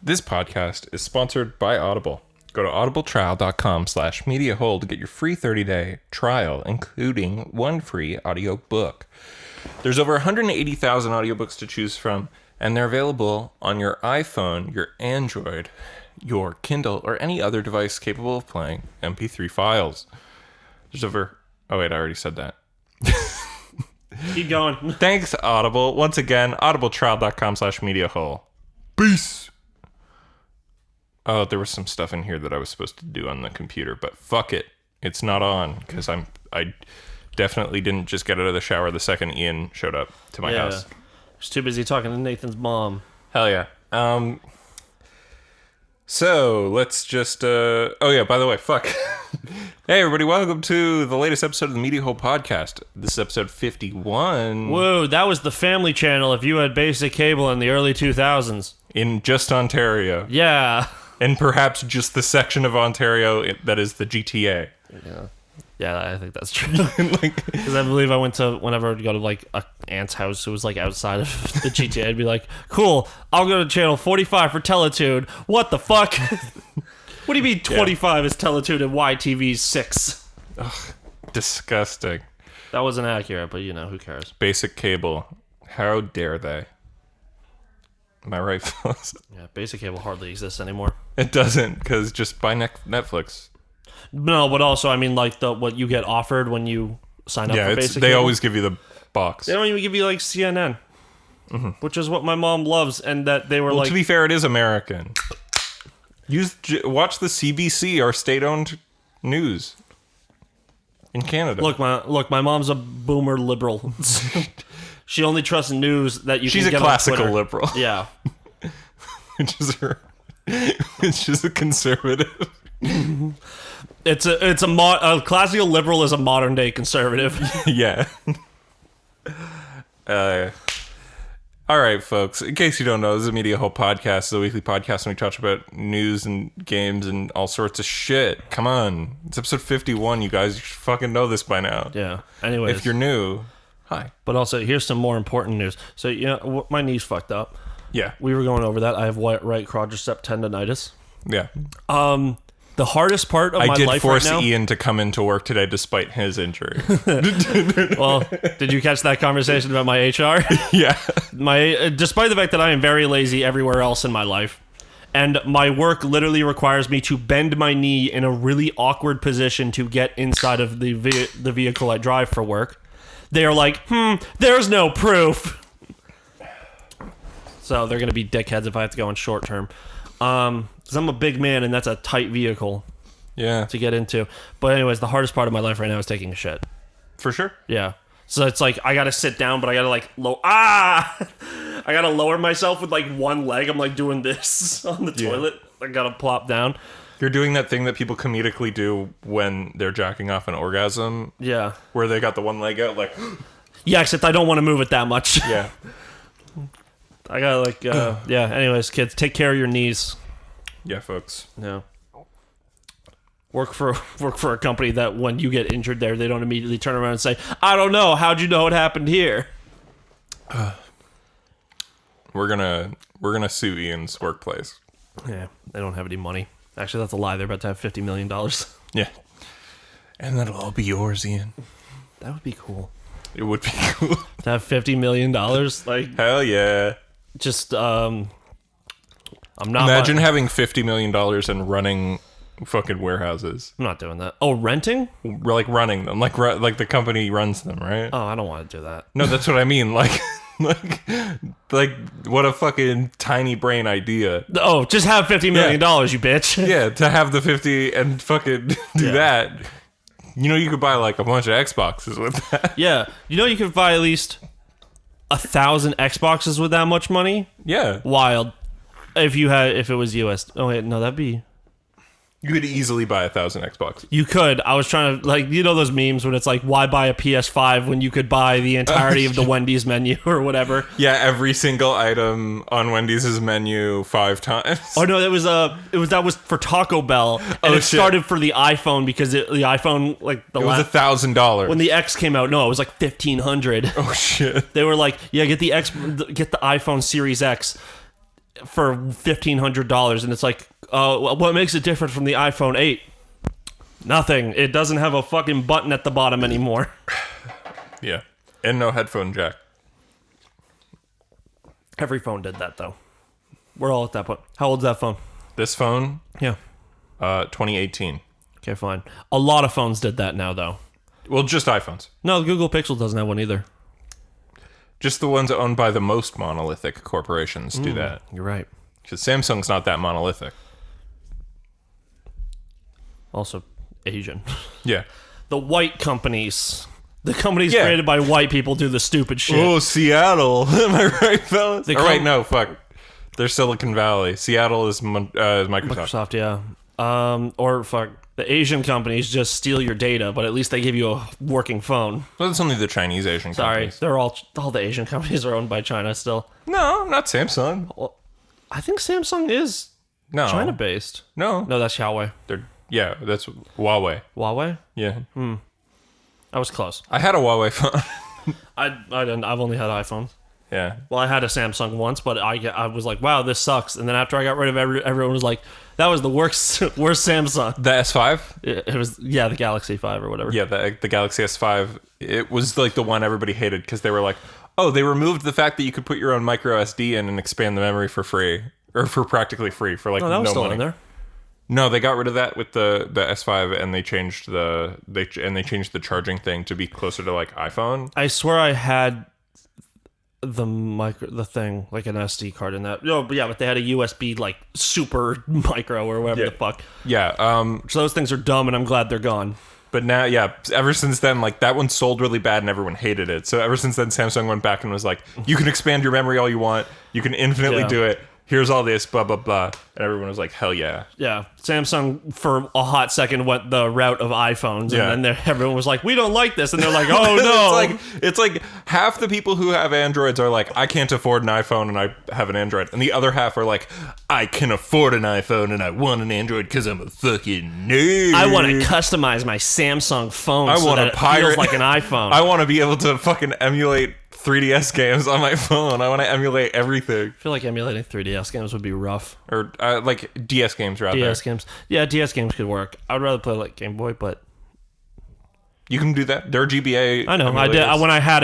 This podcast is sponsored by Audible. Go to audibletrial.com/mediahole to get your free 30-day trial, including one free audiobook. There's over 180,000 audiobooks to choose from, and they're available on your iPhone, your Android, your Kindle, or any other device capable of playing MP3 files. There's over... Oh, wait, I already said that. Keep going. Thanks, Audible. Once again, audibletrial.com/mediahole. Peace. Oh, there was some stuff in here that I was supposed to do on the computer, but fuck it. It's not on, because I definitely didn't just get out of the shower the second Ian showed up to my house. I was too busy talking to Nathan's mom. Hell yeah. So, let's just... Oh yeah, by the way, fuck. Hey everybody, welcome to the latest episode of the Media Hole Podcast. This is episode 51. Whoa, that was the Family Channel if you had basic cable in the early 2000s. In just Ontario. Yeah. And perhaps just the section of Ontario that is the GTA. Yeah, I think that's true. Because I believe I went to, whenever I'd go to like a aunt's house who was like outside of the GTA, I'd be like, cool, I'll go to channel 45 for Teletoon. What the fuck? What do you mean 25 is Teletoon and YTV's 6? Ugh, disgusting. That wasn't accurate, but you know, who cares? Basic cable. How dare they? Am I right, fellas? Yeah, basic cable hardly exists anymore. It doesn't, because just buy Netflix. No, but also, I mean, like what you get offered when you sign up for basic they cable. always give you the box. They don't even give you like CNN, which is what my mom loves, and that they were well, to be fair, it is American. Watch the CBC, our state-owned news in Canada. Look, my mom's a boomer liberal. She only trusts news that you She's can get a classical on Twitter. liberal. Yeah. which is a conservative. It's a classical liberal is a modern day conservative. Yeah. All right, folks. In case you don't know, this is a Media Hole Podcast. It's a weekly podcast and we talk about news and games and all sorts of shit. Come on. It's episode 51, you guys. You should fucking know this by now. Yeah. Anyways. If you're new, hi. But also, here's some more important news. So, you know, my knee's fucked up. Yeah. We were going over that. I have right quadricep tendonitis. Yeah. The hardest part of my life right now... I did force Ian to come into work today despite his injury. Well, did you catch that conversation about my HR? Yeah. Despite the fact that I am very lazy everywhere else in my life, and my work literally requires me to bend my knee in a really awkward position to get inside of the vehicle I drive for work, they are like, there's no proof. So they're going to be dickheads if I have to go on short term. Because I'm a big man and that's a tight vehicle to get into. But anyways, the hardest part of my life right now is taking a shit. For sure. Yeah. So it's like, I gotta sit down, but I gotta like, I gotta lower myself with like one leg. I'm like doing this on the toilet. I gotta plop down. You're doing that thing that people comedically do when they're jacking off an orgasm. Yeah. Where they got the one leg out like... Yeah, except I don't want to move it that much. Yeah. I gotta like, anyways, kids, take care of your knees. Yeah, folks. Yeah. Work for a company that when you get injured there, they don't immediately turn around and say, I don't know, how'd you know it happened here? We're gonna sue Ian's workplace. Yeah, they don't have any money. Actually, that's a lie. They're about to have $50 million. Yeah. And that'll all be yours, Ian. That would be cool. It would be cool. To have $50 million? Like, hell yeah. Just, I'm not... Imagine having $50 million and running fucking warehouses. I'm not doing that. Oh, renting? Like running them. Like the company runs them, right? Oh, I don't want to do that. No, that's what I mean. Like what a fucking tiny brain idea. Oh, just have $50 million, you bitch. Yeah, to have the 50 and fucking do that. You know, you could buy like a bunch of Xboxes with that. Yeah. You know, you could buy at least 1,000 Xboxes with that much money? Yeah. Wild. If it was US. Oh, wait, no, that'd be... You could easily buy 1,000 Xboxes. You could. I was trying to, like, you know those memes when it's like, why buy a PS5 when you could buy the entirety of the Wendy's menu or whatever? Yeah, every single item on Wendy's menu 5 times. Oh no, that was for Taco Bell, and it started for the iPhone because the iPhone like it was $1,000 when the X came out. No, it was like $1,500. Oh shit! They were like, yeah, get the iPhone Series X. for $1,500, and it's like, what makes it different from the iPhone 8? Nothing. It doesn't have a fucking button at the bottom anymore. Yeah. And no headphone jack. Every phone did that, though. We're all at that point. How old's that phone? This phone? Yeah. 2018. Okay, fine. A lot of phones did that now, though. Well, just iPhones. No, the Google Pixel doesn't have one either. Just the ones owned by the most monolithic corporations do that. You're right. Because Samsung's not that monolithic. Also, Asian. Yeah. The white companies. The companies created by white people do the stupid shit. Oh, Seattle. Am I right, fellas? Right, no, fuck. They're Silicon Valley. Seattle is Microsoft. Microsoft, yeah. Or fuck. The Asian companies just steal your data, but at least they give you a working phone. Well, it's only the Chinese Asian companies. Sorry, they're all the Asian companies are owned by China still. No, not Samsung. Well, I think Samsung is China-based. No, that's Huawei. That's Huawei. Huawei? Yeah. I was close. I had a Huawei phone. I didn't. I've only had iPhones. Yeah. Well, I had a Samsung once, but I was like, wow, this sucks. And then after I got rid of everyone was like, that was the worst Samsung. The S5? It was, the Galaxy 5 or whatever. Yeah, the Galaxy S5. It was like the one everybody hated because they were like, oh, they removed the fact that you could put your own micro SD in and expand the memory for free. Or for practically free, for like that was no still money. in there. No, they got rid of that with the S5 and they changed the charging thing to be closer to like iPhone. I swear I had the thing, like an SD card in that. No, but they had a USB like super micro or whatever the fuck. Yeah. So those things are dumb and I'm glad they're gone. But now, ever since then, like that one sold really bad and everyone hated it. So ever since then, Samsung went back and was like, you can expand your memory all you want. You can infinitely do it. Here's all this, blah, blah, blah. And everyone was like, hell yeah. Yeah. Samsung, for a hot second, went the route of iPhones. And then everyone was like, we don't like this. And they're like, oh, no. it's like half the people who have Androids are like, I can't afford an iPhone and I have an Android. And the other half are like, I can afford an iPhone and I want an Android because I'm a fucking nerd. I want to customize my Samsung phone so that it feels like an iPhone. I want to be able to fucking emulate 3DS games on my phone. I want to emulate everything. I feel like emulating 3DS games would be rough. Or like DS games rather. DS games. Yeah, DS games could work. I would rather play like Game Boy, but you can do that. There are GBA. I know. I did when I had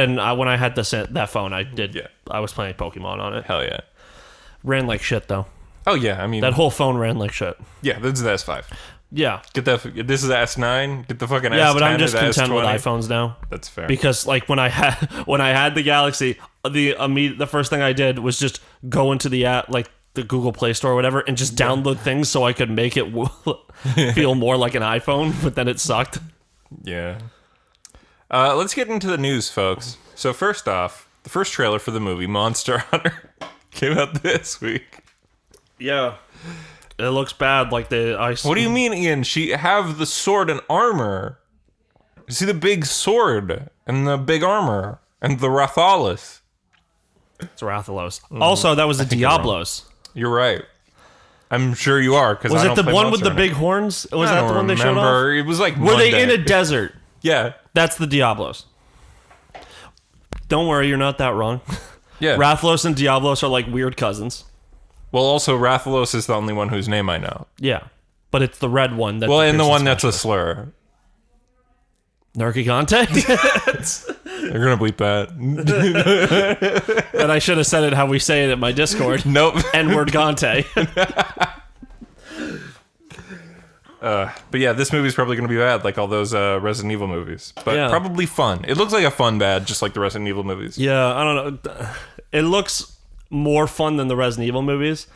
that phone. I did. Yeah. I was playing Pokemon on it. Hell yeah. Ran like shit though. Oh yeah. I mean, that whole phone ran like shit. Yeah, this is the S5. Yeah. This is the S9. Get the fucking S10. Yeah, but I'm just content S20. with iPhones now. That's fair. Because like when I had the Galaxy, the first thing I did was just go into the app, like the Google Play Store or whatever, and just download things so I could make it feel more like an iPhone, but then it sucked. Yeah. Let's get into the news, folks. So first off, the first trailer for the movie Monster Hunter came out this week. Yeah. It looks bad, like the ice. What do you mean, Ian? She have the sword and armor. You see the big sword and the big armor and the Rathalos. It's Rathalos. Also, that was the Diablos. You're right. I'm sure you are because was it the one with the big horns? Was that the one they showed off? It was like were they in a desert? Yeah, that's the Diablos. Don't worry, you're not that wrong. Yeah, Rathalos and Diablos are like weird cousins. Well, also Rathalos is the only one whose name I know. Yeah, but it's the red one. That and the one that's a slur. Nargigante? They're gonna bleep that. And I should have said it how we say it at my Discord. Nope. N-word Gante. But yeah, this movie's probably gonna be bad, like all those Resident Evil movies. But probably fun. It looks like a fun bad, just like the Resident Evil movies. Yeah, I don't know. It looks more fun than the Resident Evil movies.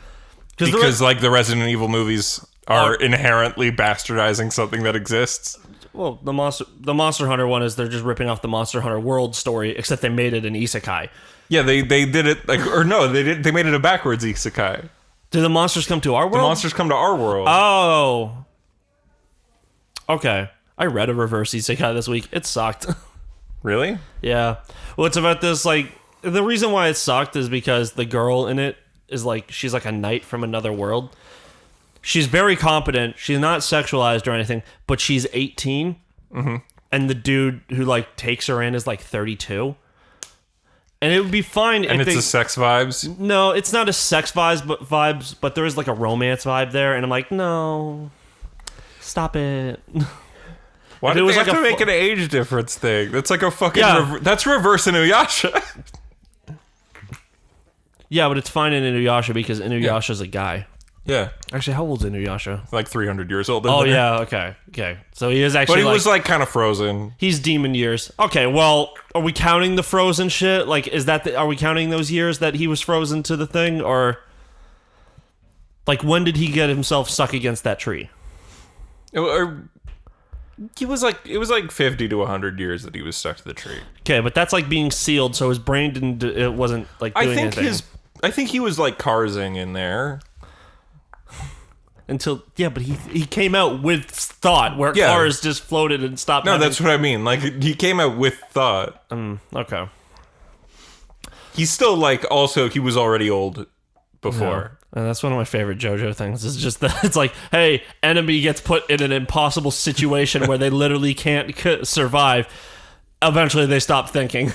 Because like the Resident Evil movies are inherently bastardizing something that exists. Well, the Monster Hunter one is they're just ripping off the Monster Hunter world story, except they made it an isekai. Yeah, they did it like, or no, they made it a backwards isekai. Do the monsters come to our world? The monsters come to our world. Oh. Okay. I read a reverse isekai this week. It sucked. Really? Yeah. Well, it's about this, like, the reason why it sucked is because the girl in it is like, she's like a knight from another world. She's very competent. She's not sexualized or anything, but she's 18. Mm-hmm. And the dude who like takes her in is like 32. And it would be fine And if it's a sex vibes? No, it's not a sex vibes, but there is like a romance vibe there. And I'm like, no, stop it. Why did they have to make an age difference thing? That's like a fucking... that's reverse Inuyasha. Yeah, but it's fine in Inuyasha because Inuyasha's a guy. Yeah. Actually, how old is Inuyasha? Like 300 years old. Oh, yeah, okay. So he is actually But he was like kind of frozen. He's demon years. Okay, well, are we counting the frozen shit? Like, are we counting those years that he was frozen to the thing? Or, like, when did he get himself stuck against that tree? It was like 50 to 100 years that he was stuck to the tree. Okay, but that's like being sealed, so his brain it wasn't like doing anything. I think he was like Karzing in there. But he came out with thought, where cars just floated and stopped. No, that's what I mean. Like, he came out with thought. Okay. He's still like, also, he was already old before. Yeah. And that's one of my favorite JoJo things. Is just that it's like, hey, enemy gets put in an impossible situation where they literally can't survive. Eventually, they stop thinking.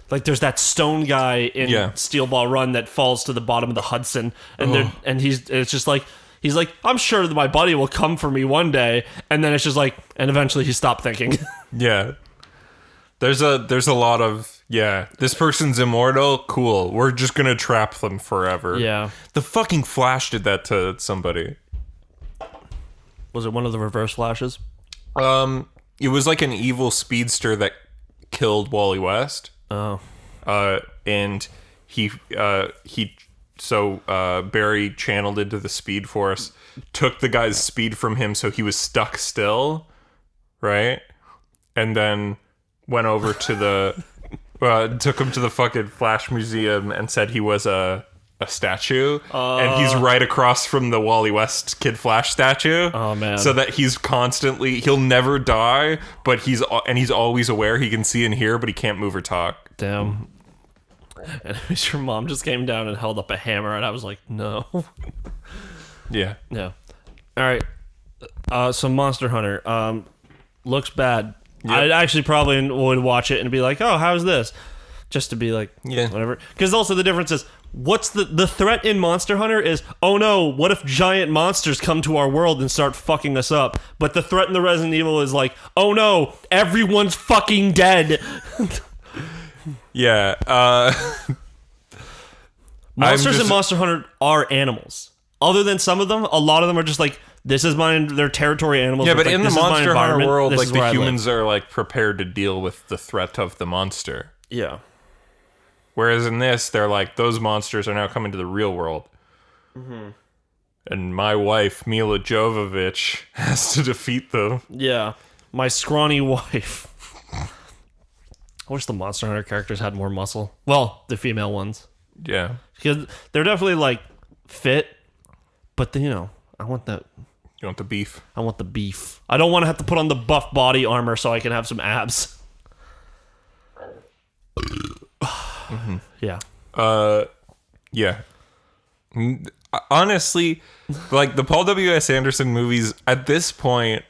Like, there's that stone guy in Steel Ball Run that falls to the bottom of the Hudson, and it's just like, he's like, I'm sure that my buddy will come for me one day, and then it's just like, and eventually he stopped thinking. Yeah. There's a lot of, this person's immortal, cool. We're just gonna trap them forever. Yeah. The fucking Flash did that to somebody. Was it one of the reverse Flashes? It was like an evil speedster that killed Wally West. Oh. And Barry channeled into the Speed Force, took the guy's speed from him so he was stuck still, right? And then went over to the took him to the fucking Flash Museum and said he was a statue, and he's right across from the Wally West Kid Flash statue. Oh man! So that he'll never die, but he's always aware. He can see and hear, but he can't move or talk. Damn. And your mom just came down and held up a hammer, and I was like, no. Yeah. Yeah. All right. So Monster Hunter looks bad. Yep. I actually probably would watch it and be like, oh, how's this? Just to be like, whatever. Because also the difference is, what's the threat in Monster Hunter is, oh no, what if giant monsters come to our world and start fucking us up? But the threat in the Resident Evil is like, oh no, everyone's fucking dead. Yeah. Monsters in Monster Hunter are animals. Other than some of them, a lot of them are just like, this is their territory animals. Yeah, but like, in the Monster Hunter world, like the humans are like prepared to deal with the threat of the monster. Yeah. Whereas in this, they're like, those monsters are now coming to the real world. Mm-hmm. And my wife, Mila Jovovich, has to defeat them. Yeah. My scrawny wife. I wish the Monster Hunter characters had more muscle. Well, the female ones. Yeah. Because they're definitely, like, fit. But, I want that. You want the beef? I want the beef. I don't want to have to put on the buff body armor so I can have some abs. Mm-hmm. Yeah. Yeah. Honestly, like the Paul W.S. Anderson movies, at this point,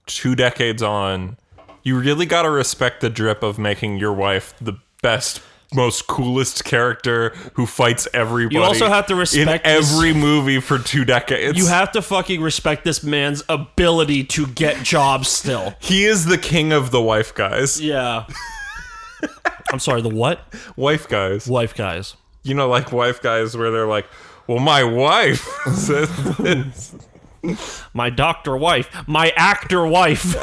2 decades on, you really gotta respect the drip of making your wife the best, most coolest character who fights everybody. You also have to respect in every movie for 2 decades. You have to fucking respect this man's ability to get jobs still. He is the king of the wife guys. Yeah. I'm sorry, the what? Wife guys. Wife guys. You know, like wife guys where they're like, well, my wife says this. My doctor wife. My actor wife.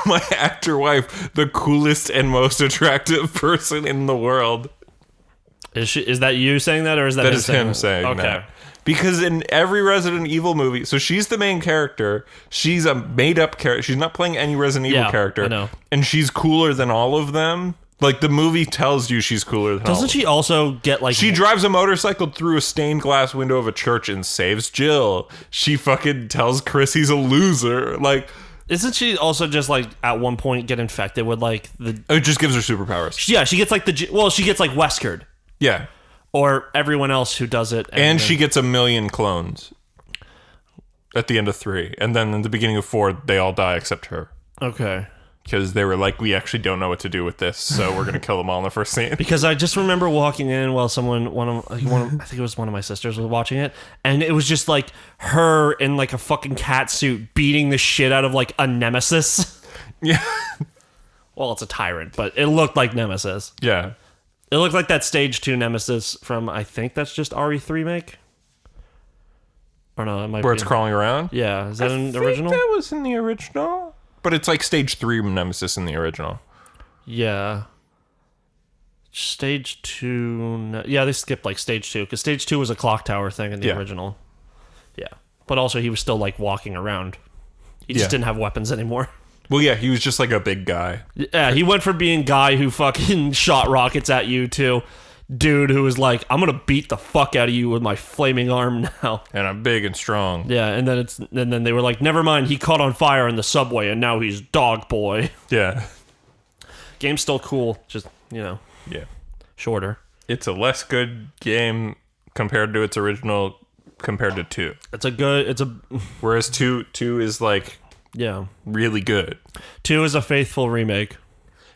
My actor wife. The coolest and most attractive person in the world. Is that you saying that, or is that him saying that? Because in every Resident Evil movie, so she's the main character. She's a made-up character. She's not playing any Resident Evil character. I know. And she's cooler than all of them. Like, the movie tells you she's cooler than all of them. Doesn't she also get, like... She drives a motorcycle through a stained glass window of a church and saves Jill. She fucking tells Chris he's a loser. Like... Isn't she also just, like, at one point get infected with, like, the... It just gives her superpowers. Yeah, she gets, like, she gets, like, Weskard. Yeah. Or everyone else who does it. And she gets 1 million clones at the end of 3. And then in the beginning of 4, they all die except her. Okay. because they were like, we actually don't know what to do with this, so we're gonna kill them all in the first scene. Because I just remember walking in while I think it was one of my sisters was watching it, and it was just like her in like a fucking cat suit beating the shit out of like a Nemesis. Yeah. Well, it's a tyrant, but it looked like Nemesis. Yeah. It looked like that Stage 2 Nemesis from, I think that's just RE3 remake? Or no, it might Where be. it's crawling around? Yeah, is that in the original? That was in the original. But it's like Stage 3 Nemesis in the original. Yeah. Stage 2... Yeah, they skipped like Stage 2, because Stage 2 was a clock tower thing in the original. Yeah. But also he was still like walking around. He just didn't have weapons anymore. Well, yeah, he was just like a big guy. Yeah, he went from being guy who fucking shot rockets at you to dude who was like, I'm gonna beat the fuck out of you with my flaming arm now. And I'm big and strong. Yeah, and then they were like, never mind, he caught on fire in the subway and now he's dog boy. Yeah. Game's still cool, just, yeah, shorter. It's a less good game compared to its original compared to 2. Whereas 2 is like really good. 2 is a faithful remake.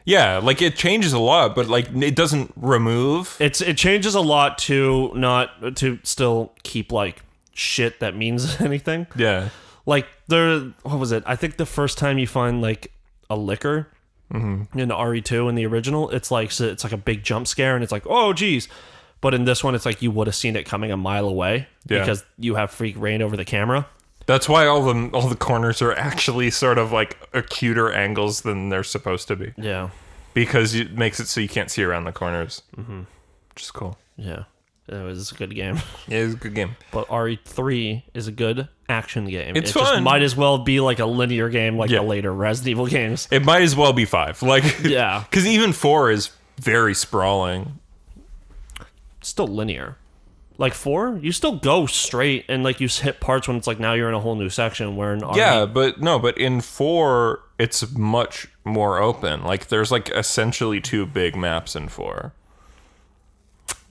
Yeah, like it changes a lot, but like it doesn't remove. It changes a lot to still keep like shit that means anything. Yeah. Like what was it? I think the first time you find like a liquor in RE2 in the original, it's like a big jump scare and it's like, oh geez. But in this one, it's like you would have seen it coming a mile away because you have free reign over the camera. That's why all the corners are actually sort of like acuter angles than they're supposed to be. Yeah. Because it makes it so you can't see around the corners. Mm-hmm. Which is cool. Yeah. It was a good game. Yeah, it was a good game. But RE3 is a good action game. It's fun. Just might as well be like a linear game like the later Resident Evil games. It might as well be 5. Like, yeah. Because even 4 is very sprawling. Still linear. Like 4, you still go straight and like you hit parts when it's like now you're in a whole new section. Where in but in 4 it's much more open. Like there's like essentially 2 big maps in 4.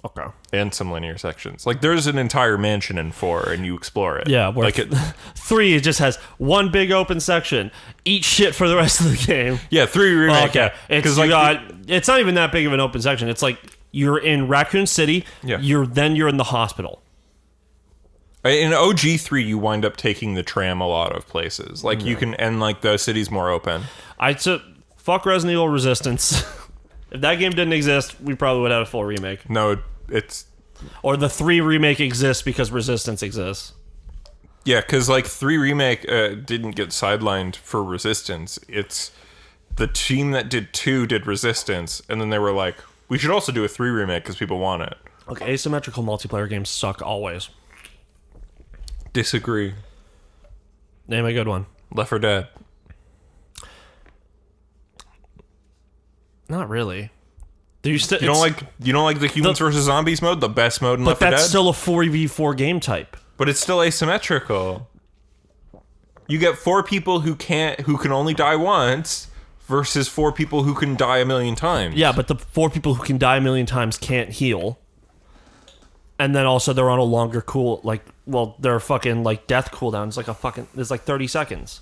Okay. And some linear sections. Like there's an entire mansion in 4 and you explore it. Yeah, where like 3 it just has one big open section. Eat shit for the rest of the game. Yeah, 3 remake. Okay. It's not even that big of an open section. It's like you're in Raccoon City. Yeah. You're in the hospital. In OG3, you wind up taking the tram a lot of places. Like you can, and like the city's more open. Fuck Resident Evil Resistance. If that game didn't exist, we probably would have a full remake. No, it's or the 3 remake exists because Resistance exists. Yeah, because like 3 remake didn't get sidelined for Resistance. It's the team that did 2 did Resistance, and then they were like, we should also do a 3 remake because people want it. Look, asymmetrical multiplayer games suck always. Disagree. Name a good one. Left 4 Dead. Not really. You don't like the humans versus zombies mode, the best mode in Left 4 Dead? But that's still a 4v4 game type. But it's still asymmetrical. You get 4 people who can only die once versus 4 people who can die a million times. Yeah, but the 4 people who can die a million times can't heal. And then also they're on a longer they're fucking like death cooldowns it's like 30 seconds.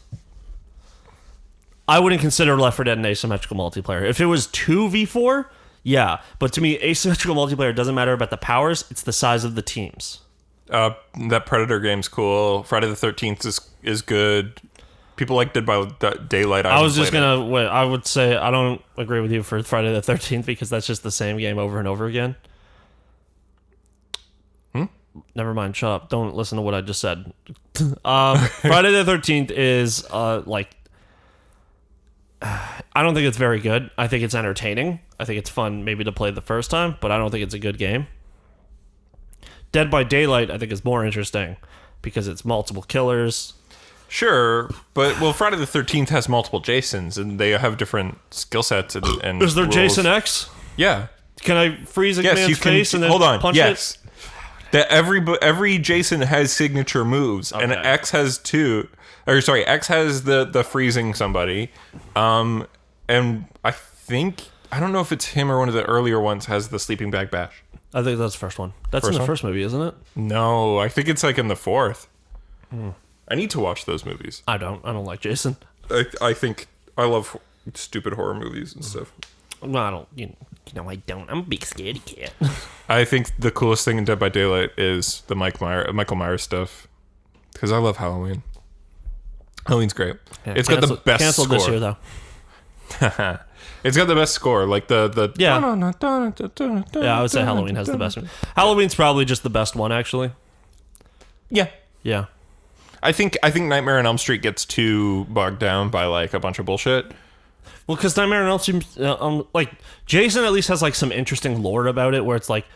I wouldn't consider Left 4 Dead an asymmetrical multiplayer. If it was 2v4, yeah. But to me, asymmetrical multiplayer doesn't matter about the powers, it's the size of the teams. That Predator game's cool. Friday the 13th is good. People like Dead by Daylight. I would say I don't agree with you for Friday the 13th because that's just the same game over and over again. Never mind, shut up. Don't listen to what I just said. Friday the 13th is I don't think it's very good. I think it's entertaining. I think it's fun maybe to play the first time, but I don't think it's a good game. Dead by Daylight I think is more interesting because it's multiple killers. Sure, but Friday the 13th has multiple Jasons and they have different skill sets and is there rules. Jason X? Yeah. Can I freeze a man's face and then punch it? That every Jason has signature moves, and X has 2. Or sorry, X has the freezing somebody, and I don't know if it's him or one of the earlier ones has the sleeping bag bash. I think that's the first one. That's in the first movie, isn't it? No, I think it's like in the 4th. I need to watch those movies. I don't like Jason. I think I love stupid horror movies and stuff. No, I don't. You know, I don't. I'm a big scaredy cat. I think the coolest thing in Dead by Daylight is the Michael Myers stuff, because I love Halloween. Halloween's great. Yeah, it's got the best canceled score. This year, though. It's got the best score, like the Yeah. Yeah, I would say Halloween has the best one. Halloween's probably just the best one, actually. Yeah. Yeah. I think Nightmare on Elm Street gets too bogged down by like a bunch of bullshit. Well, because Nightmare on Elm Street, like Jason at least has like some interesting lore about it, where it's like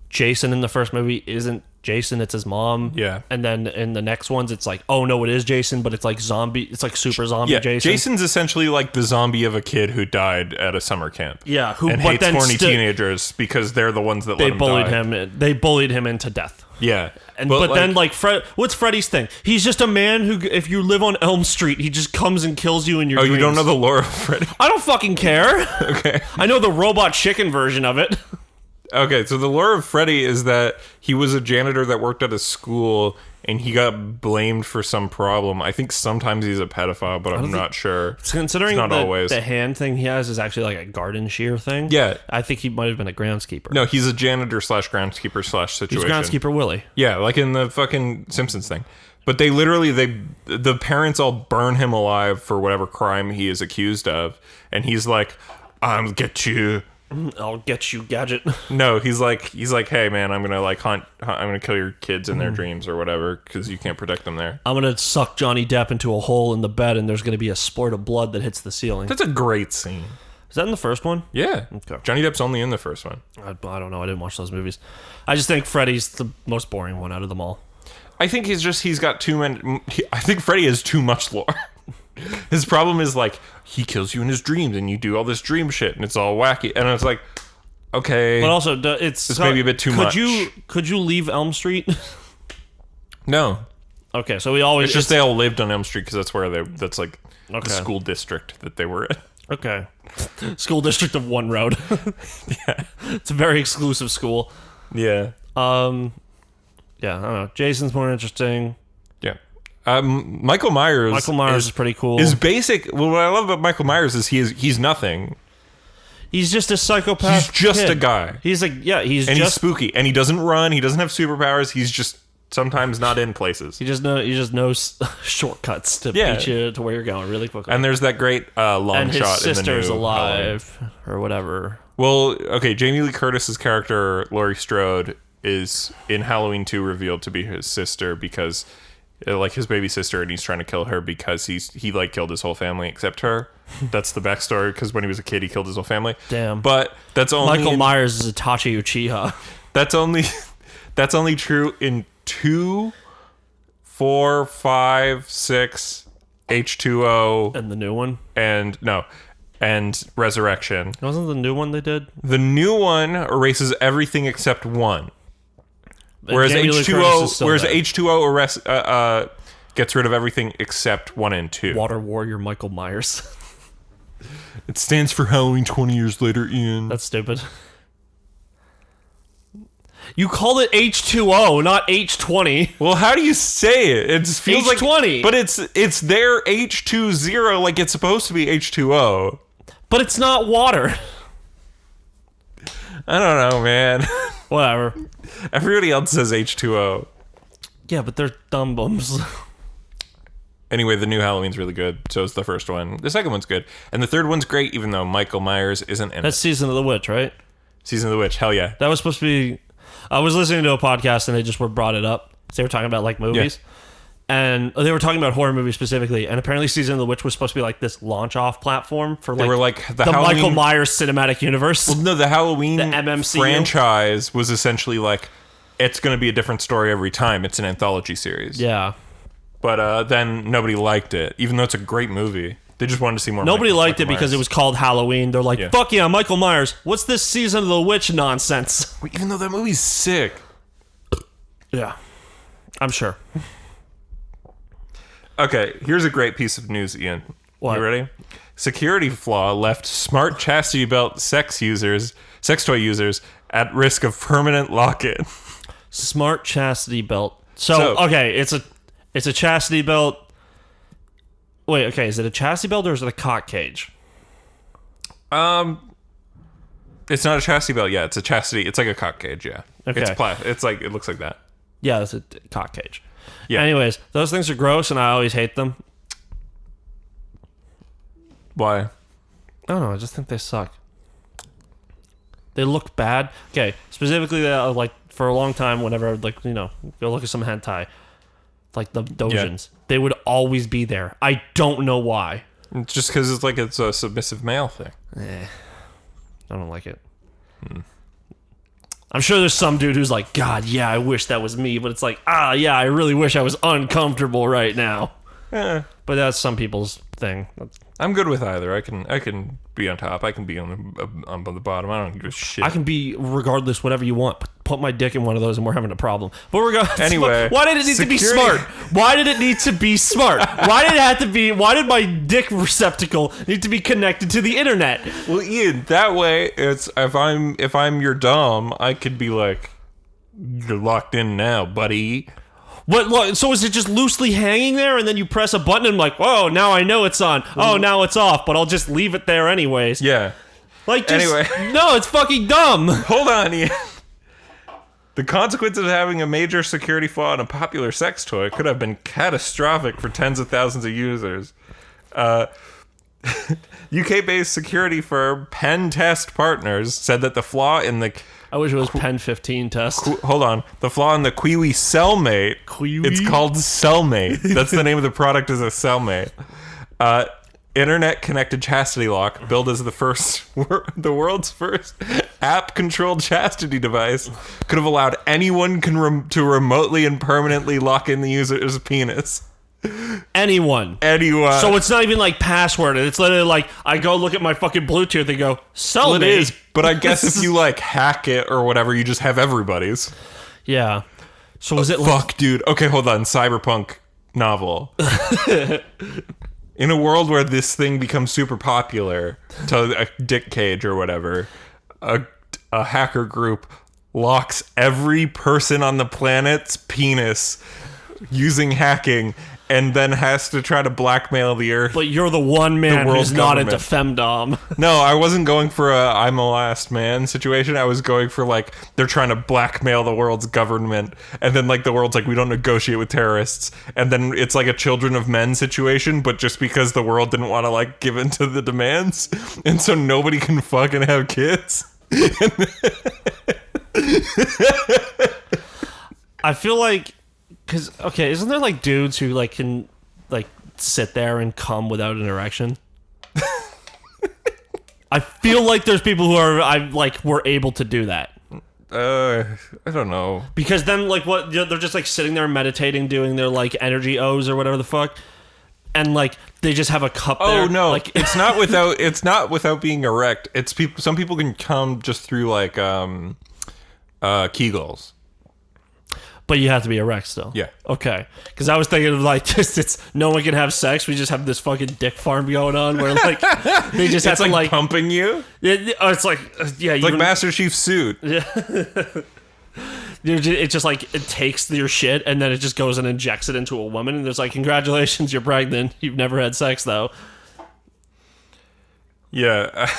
Jason in the first movie isn't Jason, it's his mom. Yeah. And then in the next ones, it's like, oh no, it is Jason, but it's like zombie. It's like super zombie Jason. Jason's essentially like the zombie of a kid who died at a summer camp. Yeah, and hates horny teenagers because they're the ones that let him die. They bullied him into death. Yeah. But then what's Freddy's thing? He's just a man who, if you live on Elm Street, he just comes and kills you in your dreams. You don't know the lore of Freddy? I don't fucking care. Okay. I know the robot chicken version of it. Okay, so the lore of Freddy is that he was a janitor that worked at a school and he got blamed for some problem. I think sometimes he's a pedophile, but I'm not sure. Considering not always. The hand thing he has is actually like a garden shear thing. Yeah. I think he might have been a groundskeeper. No, he's a janitor / groundskeeper / situation. He's groundskeeper Willie. Yeah, like in the fucking Simpsons thing. But they literally, the parents all burn him alive for whatever crime he is accused of. And he's like, I'll get you. I'll get you, gadget. No, he's like, hey man, I'm gonna like I'm gonna kill your kids in their dreams or whatever because you can't protect them there. I'm gonna suck Johnny Depp into a hole in the bed, and there's gonna be a sport of blood that hits the ceiling. That's a great scene. Is that in the first one? Yeah. Okay. Johnny Depp's only in the first one. I don't know. I didn't watch those movies. I just think Freddy's the most boring one out of them all. I think he's got too many. I think Freddy has too much lore. His problem is like he kills you in his dreams and you do all this dream shit and it's all wacky and it's like, okay, but also it's maybe a bit too much. Could you leave Elm Street? No. Okay, so it's just they all lived on Elm Street because that's where that's like the school district that they were in. Okay, school district of one road. Yeah, it's a very exclusive school. Yeah. Yeah, I don't know. Jason's more interesting. Yeah. Michael Myers is pretty cool. Is basic. Well, what I love about Michael Myers is he's nothing. He's just a psychopath. He's just kid. a guy. He's like, yeah, he's spooky, and he doesn't run. He doesn't have superpowers. He's just sometimes not in places. He just knows shortcuts to beat you to where you're going really quickly. And there's that great long and his shot. sister's in the new alive Halloween. Or whatever. Well, okay, Jamie Lee Curtis's character Laurie Strode is in Halloween 2 revealed to be his sister because like his baby sister, and he's trying to kill her because he like killed his whole family except her. That's the backstory, because when he was a kid he killed his whole family. Damn. But that's only Michael Myers is Itachi Uchiha. That's only true in 2, 4, 5, 6, H2O, and the new one, and Resurrection. Wasn't the new one they did? The new one erases everything except 1. Whereas H2O gets rid of everything except 1 and 2. Water Warrior Michael Myers. It stands for Halloween 20 years later, Ian. That's stupid. You call it H2O, not H20. Well, how do you say it? It feels H20. Like, but it's their H20 like it's supposed to be H2O. But it's not water. I don't know, man. Whatever. Everybody else says H2O. Yeah, but they're dumb bums. Anyway, the new Halloween's really good. So is the first one. The second one's good. And the third one's great, even though Michael Myers isn't in it. That's Season of the Witch, right? Season of the Witch, hell yeah. That was supposed to be... I was listening to a podcast and they just brought it up. They were talking about like movies. Yeah. And they were talking about horror movies specifically. And apparently Season of the Witch was supposed to be like this launch-off platform for like, they were like the Halloween... Michael Myers cinematic universe. Well, no, the Halloween the MMCU franchise was essentially like, it's going to be a different story every time. It's an anthology series. Yeah. But then nobody liked it, even though it's a great movie. They just wanted to see more. Nobody liked it because it was called Halloween. They're like, fuck yeah, Michael Myers. What's this Season of the Witch nonsense? Even though that movie's sick. Yeah. I'm sure. Okay, here's a great piece of news, Ian. What? You ready? Security flaw left smart chastity belt sex toy users at risk of permanent lock-in. Smart chastity belt. So okay, it's a chastity belt. Wait, okay, is it a chastity belt or is it a cock cage? It's not a chastity belt. Yeah, it's a chastity. It's like a cock cage. Yeah. Okay. It's like it looks like that. Yeah, that's a cock cage. Yeah. Anyways, those things are gross, and I always hate them. Why? I don't know. I just think they suck. They look bad. Okay, specifically, like for a long time, whenever like go look at some hentai, like the dojins, they would always be there. I don't know why. It's just because it's a submissive male thing. I don't like it. I'm sure there's some dude who's like, God, yeah, I wish that was me, but it's like, yeah, I really wish I was uncomfortable right now. But that's some people's thing. I'm good with either. I can be on top. I can be on the bottom. I don't give a shit. I can be regardless, whatever you want. Put my dick in one of those and we're having a problem. But regardless, anyway, why did it need to be smart? Why did it need to be smart? Why did my dick receptacle need to be connected to the internet? Well, Ian, that way it's if I'm your dom, I could be like, you're locked in now, buddy. What? So is it just loosely hanging there, and then you press a button and like, oh, now I know it's on. Oh, now it's off, but I'll just leave it there anyways. Yeah. Anyway. No, it's fucking dumb. Hold on, Ian. The consequences of having a major security flaw in a popular sex toy could have been catastrophic for tens of thousands of users. UK-based security firm Pen Test Partners said that the flaw in the... I wish it was Pen 15 test. Hold on. The flaw in the Kiwi Cellmate. Kiwi? It's called Cellmate. That's the name of the product, is a Cellmate. Internet-connected chastity lock, billed as the world's first app-controlled chastity device, could have allowed anyone to remotely and permanently lock in the user's penis. Anyone. So it's not even like password. It's literally like I go look at my fucking Bluetooth and go, sell well, me. It is, but I guess if you like hack it or whatever, you just have everybody's. Yeah. So was it fuck, dude. Okay, hold on. Cyberpunk Novel. In a world where this thing becomes super popular, to a dick cage or whatever, a hacker group locks every person on the planet's penis using hacking, and then has to try to blackmail the Earth. But you're the one man who's not into femdom. No, I wasn't going for a I'm the last man situation. I was going for like they're trying to blackmail the world's government, and then like the world's like we don't negotiate with terrorists, and then it's like a Children of Men situation, but just because the world didn't want to like give in to the demands, and so nobody can fucking have kids. I feel like. Because, okay, isn't there, like, dudes who, like, can, like, sit there and come without an erection? I feel like there's people who were able to do that. I don't know. Because then, like, what, they're just, like, sitting there meditating, doing their, like, energy O's or whatever the fuck, and, like, they just have a cup there. Oh, no, like, it's not without being erect. It's some people can come just through, like, Kegels. But you have to be erect still. Yeah. Okay. Because I was thinking of like it's no one can have sex. We just have this fucking dick farm going on where like they just have to like pumping you. It's like it's like Master Chief's suit. Yeah. It just like it takes your shit and then it just goes and injects it into a woman and there's like congratulations, you're pregnant. You've never had sex though. Yeah.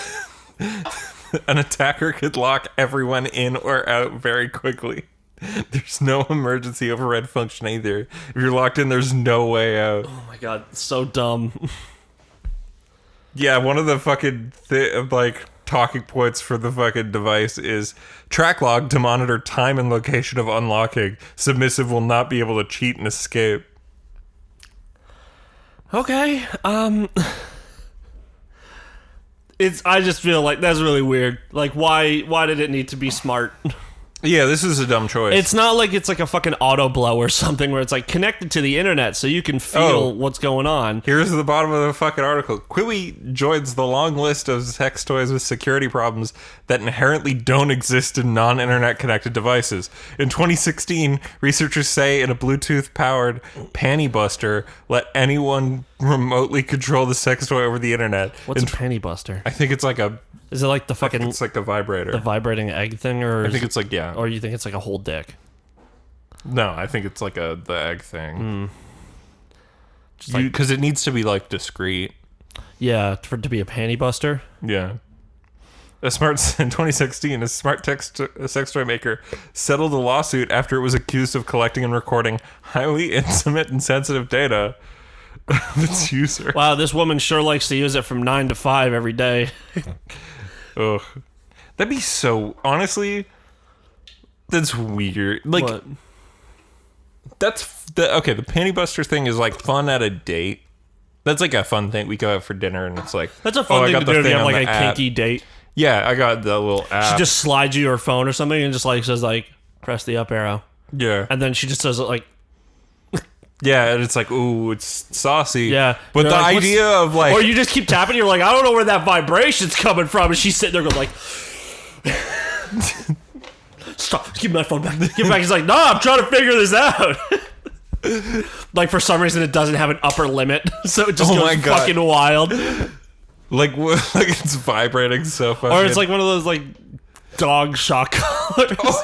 An attacker could lock everyone in or out very quickly. There's no emergency override function either. If you're locked in, there's no way out. Oh my god, so dumb. Yeah, one of the fucking like talking points for the fucking device is track log to monitor time and location of unlocking. Submissive will not be able to cheat and escape. Okay, I just feel like that's really weird. Like, why did it need to be smart? Yeah, this is a dumb choice. It's not like it's like a fucking auto blow or something where it's like connected to the internet so you can feel what's going on. Here's the bottom of the fucking article. Quiwi joins the long list of sex toys with security problems that inherently don't exist in non-internet connected devices. In 2016, researchers say in a Bluetooth-powered panty buster let anyone remotely control the sex toy over the internet. What's a panty buster? I think it's like a... Is it like the fucking... It's like a vibrator. The vibrating egg thing? Or I think it's like, yeah. Or you think it's like a whole dick? No, I think it's like the egg thing. Because it needs to be like discreet. Yeah, to be a panty buster? Yeah. in 2016, a sex toy maker settled a lawsuit after it was accused of collecting and recording highly intimate and sensitive data of its user. Wow, this woman sure likes to use it from 9 to 5 every day. Ugh. That'd be so... Honestly, that's weird. Like, What? Okay, the panty buster thing is like fun at a date. That's like a fun thing. We go out for dinner and it's like... That's a fun thing to do if you have like a kinky date. Yeah, I got the little app. She just slides you her phone or something and just like says like, press the up arrow. Yeah. And then she just does it like... Yeah, and it's like, ooh, it's saucy. Yeah. But You're the like, idea of like... Or you just keep tapping, you're like, I don't know where that vibration's coming from. And she's sitting there going like... Stop, give me my phone back. Give it back. He's like, no, I'm trying to figure this out. Like, for some reason, it doesn't have an upper limit. So it just goes fucking wild. Like it's vibrating so fucking... Or it's like one of those, like, dog shock collars.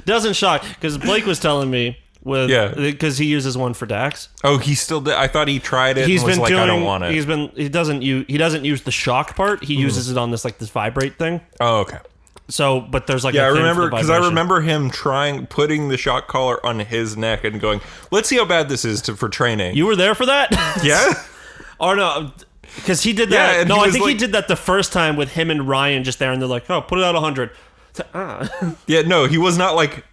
Doesn't shock. Because Blake was telling me... because he uses one for Dax. Oh, he still did. I thought he tried it. I don't want it. He doesn't use the shock part. He uses it on this vibrate thing. Oh, okay. So, but there's like I remember him putting the shock collar on his neck and going, let's see how bad this is for training. You were there for that? Yeah. Or no, because he did that. Yeah, no, I think he did that the first time with him and Ryan just there, and they're like, oh, put it out 100. Yeah, no, he was not like,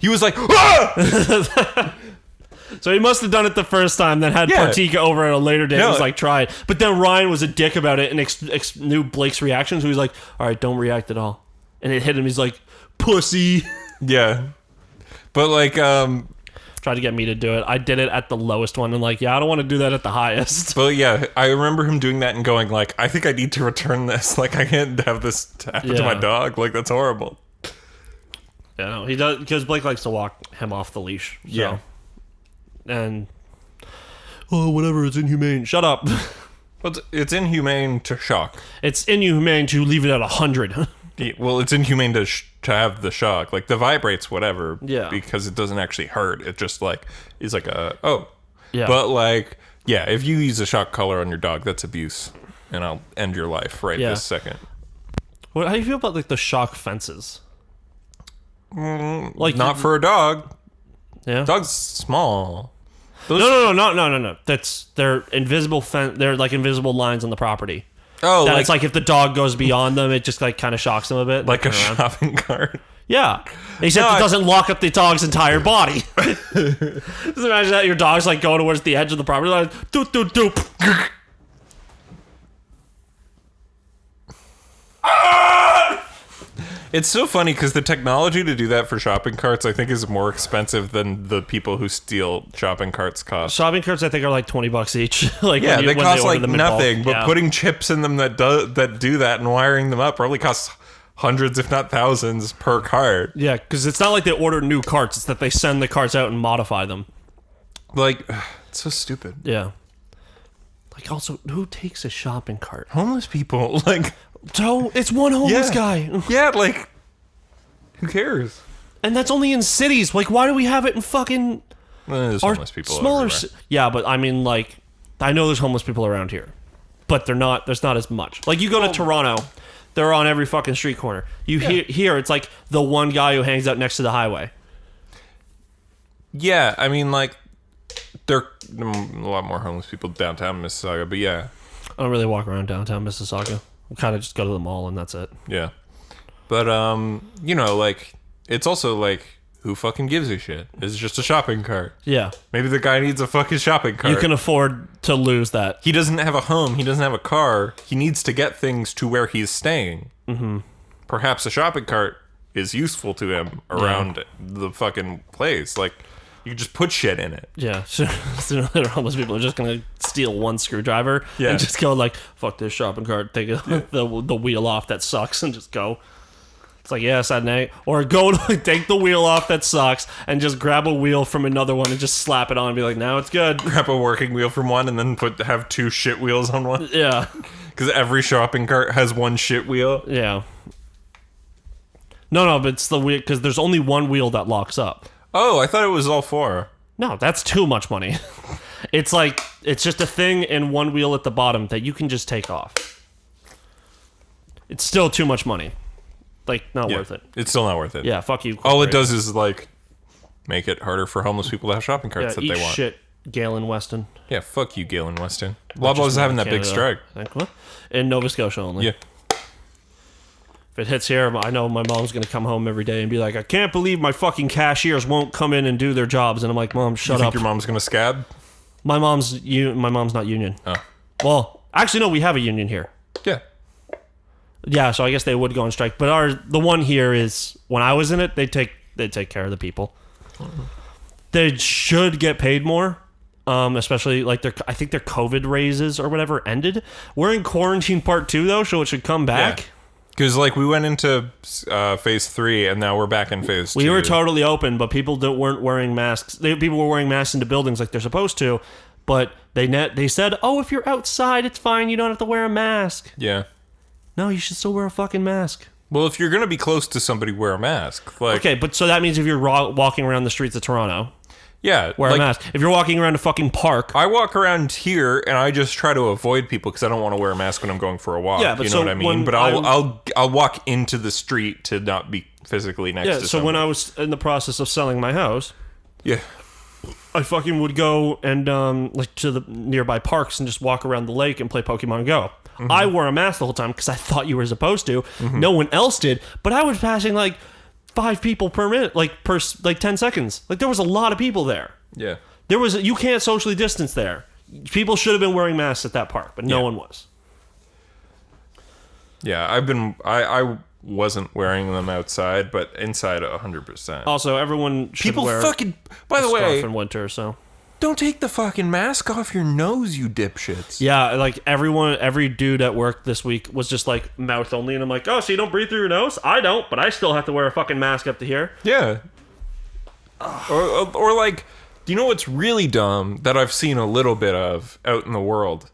he was like, ah! So he must have done it the first time, then had Partika over at a later date and was like, try it. But then Ryan was a dick about it and knew Blake's reaction, so he was like, all right, don't react at all. And it hit him, he's like, pussy. Yeah. But like, tried to get me to do it. I did it at the lowest one and like, yeah, I don't want to do that at the highest. But yeah, I remember him doing that and going like, I think I need to return this. Like, I can't have this happen to my dog. Like, that's horrible. Yeah, no, he does, because Blake likes to walk him off the leash. So. Yeah. And whatever, it's inhumane. Shut up. Well, it's inhumane to shock. It's inhumane to leave it at 100. Well, it's inhumane to have the shock. Like, the vibrates, whatever. Yeah. Because it doesn't actually hurt. It just like is like Yeah. But like, yeah, if you use a shock collar on your dog, that's abuse, and I'll end your life this second. How do you feel about like the shock fences? Like, not for a dog. Yeah. Dog's small. No. They're invisible they're like invisible lines on the property. Oh, it's like if the dog goes beyond them, it just like kind of shocks them a bit. Like a shopping cart. Yeah. Except it doesn't lock up the dog's entire body. Just imagine that your dog's like going towards the edge of the property line. Doop, doop, doop. It's so funny because the technology to do that for shopping carts, I think, is more expensive than the people who steal shopping carts cost. Shopping carts, I think, are like $20 each. Like, yeah, they cost like nothing. But yeah. putting chips in them that do that and wiring them up probably costs hundreds, if not thousands, per cart. Yeah, because it's not like they order new carts; it's that they send the carts out and modify them. Like, it's so stupid. Yeah. Like, also, who takes a shopping cart? Homeless people, like. So it's one homeless guy. Yeah, like, who cares? And that's only in cities. Like, why do we have it in fucking there's homeless people smaller? Yeah, but I mean, like, I know there's homeless people around here, but there's not as much. Like, you go to Toronto, they're on every fucking street corner. You hear it's like the one guy who hangs out next to the highway. Yeah, I mean, like, there are a lot more homeless people downtown Mississauga, but yeah. I don't really walk around downtown Mississauga. I kind of just go to the mall and that's it. Yeah. But, you know, like, it's also like, who fucking gives a shit? It's just a shopping cart. Yeah. Maybe the guy needs a fucking shopping cart. You can afford to lose that. He doesn't have a home. He doesn't have a car. He needs to get things to where he's staying. Mm-hmm. Perhaps a shopping cart is useful to him around the fucking place. Like, you can just put shit in it. Yeah. So homeless people are just going to steal one screwdriver and just go like, fuck this shopping cart, take the wheel off that sucks and just go. It's like, yes, at night. Or go take the wheel off that sucks and just grab a wheel from another one and just slap it on and be like, now it's good. Grab a working wheel from one and then have two shit wheels on one. Yeah. Because every shopping cart has one shit wheel. Yeah. No, but it's the wheel because there's only one wheel that locks up. Oh, I thought it was all four. No, that's too much money. It's like, it's just a thing and one wheel at the bottom that you can just take off. It's still too much money. Like, not worth it. It's still not worth it. Yeah, fuck you. All it does is, like, make it harder for homeless people to have shopping carts that they want. Shit, Galen Weston. Yeah, fuck you, Galen Weston. Loblaws having that big strike. What? In Nova Scotia only. Yeah. If it hits here, I know my mom's going to come home every day and be like, I can't believe my fucking cashiers won't come in and do their jobs. And I'm like, Mom, shut up. You think your mom's going to scab? My mom's not union. Oh. Well, actually, no, we have a union here. Yeah. Yeah, so I guess they would go on strike. But the one here is, when I was in it, they take care of the people. Mm-hmm. They should get paid more. Especially like I think their COVID raises or whatever ended. We're in quarantine part 2 though, so it should come back. Yeah. Because, like, we went into phase 3, and now we're back in phase 2. We were totally open, but people weren't wearing masks. People were wearing masks into buildings like they're supposed to, but they said, oh, if you're outside, it's fine. You don't have to wear a mask. Yeah. No, you should still wear a fucking mask. Well, if you're going to be close to somebody, wear a mask. Like, okay, but so that means if you're walking around the streets of Toronto... Yeah. Wear a mask. If you're walking around a fucking park... I walk around here, and I just try to avoid people because I don't want to wear a mask when I'm going for a walk. Yeah, but you know what I mean? But I'll walk into the street to not be physically next to somebody. So when I was in the process of selling my house... Yeah. I fucking would go and like to the nearby parks and just walk around the lake and play Pokemon Go. Mm-hmm. I wore a mask the whole time because I thought you were supposed to. Mm-hmm. No one else did. But I was passing like... 5 people per minute, like 10 seconds. Like there was a lot of people there. Yeah. You can't socially distance there. People should have been wearing masks at that park, but no one was. Yeah, I wasn't wearing them outside, but inside 100%. Also, everyone should wear by the way, scarf in winter, so. Don't take the fucking mask off your nose, you dipshits. Yeah, like every dude at work this week was just like mouth only, and I'm like, oh, so you don't breathe through your nose? I don't, but I still have to wear a fucking mask up to here. Yeah. Or like, do you know what's really dumb that I've seen a little bit of out in the world?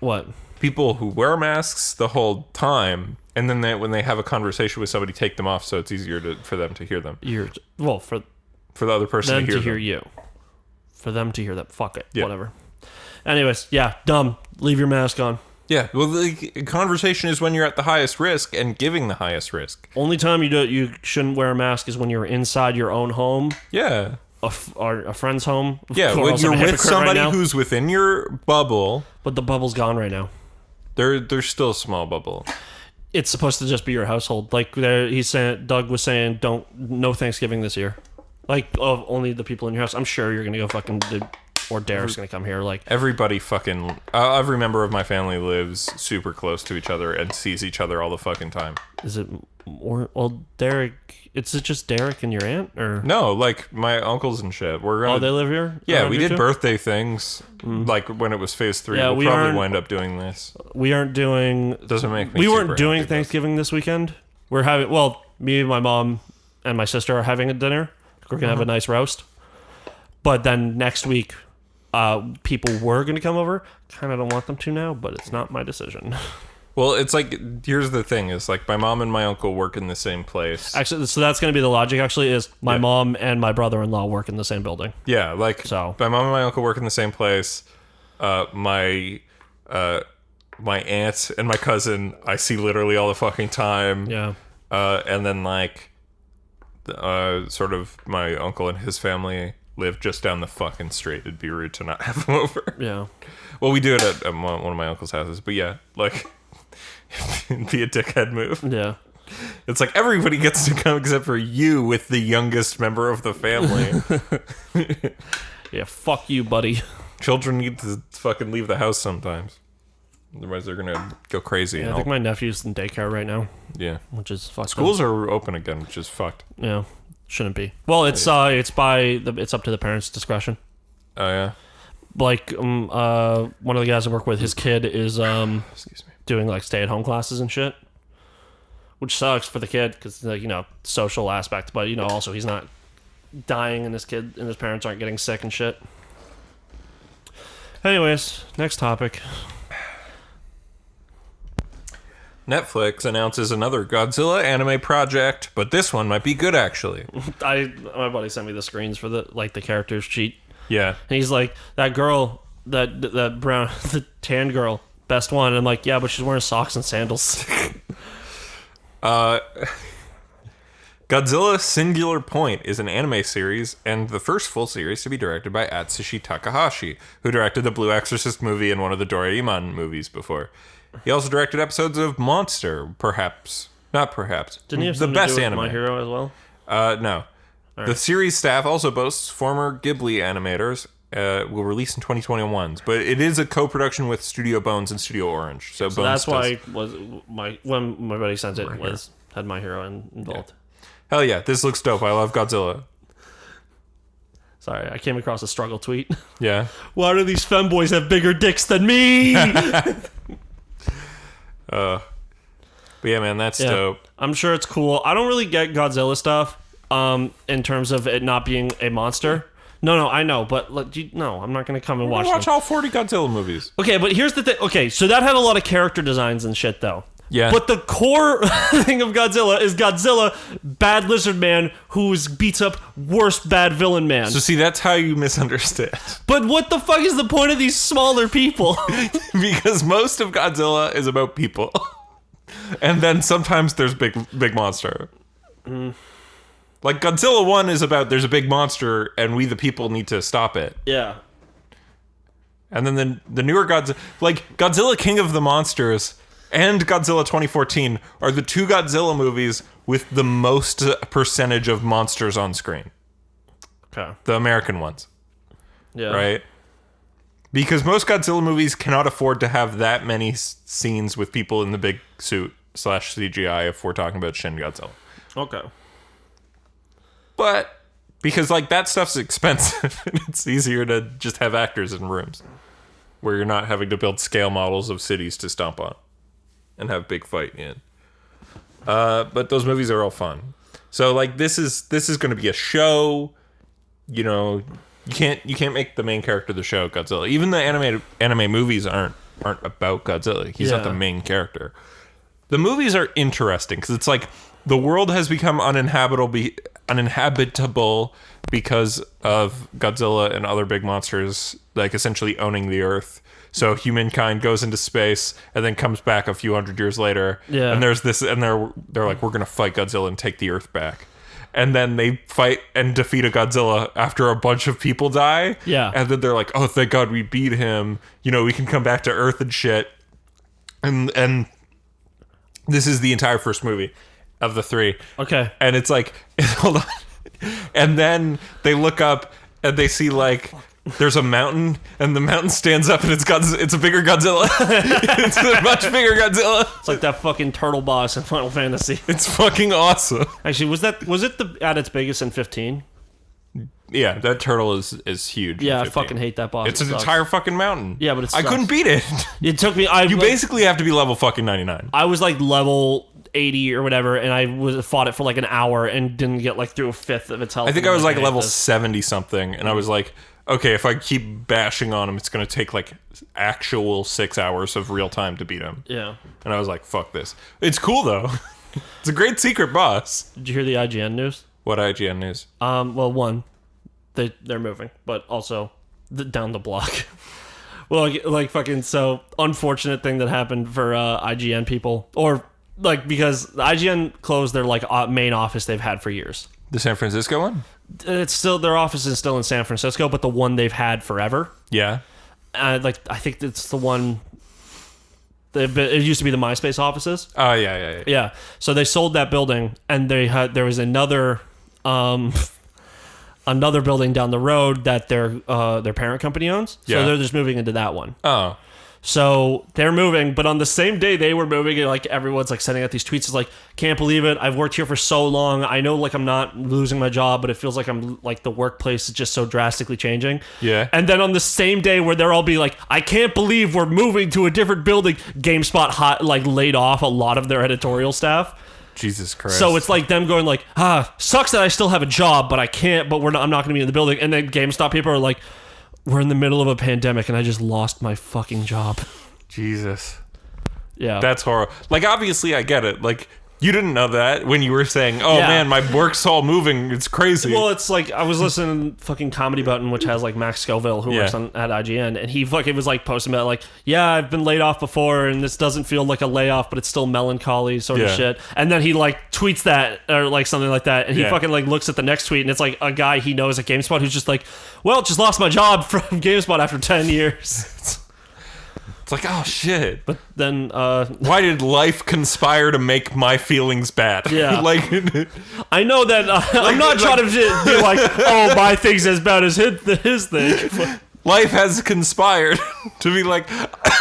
What? People who wear masks the whole time, and then when they have a conversation with somebody, take them off so it's easier for them to hear them. For the other person to hear you. For them to hear that. Fuck it. Yeah. Whatever. Anyways, yeah, dumb. Leave your mask on. Yeah, well, the conversation is when you're at the highest risk and giving the highest risk. Only time you shouldn't wear a mask is when you're inside your own home. Yeah. Or a friend's home. Yeah, when you're with somebody who's within your bubble. But the bubble's gone right now. There's still a small bubble. It's supposed to just be your household. Like Doug was saying, no Thanksgiving this year. Like, only the people in your house. I'm sure you're gonna go fucking, or Derek's gonna come here. Like everybody fucking. Every member of my family lives super close to each other and sees each other all the fucking time. Is it Derek? Is it just Derek and your aunt, or no? Like my uncles and shit. They live here. Yeah, we did birthday things. Like when it was phase 3. Yeah, we'll probably wind up doing this. We aren't doing. Doesn't make me. We weren't doing Thanksgiving this weekend. We're having. Well, me and my mom and my sister are having a dinner. We're going to have a nice roast. But then next week, people were going to come over. Kind of don't want them to now, but it's not my decision. Well, it's like, here's the thing. It's like my mom and my uncle work in the same place. Actually, so that's going to be the logic, actually, is my mom and my brother-in-law work in the same building. Yeah, like my mom and my uncle work in the same place. My aunt and my cousin, I see literally all the fucking time. Yeah. And then like... sort of my uncle and his family live just down the fucking street. It'd be rude to not have them over. Yeah. Well, we do it at one of my uncle's houses, but yeah, like, it'd be a dickhead move. Yeah. It's like everybody gets to come except for you with the youngest member of the family. Yeah, fuck you, buddy. Children need to fucking leave the house sometimes. Otherwise, they're gonna go crazy. Yeah, I think my nephew's in daycare right now. Yeah, which is fucked. Schools are open again, which is fucked. Yeah, shouldn't be. Well, it's up to the parents' discretion. Oh yeah. Like one of the guys I work with, his kid is doing like stay-at-home classes and shit, which sucks for the kid because social aspect, but also he's not dying and his parents aren't getting sick and shit. Anyways, next topic. Netflix announces another Godzilla anime project, but this one might be good actually. My buddy sent me the screens for the characters sheet. Yeah. And he's like, that girl, that brown, the tan girl, best one. And I'm like, yeah, but she's wearing socks and sandals. Godzilla Singular Point is an anime series and the first full series to be directed by Atsushi Takahashi, who directed the Blue Exorcist movie and one of the Doraemon movies before. He also directed episodes of Monster, perhaps. Not perhaps. Didn't he have the something best to do with anime. My Hero as well? No. The series staff also boasts former Ghibli animators. Will release in 2021, but it is a co-production with Studio Bones and Studio Orange. So Bones that's why when my buddy sent it had My Hero involved. Yeah. Hell yeah, this looks dope. I love Godzilla. Sorry, I came across a struggle tweet. Yeah. Why do these femboys have bigger dicks than me? But yeah, man, that's dope. I'm sure it's cool. I don't really get Godzilla stuff in terms of it not being a monster. No, I know, but no, I'm not going to come and watch all 40 Godzilla movies. Okay, but here's the thing. Okay, so that had a lot of character designs and shit, though. Yeah. But the core thing of Godzilla is Godzilla, bad lizard man who beats up worst bad villain man. So see, that's how you misunderstand. But what the fuck is the point of these smaller people? Because most of Godzilla is about people. And then sometimes there's big monster. Like Godzilla 1 is about there's a big monster and we the people need to stop it. Yeah. And then the newer Godzilla, like Godzilla King of the Monsters and Godzilla 2014 are the two Godzilla movies with the most percentage of monsters on screen. Okay. The American ones. Yeah. Right? Because most Godzilla movies cannot afford to have that many scenes with people in the big suit / CGI if we're talking about Shin Godzilla. Okay. But because like that stuff's expensive and it's easier to just have actors in rooms where you're not having to build scale models of cities to stomp on and have big fight in. But those movies are all fun. So like this is going to be a show. You know, you can't make the main character of the show Godzilla. Even the anime movies aren't about Godzilla. He's not the main character. The movies are interesting because it's like the world has become uninhabitable because of Godzilla and other big monsters like essentially owning the earth. So humankind goes into space and then comes back a few hundred years later. Yeah. And there's this, and they're like, we're gonna fight Godzilla and take the earth back. And then they fight and defeat a Godzilla after a bunch of people die. Yeah. And then they're like, oh, thank God we beat him. You know, we can come back to earth and shit. And this is the entire first movie of the three. Okay. And it's like, hold on. And then they look up and they see like there's a mountain and the mountain stands up and it's a bigger Godzilla. It's a much bigger Godzilla. It's like that fucking turtle boss in Final Fantasy. It's fucking awesome. Actually, was it at its biggest in 15? Yeah, that turtle is huge. Yeah, I fucking hate that boss. It's an entire fucking mountain. Yeah, but I couldn't beat it. It took me. You basically have to be level fucking 99. I was like level 80 or whatever, and I fought it for like an hour and didn't get like through a fifth of its health. I think I was like level 70 something, and I was like, okay, if I keep bashing on him, it's going to take like actual 6 hours of real time to beat him. Yeah. And I was like, fuck this. It's cool though. It's a great secret boss. Did you hear the IGN news? What IGN news? Well, one, they're moving, but also down the block. Well, like fucking so unfortunate thing that happened for IGN people, or like because the IGN closed their like main office they've had for years. The San Francisco one? It's still, their office is still in San Francisco, but the one they've had forever. Yeah. Like I think it's the one. It used to be the MySpace offices. Oh yeah. Yeah. So they sold that building, and there was another building down the road that their parent company owns. So they're just moving into that one. Oh. So they're moving, but on the same day they were moving, and like everyone's like sending out these tweets. It's like, can't believe it. I've worked here for so long. I know like I'm not losing my job, but it feels like I'm like the workplace is just so drastically changing. Yeah. And then on the same day where they're all be like, I can't believe we're moving to a different building, GameSpot laid off a lot of their editorial staff. Jesus Christ. So it's like them going like, sucks that I still have a job, but I can't, but I'm not going to be in the building. And then GameStop people are like, we're in the middle of a pandemic and I just lost my fucking job. Jesus. Yeah. That's horrible. Like, obviously I get it. Like, You didn't know that when you were saying, "Oh Yeah. man, my work's all moving. It's crazy." Well, it's like I was listening to fucking Comedy Button, which has like Max Scoville, who works at IGN, and he fucking was like posting about like, yeah, I've been laid off before, and this doesn't feel like a layoff, but it's still melancholy sort of shit. And then he like tweets that or like something like that, and he fucking like looks at the next tweet, and it's like a guy he knows at GameSpot who's just like, well, just lost my job from GameSpot after 10 years. It's like, oh shit. But then why did life conspire to make my feelings bad? Yeah. Like, I know that I'm not trying to be like, oh, my thing's as bad as his thing. Life has conspired to be like,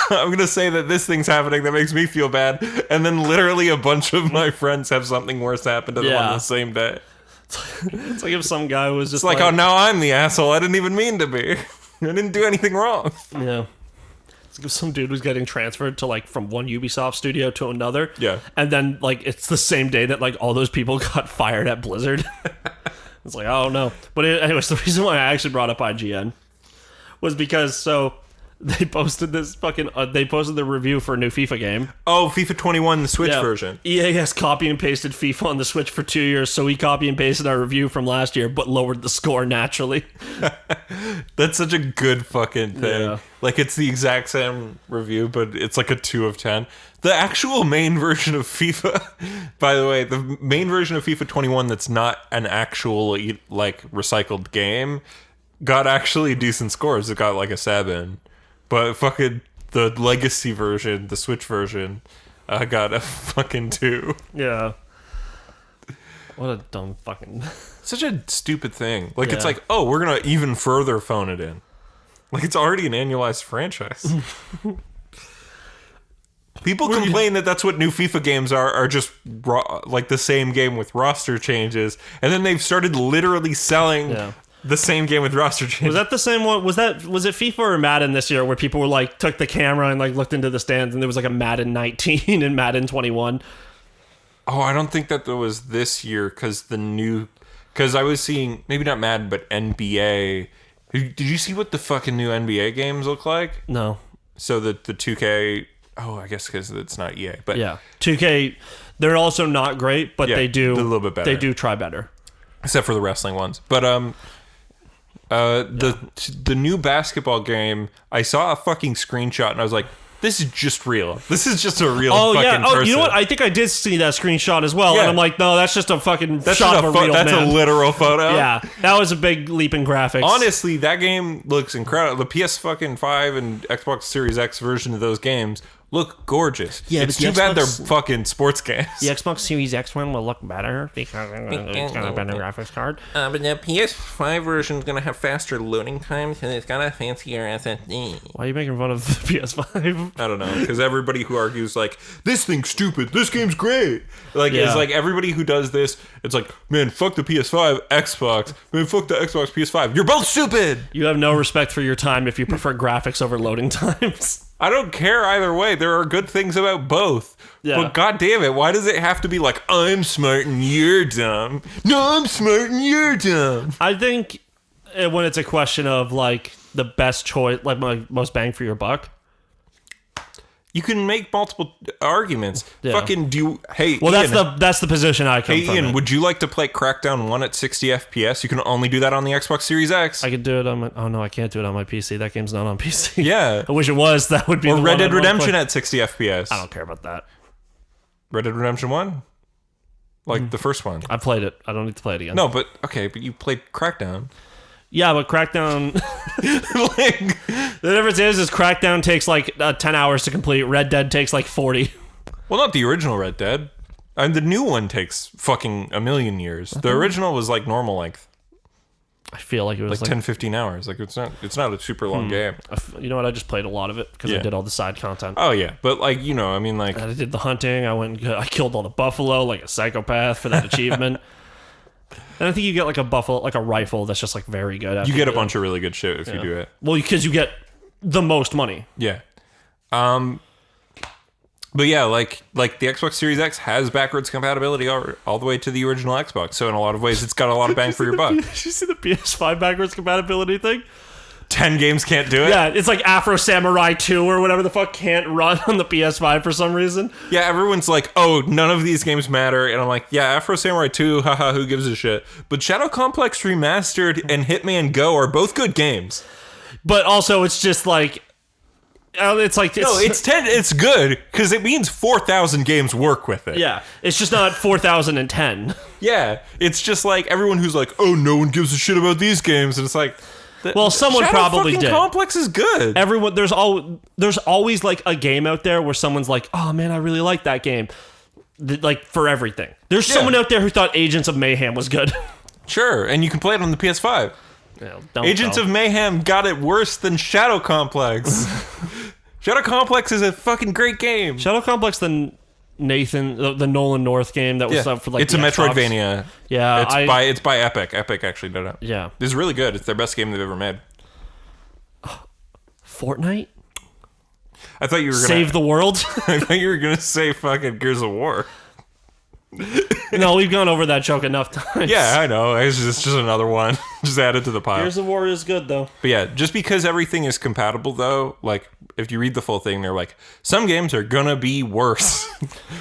I'm going to say that this thing's happening that makes me feel bad. And then literally a bunch of my friends have something worse happen to them on the same day. It's like if some guy was just It's like, oh, now I'm the asshole. I didn't even mean to be. I didn't do anything wrong. Yeah. It's like if some dude was getting transferred to like from one Ubisoft studio to another. Yeah. And then like it's the same day that like all those people got fired at Blizzard. It's like, oh no. But anyways, the reason why I actually brought up IGN was because they posted this fucking they posted the review for a new FIFA game. Oh, FIFA 21, the Switch version. EA has copy and pasted FIFA on the Switch for 2 years, so we copy and pasted our review from last year, but lowered the score naturally. That's such a good fucking thing. Yeah. Like, it's the exact same review, but it's like a 2 of 10. The actual main version of FIFA, by the way, the main version of FIFA 21 that's not an actual, like, recycled game, got actually decent scores. It got like a 7. But fucking the legacy version, the Switch version, got a fucking 2. Yeah. What a dumb fucking... Such a stupid thing. Like, it's like, oh, we're going to even further phone it in. Like, it's already an annualized franchise. People complain that that's what new FIFA games are just like the same game with roster changes. And then they've started literally selling... the same game with roster changes. Was that the same one? Was it FIFA or Madden this year where people were like took the camera and like looked into the stands and there was like a Madden 19 and Madden 21? Oh, I don't think that was this year because I was seeing maybe not Madden but NBA. Did you see what the fucking new NBA games look like? No. So the 2K. Oh, I guess because it's not EA, but yeah, 2K. They're also not great, but they do a little bit better. They do try better, except for the wrestling ones. But the new basketball game, I saw a fucking screenshot and I was like, this is just real. This is just a real fucking person. You know what? I think I did see that screenshot as well. Yeah. And I'm like, no, that's just a fucking shot of a real That's man. a literal photo. Yeah, that was a big leap in graphics. Honestly, that game looks incredible. The PS fucking 5 and Xbox Series X version of those games look gorgeous. Yeah, it's but too bad they're fucking sports games. The Xbox Series X one will look better because it's got a better graphics card. But the PS5 version is going to have faster loading times and it's got a fancier SSD. Why are you making fun of the PS5? I don't know, because everybody who argues like, this thing's stupid, this game's great. Like, it's like everybody who does this, it's like, man, fuck the PS5, Xbox. Man, fuck the Xbox, PS5. You're both stupid! You have no respect for your time if you prefer graphics over loading times. I don't care either way. There are good things about both. Yeah. But god damn it, why does it have to be like, I'm smart and you're dumb? No, I'm smart and you're dumb. I think when it's a question of like the best choice, like most bang for your buck, you can make multiple arguments. Yeah. Fucking hey, well, Ian, that's the position I come from. Hey, Ian, would you like to play Crackdown 1 at 60 FPS? You can only do that on the Xbox Series X. I could do it on my... Oh, no, I can't do it on my PC. That game's not on PC. Yeah. I wish it was. That would be or the Red one Dead Redemption at 60 FPS. I don't care about that. Red Dead Redemption 1? Like the first one. I played it. I don't need to play it again. No, but you played Crackdown. Yeah, but Crackdown... like, the difference is Crackdown takes like 10 hours to complete. Red Dead takes like 40. Well, not the original Red Dead. And the new one takes fucking a million years. The original was like normal length. I feel like it was like 10, 15 hours. Like it's not a super long game. You know what? I just played a lot of it because I did all the side content. Oh yeah, but like I mean like I did the hunting. I killed all the buffalo like a psychopath for that achievement. And I think you get like a buffalo, like a rifle that's just like very good. You get a bunch of really good shit if you do it. Well, because you get the most money. Yeah. But yeah, like the Xbox Series X has backwards compatibility all the way to the original Xbox. So in a lot of ways, it's got a lot of bang for your buck. Did you see the PS5 backwards compatibility thing? 10 games can't do it. Yeah, it's like Afro Samurai 2 or whatever the fuck can't run on the PS5 for some reason. Yeah, everyone's like, oh, none of these games matter. And I'm like, yeah, Afro Samurai 2, haha, who gives a shit? But Shadow Complex Remastered and Hitman Go are both good games. But also, it's just like... It's like... No, it's 10. It's good, because it means 4,000 games work with it. Yeah, it's just not 4,010. Yeah, it's just like everyone who's like, oh, no one gives a shit about these games. And it's like... Well, someone Shadow probably did. Complex is good. Everyone, there's always like a game out there where someone's like, oh man, I really like that game. Like for everything. There's someone out there who thought Agents of Mayhem was good. Sure, and you can play it on the PS5. Agents of Mayhem got it worse than Shadow Complex. Shadow Complex is a fucking great game. Shadow Complex, the Nolan North game that was up for like it's a Metroidvania. Yeah, it's by Epic. Epic actually did it. Yeah, this is really good. It's their best game they've ever made. Fortnite. I thought you were gonna save the world. I thought you were gonna say fucking Gears of War. No, we've gone over that joke enough times. Yeah, I know. It's just another one. Just add it to the pile. Gears of War is good though. But yeah, just because everything is compatible though, like if you read the full thing, they're like, some games are gonna be worse.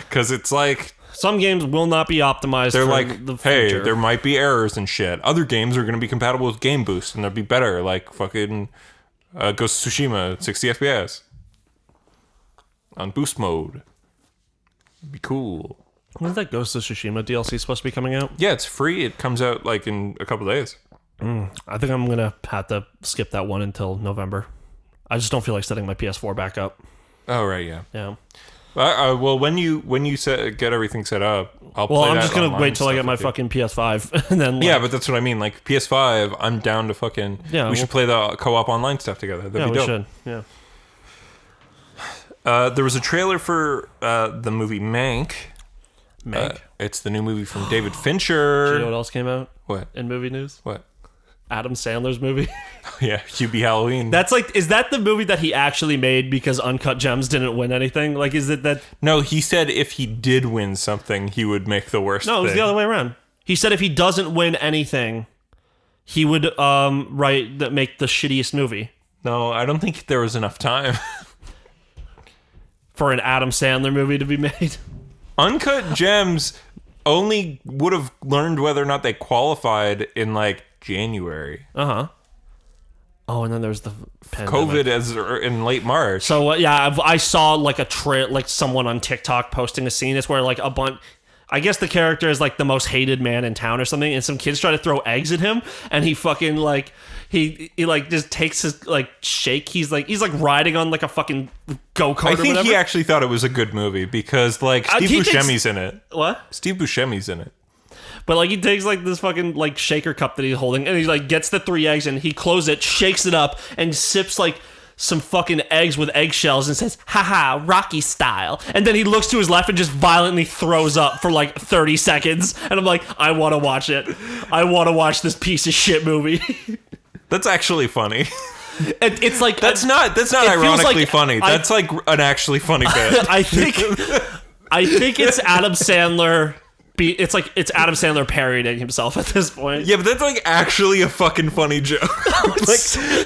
Because it's like... Some games will not be optimized they're for like, the future. Hey, there might be errors and shit. Other games are gonna be compatible with Game Boost and they'll be better, like fucking Ghost of Tsushima, 60 FPS. On boost mode. It'd be cool. When's that Ghost of Tsushima DLC supposed to be coming out? Yeah, it's free. It comes out like in a couple days. I think I'm gonna have to skip that one until November. I just don't feel like setting my PS4 back up. Oh right, yeah. Yeah. Well, when you get everything set up, I'll play that. Well, I'm just gonna wait till I get my with you. fucking PS5 and then. Like, yeah, but that's what I mean. Like PS5, I'm down to fucking. Yeah, we should play the co-op online stuff together. That'd be dope. Should. Yeah. There was a trailer for the movie Mank. Mank. It's the new movie from David Fincher. Do you know what else came out? What? In movie news? What? Adam Sandler's movie. Yeah, QB Halloween. That's like, is that the movie that he actually made because Uncut Gems didn't win anything? Like, is it that? No, he said if he did win something, he would make the worst thing. No, it was the other way around. He said if he doesn't win anything, he would make the shittiest movie. No, I don't think there was enough time. For an Adam Sandler movie to be made. Uncut Gems only would have learned whether or not they qualified in like January. Uh-huh. Oh, and then there's the pandemic. COVID in late March. So I saw like like someone on TikTok posting a scene. It's where like a bunch. I guess the character is like the most hated man in town or something, and some kids try to throw eggs at him, and he fucking like he like just takes his like shake. He's like riding on like a fucking go-kart. I think he actually thought it was a good movie because like Steve Buscemi's in it. What? Steve Buscemi's in it. But like he takes like this fucking like shaker cup that he's holding, and he like gets the 3 eggs, and he closes it, shakes it up, and sips like some fucking eggs with eggshells and says, haha, Rocky style. And then he looks to his left and just violently throws up for like 30 seconds. And I'm like, I want to watch it. I want to watch this piece of shit movie. That's actually funny. It's like... That's not ironically like, funny. That's like an actually funny bit. I think it's Adam Sandler... It's Adam Sandler parodying himself at this point. Yeah, but that's like actually a fucking funny joke. Like,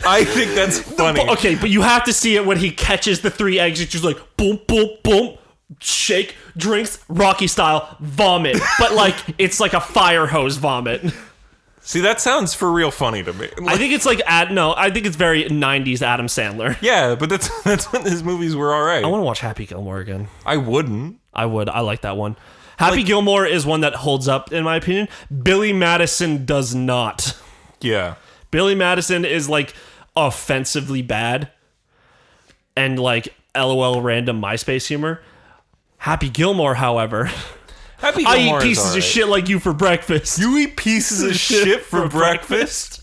I think that's funny. Okay, but you have to see it when he catches the 3 eggs. It's just like boom, boom, boom, shake, drinks, Rocky style, vomit. But like it's like a fire hose vomit. See, that sounds for real funny to me. I think it's like I think it's very 90s Adam Sandler. Yeah, but that's when his movies were all right. I want to watch Happy Gilmore again. I wouldn't. I would. I like that one. Happy Gilmore is one that holds up, in my opinion. Billy Madison does not. Yeah. Billy Madison is, like, offensively bad. And, like, LOL random MySpace humor. Happy Gilmore, however... Happy Gilmore I eat pieces of shit like you for breakfast. You eat pieces of shit for breakfast?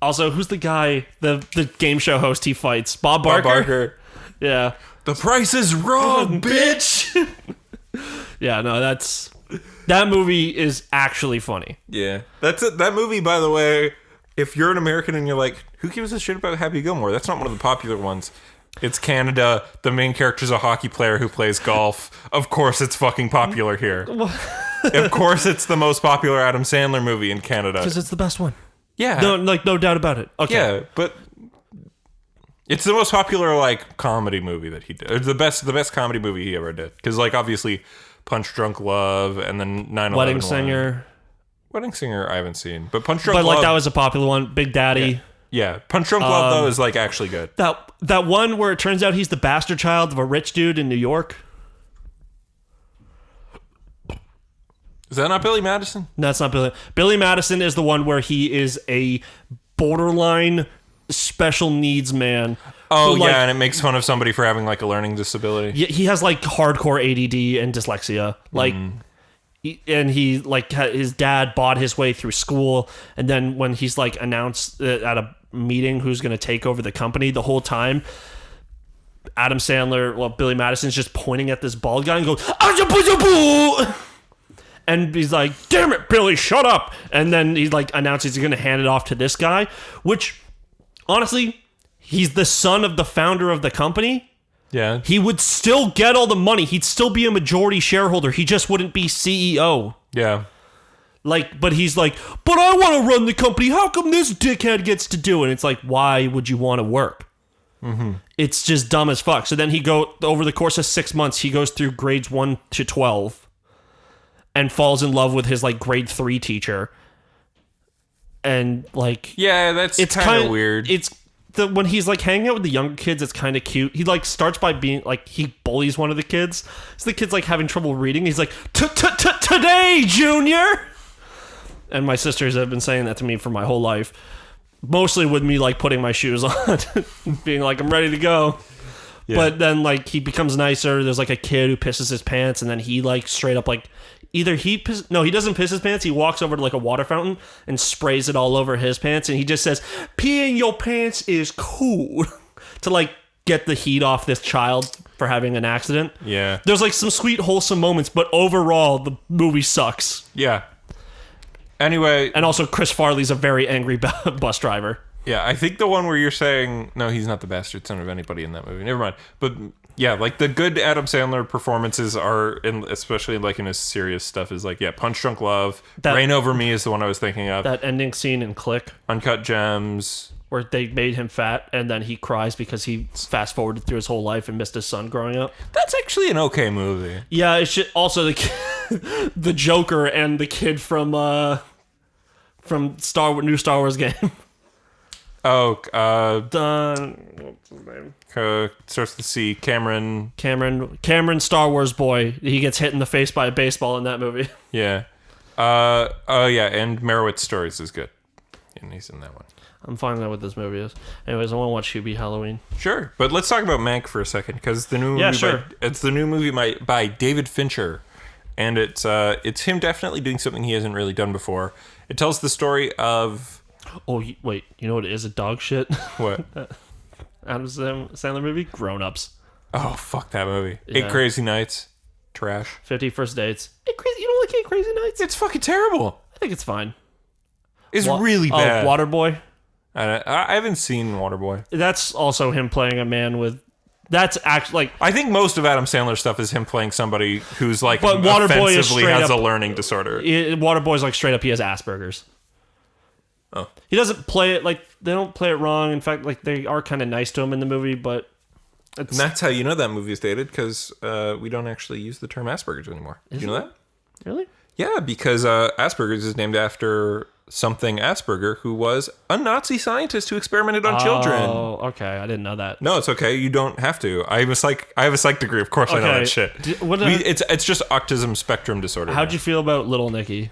Also, who's the guy, the game show host he fights? Bob Barker? Bob Barker. Yeah. The price is wrong, bitch! Yeah, no, that movie is actually funny. Yeah. That movie, by the way, if you're an American and you're like, who gives a shit about Happy Gilmore? That's not one of the popular ones. It's Canada. The main character's a hockey player who plays golf. Of course it's fucking popular here. Of course it's the most popular Adam Sandler movie in Canada. Because it's the best one. Yeah. No doubt about it. Okay. Yeah, but it's the most popular like comedy movie that he did. It's the best comedy movie he ever did. Because like obviously Punch Drunk Love and then 9/11. Wedding Singer. Wedding Singer I haven't seen, but Punch Drunk But Love. like that was a popular one. Big Daddy. Yeah, Punch Drunk Love though is like actually good. That one where it turns out he's the bastard child of a rich dude in New York. Is that not Billy Madison? No, that's not Billy. Billy Madison is the one where he is a borderline special needs man. Oh, who, yeah, like, and it makes fun of somebody for having like a learning disability. he has like hardcore ADD and dyslexia. Like, he like his dad bought his way through school, and then when he's like announced at a meeting who's going to take over the company, the whole time Adam Sandler, Billy Madison's just pointing at this bald guy and goes, and he's like, damn it, Billy, shut up. And then he like announces he's going to hand it off to this guy, which honestly, he's the son of the founder of the company. Yeah. He would still get all the money. He'd still be a majority shareholder. He just wouldn't be CEO. Yeah. Like, but he's like, but I want to run the company. How come this dickhead gets to do it? And it's like, why would you want to work? Mm-hmm. It's just dumb as fuck. So then over the course of 6 months, he goes through grades 1 to 12 and falls in love with his like grade 3 teacher. And like, yeah, that's kind of weird. It's when he's like hanging out with the younger kids, it's kind of cute. He like starts by being like, he bullies one of the kids. So the kid's like having trouble reading. He's like, today, Junior. And my sisters have been saying that to me for my whole life. Mostly with me like putting my shoes on, being like, I'm ready to go. Yeah. But then like he becomes nicer. There's like a kid who pisses his pants, and then he like straight up like he doesn't piss his pants. He walks over to like a water fountain and sprays it all over his pants, and he just says, peeing your pants is cool, to like get the heat off this child for having an accident. Yeah. There's like some sweet wholesome moments, but overall the movie sucks. Yeah. Anyway. And also Chris Farley's a very angry bus driver. Yeah, I think the one where you're saying, no, he's not the bastard son of anybody in that movie. Never mind. But yeah, like the good Adam Sandler performances are, especially like in his serious stuff, is like, yeah, Punch Drunk Love. Reign Over Me is the one I was thinking of. That ending scene in Click. Uncut Gems. Where they made him fat and then he cries because he fast forwarded through his whole life and missed his son growing up. That's actually an okay movie. Yeah, it's just also the Joker and the kid from new Star Wars game. Oh, what's his name? Starts with C. Cameron, Star Wars boy. He gets hit in the face by a baseball in that movie. Yeah. Oh yeah, and Merowitz Stories is good. And he's in that one. I'm finding out what this movie is. Anyways, I want to watch Hubie Halloween. Sure, but let's talk about Mank for a second, because the new movie it's the new movie by David Fincher, and it's him definitely doing something he hasn't really done before. It tells the story of. Oh wait, you know what it is? A dog shit. What? Adam Sandler movie? Grown Ups. Oh fuck that movie! Yeah. 8 Crazy Nights, trash. 50 First Dates. You don't like 8 Crazy Nights? It's fucking terrible. I think it's fine. It's really bad. Waterboy. I haven't seen Waterboy. That's also him playing a man with. That's actually like. I think most of Adam Sandler stuff is him playing somebody who's like Waterboy offensively has a learning disorder. Waterboy's like straight up. He has Asperger's. Oh. He doesn't play it like they don't play it wrong. In fact, like they are kind of nice to him in the movie, but. And that's how you know that movie is dated, because we don't actually use the term Asperger's anymore. Did you know that? Really? Yeah, because Asperger's is named after something Asperger, who was a Nazi scientist who experimented on children. Oh, okay. I didn't know that. No, it's okay. You don't have to. I have a psych degree. Of course I know that shit. It's just autism spectrum disorder. How'd you feel about Little Nicky?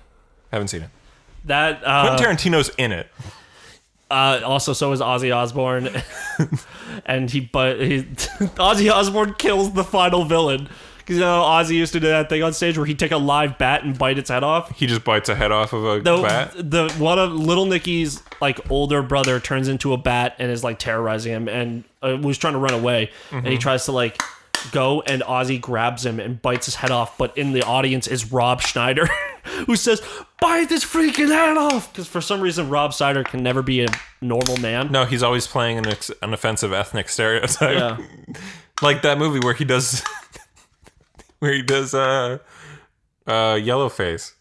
Haven't seen it. That Quentin Tarantino's in it. Also, so is Ozzy Osbourne, and Ozzy Osbourne kills the final villain. Because Ozzy used to do that thing on stage where he'd take a live bat and bite its head off. He just bites a head off of a bat. One of Little Nicky's like older brother turns into a bat and is like terrorizing him and was trying to run away. Mm-hmm. And he tries to like go, and Ozzy grabs him and bites his head off. But in the audience is Rob Schneider, who says, "Bite this freaking head off!" Because for some reason Rob Schneider can never be a normal man. No, he's always playing an offensive ethnic stereotype. Yeah, like that movie where he does. Yellowface.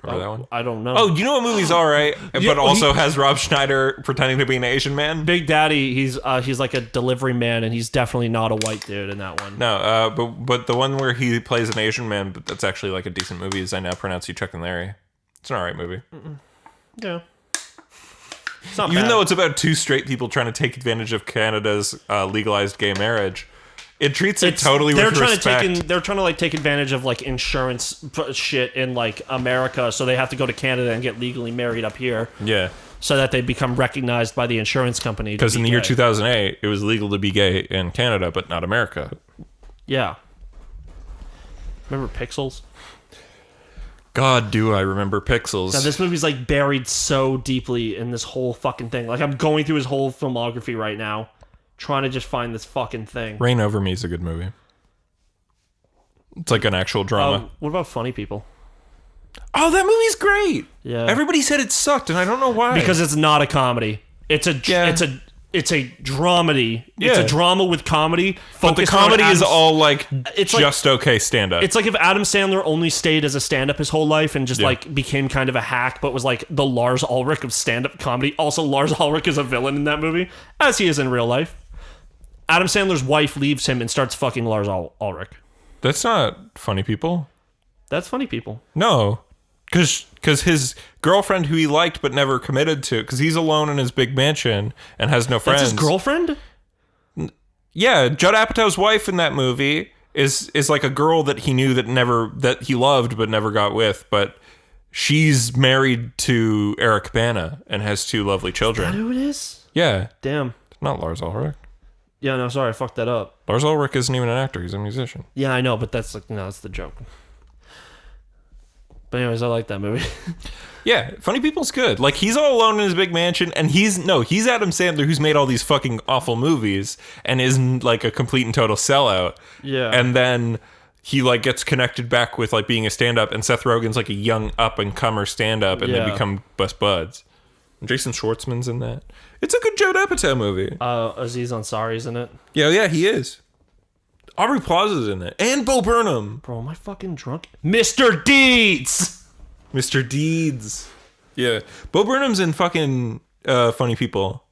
Remember that one? I don't know. Oh, you know what movie's all right, but also has Rob Schneider pretending to be an Asian man? Big Daddy, he's like a delivery man, and he's definitely not a white dude in that one. No, but the one where he plays an Asian man, but that's actually like a decent movie, is I Now Pronounce You Chuck and Larry. It's an all right movie. Yeah. It's not Even bad. though it's about two straight people trying to take advantage of Canada's legalized gay marriage, it treats it totally with respect. They're trying to like take advantage of like insurance shit in like America, so they have to go to Canada and get legally married up here. Yeah. So that they become recognized by the insurance company. Because in the year 2008, it was legal to be gay in Canada, but not America. Yeah. Remember Pixels? God, do I remember Pixels. Now, this movie's like buried so deeply in this whole fucking thing. Like, I'm going through his whole filmography right now, trying to just find this fucking thing. Reign Over Me is a good movie. It's like an actual drama. What about Funny People? Oh, that movie's great. Yeah. Everybody said it sucked, and I don't know why. Because it's not a comedy. It's a dramedy. Yeah. It's a drama with comedy. But the comedy is all like it's just like, okay stand-up. It's like if Adam Sandler only stayed as a stand-up his whole life and just like became kind of a hack, but was like the Lars Ulrich of stand-up comedy. Also, Lars Ulrich is a villain in that movie, as he is in real life. Adam Sandler's wife leaves him and starts fucking Lars Ulrich. That's not Funny People. That's Funny People. No. Because his girlfriend, who he liked but never committed to, because he's alone in his big mansion and has no friends. That's his girlfriend? Yeah, Judd Apatow's wife in that movie is like a girl that he knew that he loved but never got with, but she's married to Eric Bana and has two lovely children. Is that who it is? Yeah. Damn. Not Lars Ulrich. Yeah, no, sorry, I fucked that up. Lars Ulrich isn't even an actor, he's a musician. Yeah, I know, but that's like, no, that's the joke. But anyways, I like that movie. Yeah, Funny People's good. Like, he's all alone in his big mansion, and he's Adam Sandler, who's made all these fucking awful movies and is like a complete and total sellout. Yeah. And then he like gets connected back with like being a stand-up, and Seth Rogen's like a young up-and-comer stand-up, and they become best buds. And Jason Schwartzman's in that. It's a good Judd Apatow movie. Aziz Ansari's in it. Yeah, he is. Aubrey Plaza's in it. And Bo Burnham. Bro, am I fucking drunk? Mr. Deeds! Mr. Deeds. Yeah. Bo Burnham's in fucking Funny People.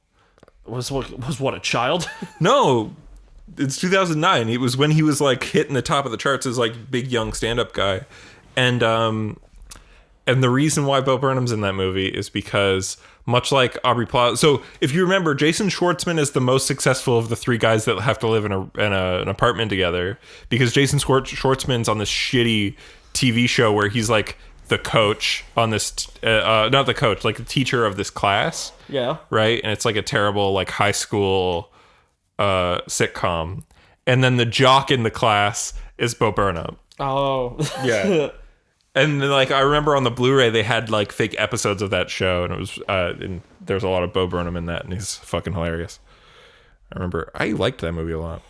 Was what, a child? No. It's 2009. It was when he was like hitting the top of the charts as like big young stand-up guy. And the reason why Bo Burnham's in that movie is because much like Aubrey Plaza. So if you remember, Jason Schwartzman is the most successful of the three guys that have to live in an apartment together, because Jason Schwartzman's on this shitty TV show where he's like the coach on this, not the coach, like the teacher of this class. Yeah. Right. And it's like a terrible like high school sitcom. And then the jock in the class is Bo Burnham. Oh. Yeah. And like I remember on the Blu-ray they had like fake episodes of that show, and it was and there's a lot of Bo Burnham in that, and he's fucking hilarious. I liked that movie a lot.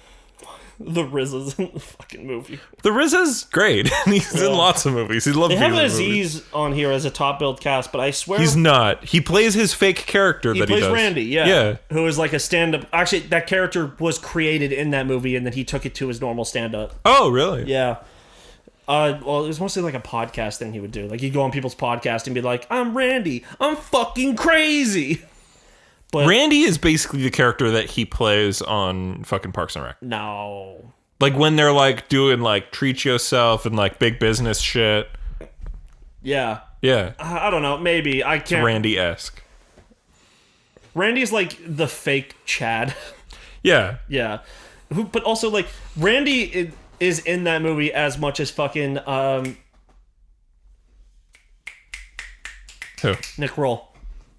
The RZA's in the fucking movie. The RZA's great. He's in lots of movies. He loves. They have Aziz on here as a top billed cast, but I swear he's not. He plays his fake character that he does. He plays Randy, yeah, who is like a stand-up. Actually, that character was created in that movie, and then he took it to his normal stand-up. Oh, really? Yeah. Well, it was mostly like a podcast thing he would do. Like, he'd go on people's podcast and be like, I'm Randy. I'm fucking crazy. But Randy is basically the character that he plays on fucking Parks and Rec. No. Like, when they're, like, doing, like, treat yourself and, like, big business shit. Yeah. Yeah. I don't know. Maybe. I can't. It's Randy-esque. Randy's, like, the fake Chad. Yeah. Yeah. But also, like, Randy is in that movie as much as fucking Who? Nick Kroll.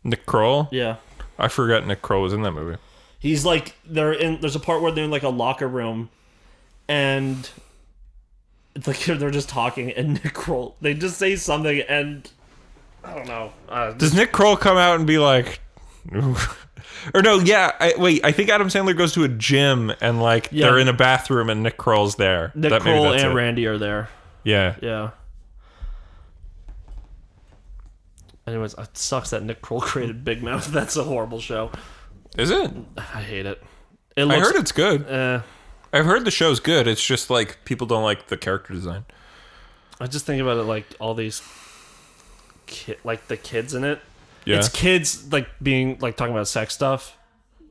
Nick Kroll? Yeah. I forgot Nick Kroll was in that movie. He's like, there's a part where they're in like a locker room and it's like they're just talking, and Nick Kroll, they just say something, and I don't know. Does Nick Kroll come out and be like, or no, yeah, I think Adam Sandler goes to a gym and like they're in a bathroom and Nick Kroll's there. Nick Kroll and Randy are there. Yeah. Yeah. Anyways, it sucks that Nick Kroll created Big Mouth. That's a horrible show. Is it? I hate it. I heard it's good. I've heard the show's good. It's just like people don't like the character design. I just think about it like all these like the kids in it. Yeah. It's kids like being like talking about sex stuff.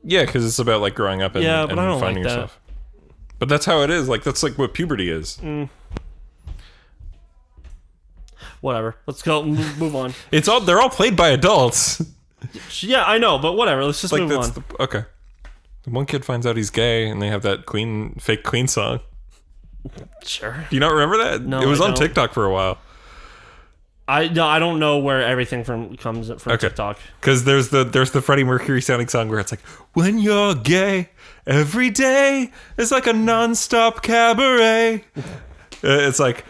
Yeah, because it's about like growing up and, but and I don't finding like that. yourself. But that's how it is. Like that's like what puberty is. Whatever. Let's go move on. They're all played by adults. Yeah, I know, but whatever. Let's just Like move on. Okay. The one kid finds out he's gay, and they have that fake Queen song. Sure. Do you not remember that? No, it was I on don't. TikTok for a while. I don't know where everything comes from TikTok. Because there's the Freddie Mercury sounding song where it's like, when you're gay, every day is like a nonstop cabaret. It's like,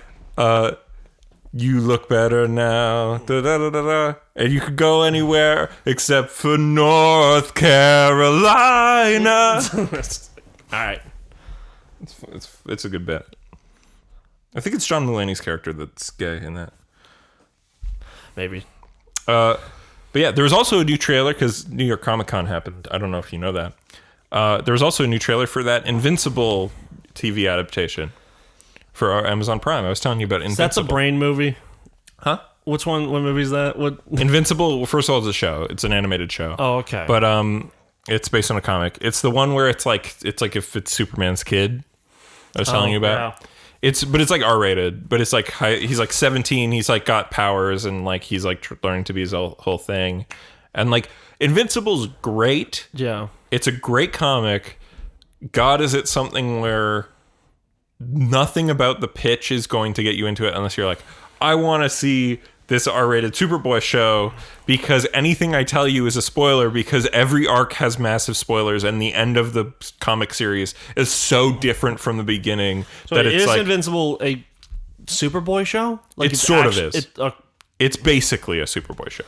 you look better now, da, da, da, da, da. And you could go anywhere except for North Carolina. All right. It's a good bet. I think it's John Mulaney's character that's gay in that. Maybe. But yeah, there was also a new trailer because New York Comic Con happened. I don't know if you know that. There was also a new trailer for that Invincible TV adaptation for our Amazon Prime. I was telling you about Invincible. That's a Brain movie. Huh? Which one? What movie is that? What? Invincible. Well, first of all, it's a show. It's an animated show. Oh, okay. But it's based on a comic. It's the one where it's like if it's Superman's kid. I was telling you about. Yeah. It's like R-rated, but it's like he's like 17. He's like got powers and like he's like learning to be his whole thing, and like Invincible's great. Yeah. It's a great comic. God, is it something where nothing about the pitch is going to get you into it unless you're like, I want to see this R-rated Superboy show, because anything I tell you is a spoiler, because every arc has massive spoilers and the end of the comic series is so different from the beginning that it's is like Invincible a Superboy show? Like it sort of is. It's basically a Superboy show.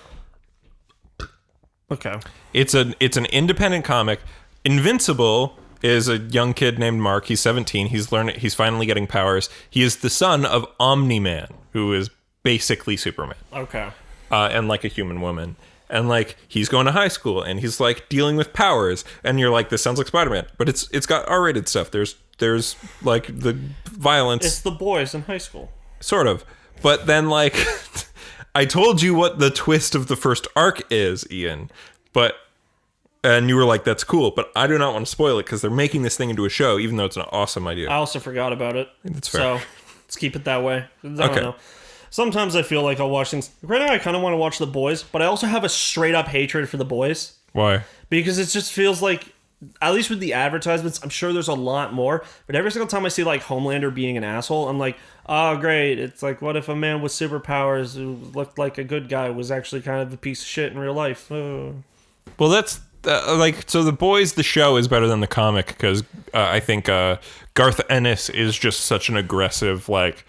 Okay. It's an independent comic. Invincible is a young kid named Mark. He's 17. He's finally getting powers. He is the son of Omni-Man, who is basically Superman. Okay. And like a human woman. And like he's going to high school and he's like dealing with powers, and you're like, this sounds like Spider-Man, but it's got R-rated stuff. There's like the violence. It's the boys in high school. Sort of. But then like I told you what the twist of the first arc is, Ian. And you were like, that's cool, but I do not want to spoil it because they're making this thing into a show, even though it's an awesome idea. I also forgot about it. I think that's fair. So let's keep it that way. I don't know. Sometimes I feel like I'll watch things. Right now I kind of want to watch The Boys, but I also have a straight up hatred for The Boys. Why? Because it just feels like, at least with the advertisements, I'm sure there's a lot more, but every single time I see like Homelander being an asshole, I'm like, oh great, it's like, what if a man with superpowers who looked like a good guy was actually kind of a piece of shit in real life? Oh. Well, that's so The Boys, the show, is better than the comic because I think Garth Ennis is just such an aggressive, like,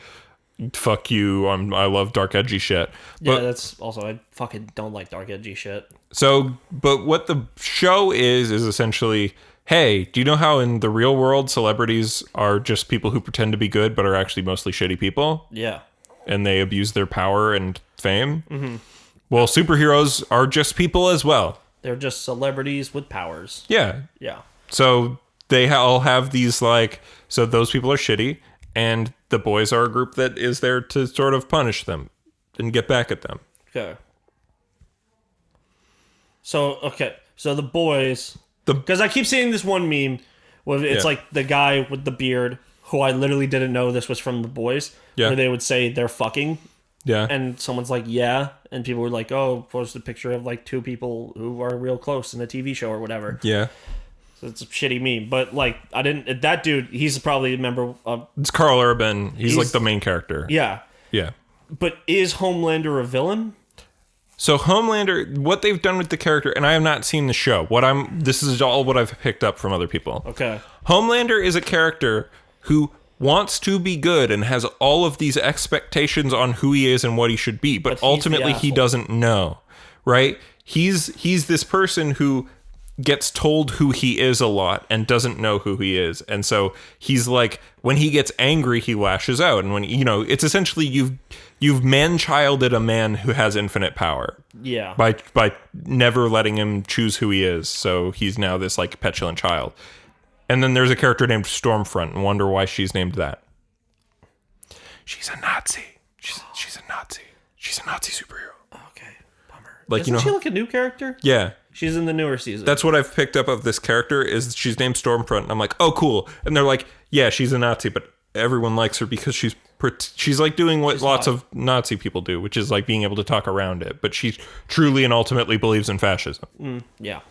fuck you, I love dark edgy shit. Yeah, that's also, I fucking don't like dark edgy shit. So, but what the show is essentially, hey, do you know how in the real world celebrities are just people who pretend to be good but are actually mostly shitty people? Yeah. And they abuse their power and fame? Mm-hmm. Well, superheroes are just people as well. They're just celebrities with powers. Yeah. Yeah. So they all have these like, so those people are shitty, and the boys are a group that is there to sort of punish them and get back at them. Okay. So the boys, because I keep seeing this one meme where it's like the guy with the beard who I literally didn't know this was from The Boys, where they would say they're fucking. Yeah. And someone's like, yeah. And people were like, oh, post a picture of like two people who are real close in a TV show or whatever. Yeah. So it's a shitty meme. But like, that dude, he's probably a member of. It's Carl Urban. He's like the main character. Yeah. Yeah. But is Homelander a villain? So Homelander, what they've done with the character, and I have not seen the show. This is all what I've picked up from other people. Okay. Homelander is a character who wants to be good and has all of these expectations on who he is and what he should be, but ultimately he doesn't know, right? He's this person who gets told who he is a lot and doesn't know who he is. And so he's like, when he gets angry, he lashes out. And when, it's essentially you've man-childed a man who has infinite power. Yeah. By never letting him choose who he is. So he's now this like petulant child. And then there's a character named Stormfront, and wonder why she's named that. She's a Nazi. She's a Nazi. She's a Nazi superhero. Okay, bummer. Like, Isn't she like a new character? Yeah. She's in the newer season. That's what I've picked up of this character is she's named Stormfront. And I'm like, oh, cool. And they're like, yeah, she's a Nazi, but everyone likes her because she's like doing what lots of Nazi people do, which is like being able to talk around it. But she truly and ultimately believes in fascism. Yeah.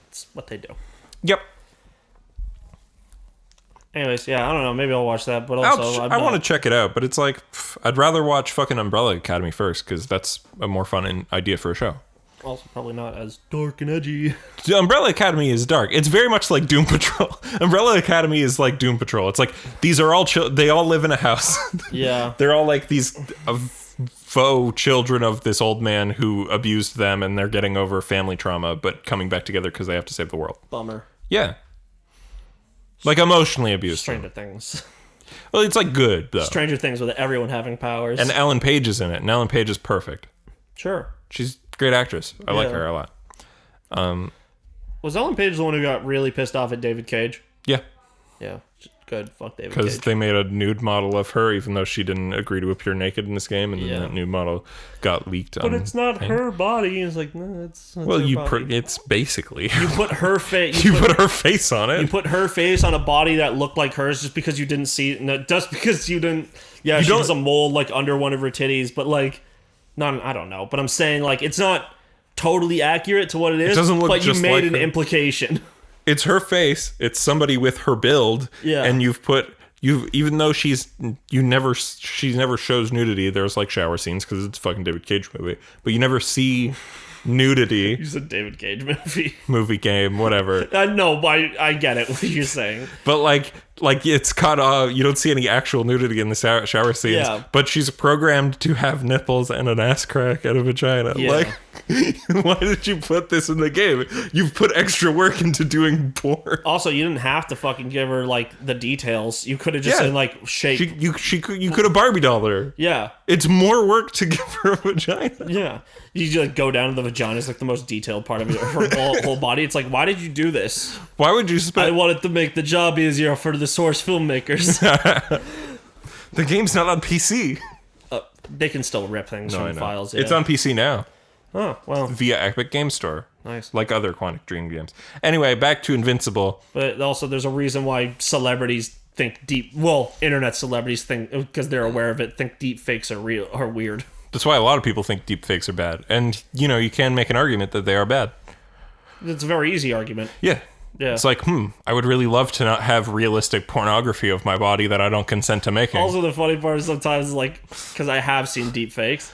That's what they do. Yep. Anyways, yeah, I don't know. Maybe I'll watch that. But also, I want to check it out. But it's like, I'd rather watch fucking Umbrella Academy first because that's a more fun idea for a show. Also, probably not as dark and edgy. The Umbrella Academy is dark. It's very much like Doom Patrol. Umbrella Academy is like Doom Patrol. It's like these are all they all live in a house. Yeah, they're all like these faux children of this old man who abused them, and they're getting over family trauma, but coming back together because they have to save the world. Bummer. Yeah, like emotionally abused. Stranger Things. Well, it's like good though. Stranger Things with everyone having powers. And Ellen Page is in it, and Ellen Page is perfect. Sure. She's a great actress. I like her a lot. Was Ellen Page the one who got really pissed off at David Cage? Yeah. Yeah. Good. Fuck David Cage. Because they made a nude model of her, even though she didn't agree to appear naked in this game, and then that nude model got leaked. But it's not her body. It's like, no, it's well, her body. It's basically you put her face. You put her face on it. You put her face on a body that looked like hers just because you didn't see it. No, just because you didn't. Yeah, she has a mold like under one of her titties, but like, I don't know. But I'm saying like it's not totally accurate to what it is. It doesn't look but just you made like an implication. It's her face. It's somebody with her build. Yeah. And even though she never shows nudity. There's like shower scenes because it's a fucking David Cage movie, but you never see nudity. It's a David Cage movie game, whatever. No, but I get it what you're saying. But like it's caught you don't see any actual nudity in the shower scenes. Yeah. But she's programmed to have nipples and an ass crack and a vagina. Yeah. Like, why did you put this in the game? You've put extra work into doing porn. Also, you didn't have to fucking give her like the details. You could have just said like shape. You could have Barbie dolled her. Yeah. It's more work to give her a vagina. Yeah. You just like, go down to the vagina. It's like the most detailed part of her whole body. It's like, why did you do this? Why would you spend? I wanted to make the job easier for the source filmmakers. The game's not on PC. They can still rip things from files. Yeah. It's on PC now. Oh, well. Via Epic Game Store. Nice. Like other Quantic Dream games. Anyway, back to Invincible. But also, there's a reason why celebrities think internet celebrities think, because they're aware of it, think deep fakes are weird. That's why a lot of people think deep fakes are bad. And, you can make an argument that they are bad. It's a very easy argument. Yeah. Yeah. It's like, I would really love to not have realistic pornography of my body that I don't consent to making. Also, the funny part is sometimes, like, because I have seen deep fakes,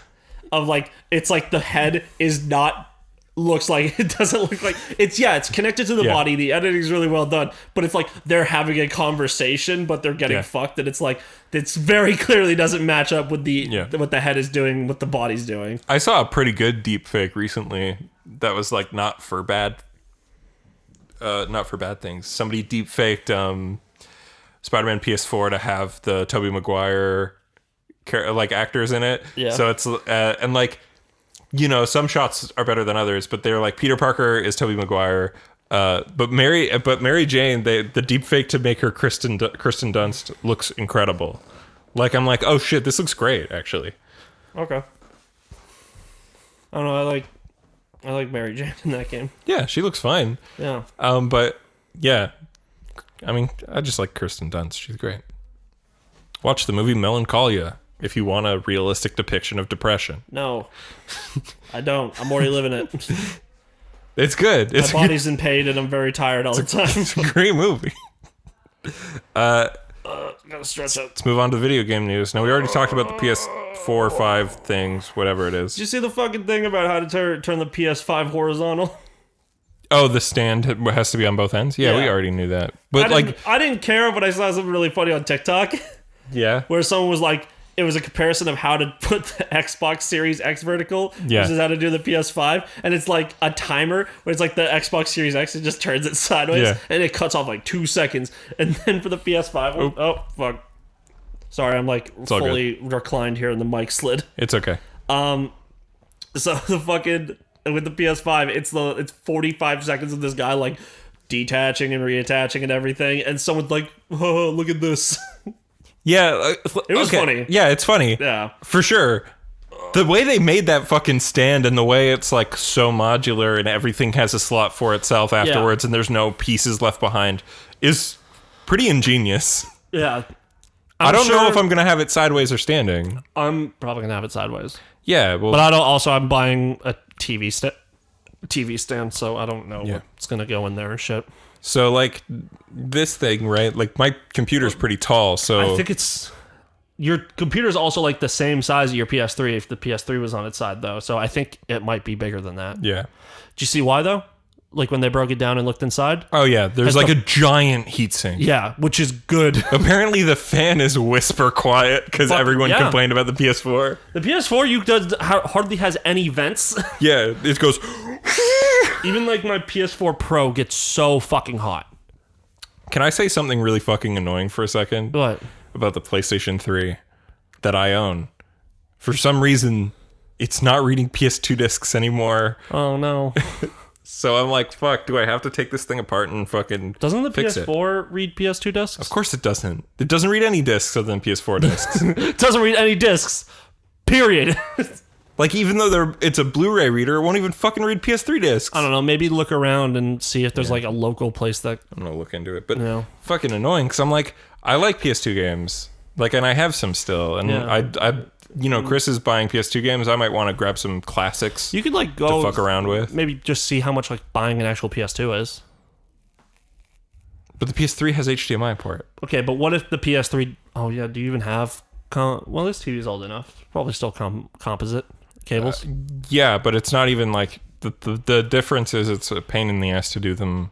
of like, it's like the head is not, looks like, it doesn't look like, it's connected to the body, the editing's really well done, but it's like they're having a conversation, but they're getting fucked, and it's like, it's very clearly doesn't match up with what the head is doing, what the body's doing. I saw a pretty good deep fake recently that was like not for bad things. Somebody deep faked Spider-Man PS4 to have the Tobey Maguire like actors in it. Yeah. So it's and like some shots are better than others, but they're like Peter Parker is Tobey Maguire, but Mary Jane, the deep fake to make her Kristen Dunst looks incredible. Like I'm like, oh shit, this looks great actually. Okay. I don't know. I like Mary Jane in that game. Yeah, she looks fine. Yeah. But yeah, I mean, I just like Kirsten Dunst. She's great. Watch the movie Melancholia if you want a realistic depiction of depression. No, I don't. I'm already living it. It's good. My body's in pain and I'm very tired all the time. It's a great movie. Gotta stretch out. Let's move on to video game news. Now, we already talked about the PS4, 5 things, whatever it is. Did you see the fucking thing about how to turn the PS5 horizontal? Oh, the stand has to be on both ends? Yeah, we already knew that. But I didn't care, but I saw something really funny on TikTok. Yeah. Where someone was like, it was a comparison of how to put the Xbox Series X vertical versus how to do the PS5. And it's like a timer where it's like the Xbox Series X, it just turns it sideways and it cuts off like 2 seconds. And then for the PS5, oh, fuck. Sorry, I'm like fully reclined here and the mic slid. It's okay. So the fucking, with the PS5, it's 45 seconds of this guy like detaching and reattaching and everything. And someone's like, oh, look at this. Yeah, it was funny. Yeah, it's funny. Yeah, for sure. The way they made that fucking stand and the way it's like so modular and everything has a slot for itself afterwards and there's no pieces left behind is pretty ingenious. Yeah. I don't know if I'm going to have it sideways or standing. I'm probably going to have it sideways. Yeah. Well, but I'm buying a TV stand, so I don't know what's going to go in there and shit. So like this thing, right? Like my computer's pretty tall, so... I think your computer's also like the same size as your PS3 if the PS3 was on its side, though. So I think it might be bigger than that. Yeah. Do you see why, though? Like when they broke it down and looked inside? Oh, yeah. There's like a giant heatsink. Yeah, which is good. Apparently the fan is whisper quiet because everyone complained about the PS4. The PS4 hardly has any vents. Yeah, it goes... Even like my PS4 Pro gets so fucking hot. Can I say something really fucking annoying for a second? What? About the PlayStation 3 that I own. For some reason, it's not reading PS2 discs anymore. Oh, no. So I'm like, fuck, do I have to take this thing apart and fucking Doesn't the fix PS4 read PS2 discs? Of course it doesn't. It doesn't read any discs other than PS4 discs. It doesn't read any discs. Period. Like, even though it's a Blu-ray reader, it won't even fucking read PS3 discs. I don't know. Maybe look around and see if there's like a local place that... I'm gonna look into it. But fucking annoying, because I'm like, I like PS2 games. Like, and I have some still. And I Chris is buying PS2 games. I might want to grab some classics. You could like go... to fuck around with. Maybe just see how much like buying an actual PS2 is. But the PS3 has HDMI port. Okay, but what if the PS3... Oh, yeah. Do you even have... Well, this TV's old enough. Probably still composite cables. Yeah, but it's not even like... The difference is it's a pain in the ass to do them...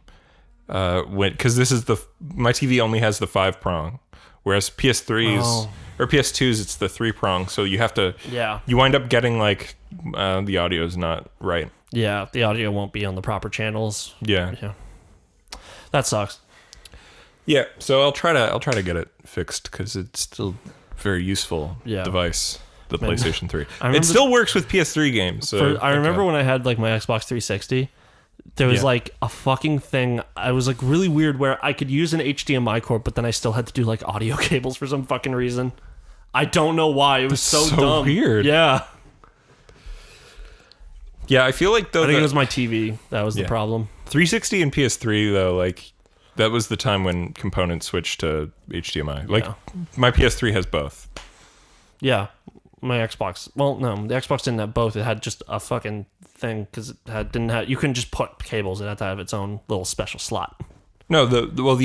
because this is my TV only has the 5-prong. Whereas PS3s... Or PS2s, it's the 3-prong, so you have to... Yeah. You wind up getting, like, the audio's not right. Yeah, the audio won't be on the proper channels. Yeah. That sucks. Yeah, so I'll try to get it fixed, because it's still a very useful device, the PlayStation 3. It still works with PS3 games. So I remember when I had, like, my Xbox 360... There was like a fucking thing. I was like really weird where I could use an HDMI cord, but then I still had to do like audio cables for some fucking reason. I don't know why. It was so dumb. Weird. Yeah. Yeah, I feel like though I think it was my TV. That was the problem. 360 and PS3 though, like that was the time when components switched to HDMI. Like my PS3 has both. Yeah. My Xbox. Well, no, the Xbox didn't have both. It had just a fucking thing because it didn't have. You couldn't just put cables. It had to have its own little special slot. No, the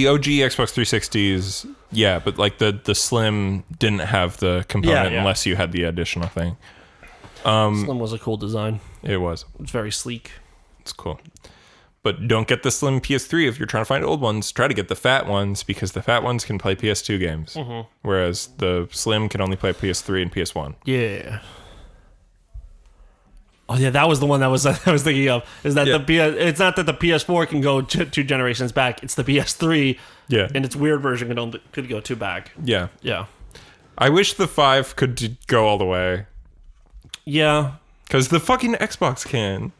OG Xbox 360s, yeah, but like the Slim didn't have the component unless you had the additional thing. Slim was a cool design. It was. It's very sleek. It's cool. But don't get the Slim PS3 if you're trying to find old ones. Try to get the fat ones because the fat ones can play PS2 games, whereas the Slim can only play PS3 and PS1. Yeah. Oh yeah, that was the one I was thinking of. Is that it's not that the PS4 can go two generations back. It's the PS3. Yeah. And its weird version could go two back. Yeah. Yeah. I wish the 5 could go all the way. Yeah. Because the fucking Xbox can.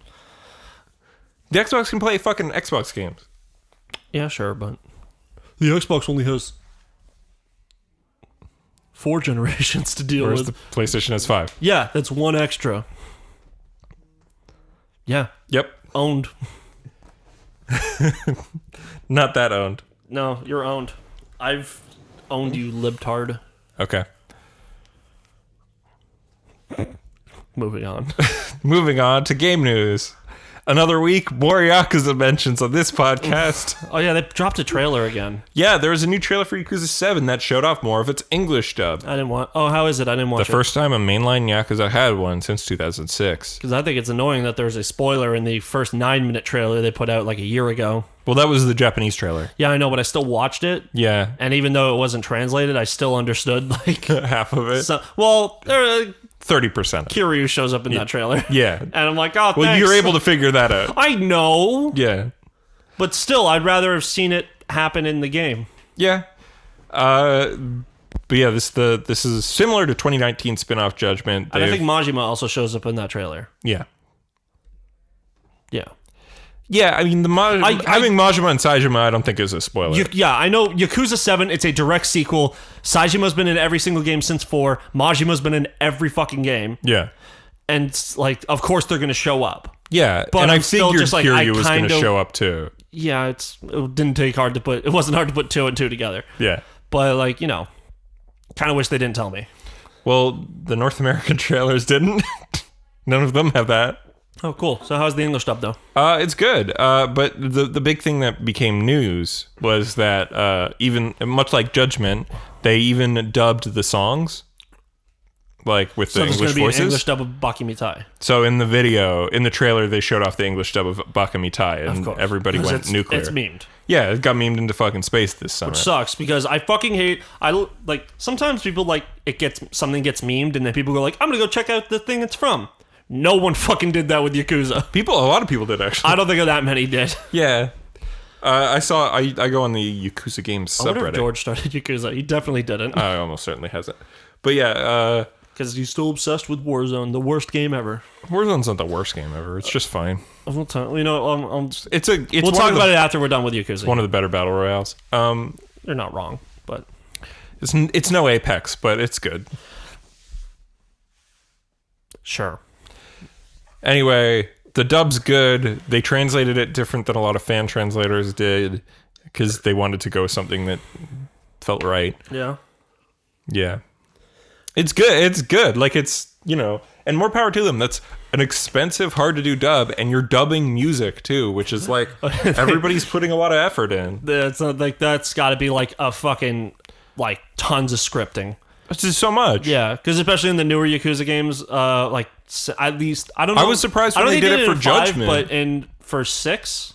The Xbox can play fucking Xbox games. Yeah, sure, but the Xbox only has 4 generations to deal with. The PlayStation has 5. Yeah, that's one extra. Yeah. Yep. Owned. Not that owned. No, you're owned. I've owned you, libtard. Okay. Moving on. Moving on to game news. Another week, more Yakuza mentions on this podcast. Oh yeah, they dropped a trailer again. Yeah, there was a new trailer for Yakuza 7 that showed off more of its English dub. How is it? I didn't watch it. The first time a mainline Yakuza had one since 2006. Because I think it's annoying that there's a spoiler in the first 9-minute trailer they put out like a year ago. Well, that was the Japanese trailer. Yeah, I know, but I still watched it. Yeah. And even though it wasn't translated, I still understood like half of it. 30%. Kiryu shows up in that trailer. Yeah. And I'm like, oh, well, thanks. you're able to figure that out. I know. Yeah. But still, I'd rather have seen it happen in the game. Yeah. But yeah, this is similar to 2019 spin-off Judgment. And I think Majima also shows up in that trailer. Yeah. Yeah. Yeah, I mean, having Majima and Saejima, I don't think is a spoiler. I know Yakuza 7, it's a direct sequel. Saejima's been in every single game since 4. Majima's been in every fucking game. Yeah. and like, of course they're gonna show up. Yeah, But and I'm I still figured just like, I Kiryu was going to kinda- show up too. Yeah, it wasn't hard to put 2 and 2 together. Yeah. But like, you know, kind of wish they didn't tell me. Well, the North American trailers didn't. None of them have that. Oh, cool. So how's the English dub though? It's good. But the big thing that became news was that even much like Judgment, they even dubbed the songs, like with the So there's going English to be voices. an English dub of Baki Mitai. So in the trailer, they showed off the English dub of Baka Mitai, and everybody went It's nuclear. It's memed. Yeah, it got memed into fucking space this summer. Which sucks because I fucking hate. Like sometimes people like something gets memed and then people go like, I'm gonna go check out the thing it's from. No one fucking did that with Yakuza. A lot of people did actually. I don't think that many did. Yeah. I go on the Yakuza Games I wonder if subreddit. George started Yakuza. He definitely didn't. I almost certainly hasn't. But yeah, Because he's still obsessed with Warzone, the worst game ever. Warzone's not the worst game ever. It's just fine. We'll talk, you know, We'll talk about it after we're done with Yakuza. One of the better battle royales. You're not wrong, but It's no Apex, but it's good. sure. Anyway, the dub's good. They translated it different than a lot of fan translators did because they wanted to go with something that felt right. Yeah. Yeah. It's good. It's good. Like, it's, you know, and more power to them. That's an expensive, hard to do dub, and you're dubbing music too, which is like everybody's putting a lot of effort in. That's like that's got to be like a fucking like tons of scripting. It's just so much. Yeah, because especially in the newer Yakuza games, like at least I don't know. I was surprised when I don't they think did it for in 5, Judgment. but for 6,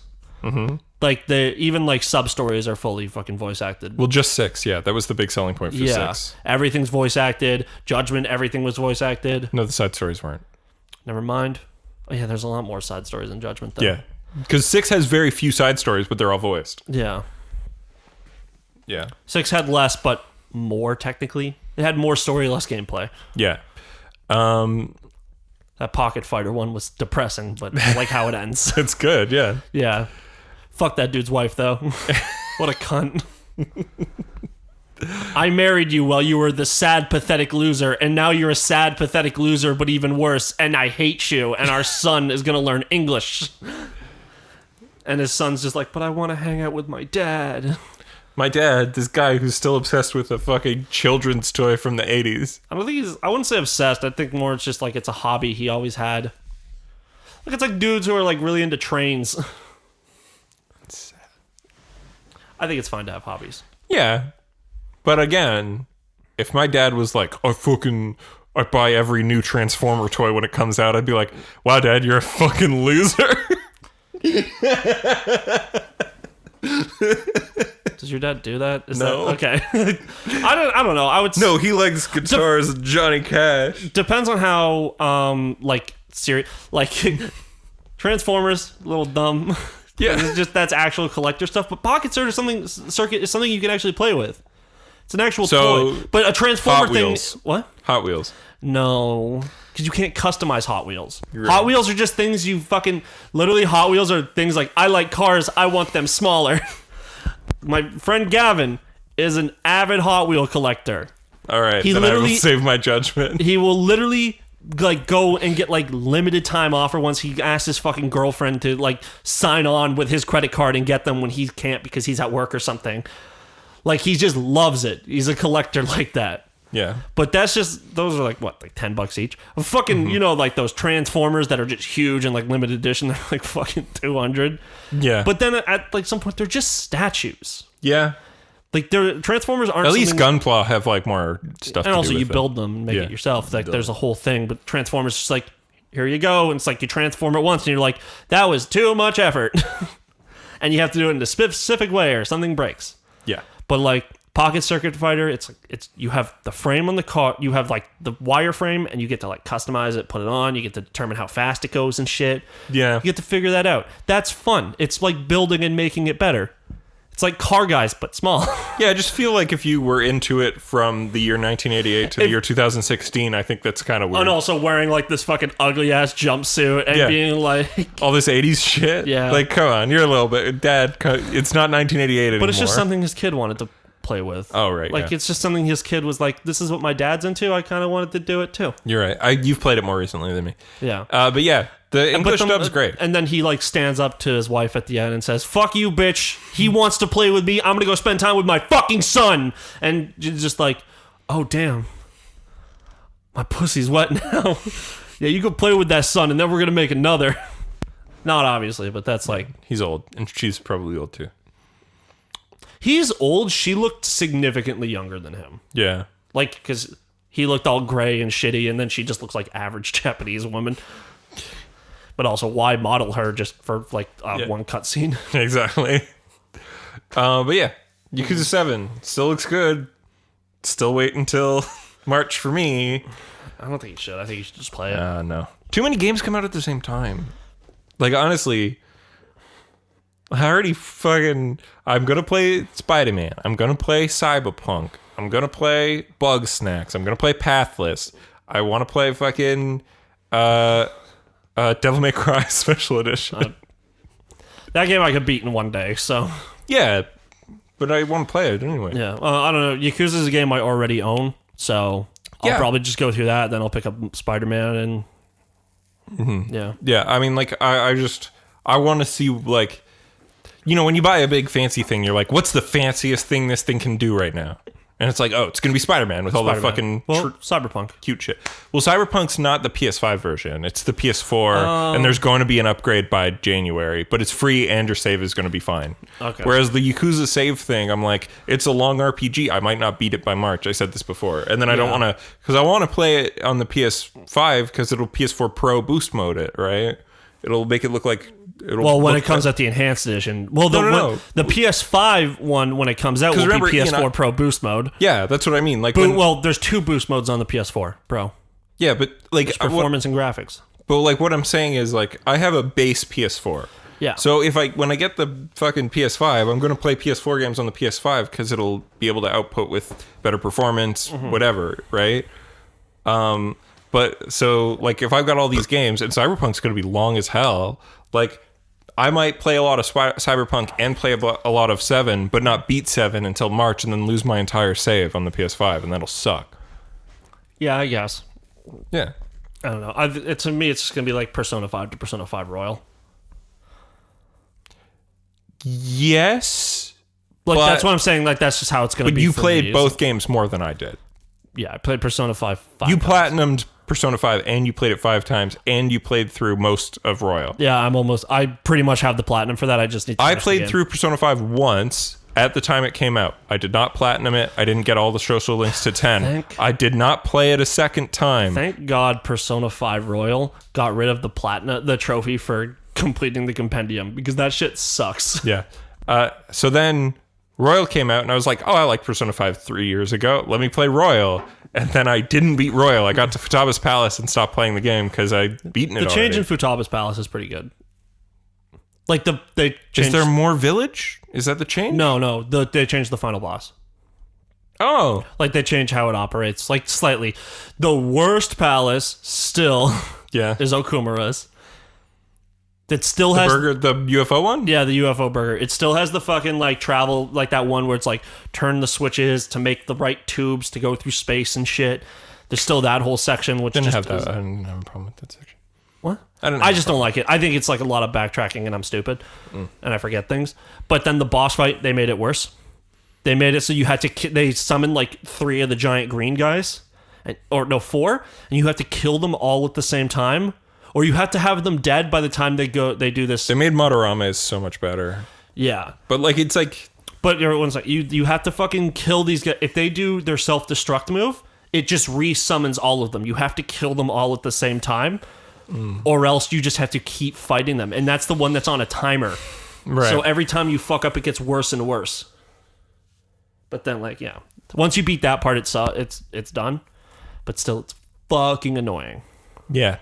like even like sub stories are fully fucking voice acted. Well, just 6. Yeah, that was the big selling point for 6. Everything's voice acted. Judgment, everything was voice acted. No, the side stories weren't. Never mind. Oh yeah, there's a lot more side stories in Judgment though. Yeah, because 6 has very few side stories, but they're all voiced. Yeah. Yeah. 6 had less, but more technically. It had more story, less gameplay. Yeah. That Pocket Fighter one was depressing, but I like how it ends. It's good. Yeah. Yeah. Fuck that dude's wife, though. What a cunt. I married you while you were the sad, pathetic loser, and now you're a sad, pathetic loser, but even worse, and I hate you, and our son is going to learn English. And his son's just like, but I want to hang out with my dad. My dad, this guy who's still obsessed with a fucking children's toy from the 80s. I wouldn't say obsessed. I think more it's just like it's a hobby he always had. Like it's like dudes who are like really into trains. It's sad. I think it's fine to have hobbies. Yeah. But again, if my dad was like, I buy every new Transformer toy when it comes out, I'd be like, wow, Dad, you're a fucking loser. Does your dad do that? No. Okay. I don't know. I would. No, he likes guitars and Johnny Cash. Depends on how like serious like Transformers, a little dumb. Yeah. It's just that's actual collector stuff. But Pocket Circuit is something you can actually play with. It's an actual toy. But a Transformer Hot thing. Wheels. What? Hot Wheels. No, because you can't customize Hot Wheels. Right. Hot Wheels are just things you fucking literally. Hot Wheels are things like I like cars. I want them smaller. My friend Gavin is an avid Hot Wheel collector. All right, He then I will literally- save my judgment. He will literally like go and get like limited time offer once he asks his fucking girlfriend to like sign on with his credit card and get them when he can't because he's at work or something. Like he just loves it. He's a collector like that. Yeah. But that's just those are like what, like $10 each. A fucking you know like those Transformers that are just huge and like limited edition. They're like fucking 200. Yeah. But then at like some point they're just statues. yeah. Like they're Transformers aren't. At least something- Gunpla have like more stuff. and to also do you with build them and make Yeah. it yourself. Like there's a whole thing. But Transformers just like here you go, and it's like you transform it once and you're like that was too much effort, and you have to do it in a specific way or something breaks. Yeah. But like Pocket Circuit Fighter, it's you have the frame on the car, you have like the wireframe, and you get to like customize it, put it on. You get to determine how fast it goes and shit. Yeah. You get to figure that out. That's fun. It's like building and making it better. It's like Car Guys, but small. Yeah, I just feel like if you were into it from the year 1988 to the year 2016, I think that's kind of weird. And also wearing like this fucking ugly ass jumpsuit and Yeah. being like, All this 80s shit. Yeah. Like, come on, you're a little bit, Dad. It's not 1988 anymore. but it's just something his kid wanted to play with. Oh, right. Like, yeah. it's just something his kid was like, this is what my dad's into. I kind of wanted to do it too. You're right. You've played it more recently than me. Yeah. But yeah, the English dub's great. And then he like stands up to his wife at the end and says, "Fuck you, bitch. He wants to play with me. I'm going to go spend time with my fucking son." And just like, oh, damn. My pussy's wet now. Yeah, you go play with that son, and then we're going to make another. Not obviously, but that's like... He's old, and she's probably old too. He's old. She looked significantly younger than him. Yeah. Like, because he looked all gray and shitty, and then she just looks like average Japanese woman. But also, why model her just for, like, one cutscene? Exactly. But yeah, Yakuza 7 still looks good. Still wait until March for me. I don't think you should. I think you should just play it. No. Too many games come out at the same time. Like, honestly, I already I'm going to play Spider-Man. I'm going to play Cyberpunk. I'm going to play Bug Snacks. I'm going to play Pathless. I want to play fucking Devil May Cry Special Edition. That game I could beat in one day, so... Yeah, but I want to play it anyway. Yeah, I don't know. Yakuza is a game I already own, so I'll probably just go through that, then I'll pick up Spider-Man and... Mm-hmm. Yeah. Yeah, I mean, like, I want to see, like, you know, when you buy a big fancy thing, you're like, what's the fanciest thing this thing can do right now? And it's like, oh, it's going to be Spider-Man with all the fucking Cyberpunk. Cute shit. Well, Cyberpunk's not the PS5 version. It's the PS4, and there's going to be an upgrade by January, but it's free and your save is going to be fine. Okay. Whereas the Yakuza save thing, I'm like, it's a long RPG. I might not beat it by March. I said this before. And then I don't want to, because I want to play it on the PS5 because it'll PS4 Pro boost mode it, right? It'll make it look like... when it comes out the enhanced edition. Well, the PS5 one, when it comes out, will be PS4 Pro boost mode. Yeah, that's what I mean. Like, there's two boost modes on the PS4 Pro. Yeah, but like there's performance and graphics. But like what I'm saying is like I have a base PS4. Yeah. So when I get the fucking PS5, I'm going to play PS4 games on the PS5 because it'll be able to output with better performance, whatever, right? But so like if I've got all these games and Cyberpunk's going to be long as hell, like I might play a lot of Cyberpunk and play a lot of 7, but not beat 7 until March and then lose my entire save on the PS5 and that'll suck. Yeah, I guess. Yeah. I don't know. To me, it's just going to be like Persona 5 to Persona 5 Royal. Yes. Like that's what I'm saying. Like that's just how it's going to be. But you played both games more than I did. Yeah, I played Persona 5. You platinumed Persona 5 and you played it 5 times and you played through most of Royal. Yeah, I pretty much have the platinum for that. I just need to I played through Persona 5 once at the time it came out. I did not platinum it. I didn't get all the social links to 10. I did not play it a second time. Thank God Persona 5 Royal got rid of the trophy for completing the compendium because that shit sucks. Yeah. So then Royal came out and I was like, oh, I liked Persona 5 3 years ago. Let me play Royal. And then I didn't beat Royal. I got to Futaba's Palace and stopped playing the game because I'd beaten it already. The change in Futaba's Palace is pretty good. Like they changed... Is there more village? Is that the change? No. They changed the final boss. Oh. Like they changed how it operates, like slightly. The worst palace still is Okumura's. It still has the UFO one? Yeah, the UFO burger. It still has the fucking like travel, like that one where it's like turn the switches to make the right tubes to go through space and shit. There's still that whole section which I didn't have a problem with that section. What? I just don't like it. I think it's like a lot of backtracking and I'm stupid and I forget things. But then the boss fight, they made it worse. They made it so you had to they summoned like 3 of the giant green guys, 4, and you have to kill them all at the same time. Or you have to have them dead by the time they do this. They made Madarame so much better. Yeah. But like it's like... But everyone's like, you have to fucking kill these guys. If they do their self-destruct move, it just re-summons all of them. You have to kill them all at the same time. Or else you just have to keep fighting them. And that's the one that's on a timer. Right. So every time you fuck up, it gets worse and worse. But then like, yeah. Once you beat that part, it's done. But still, it's fucking annoying. Yeah.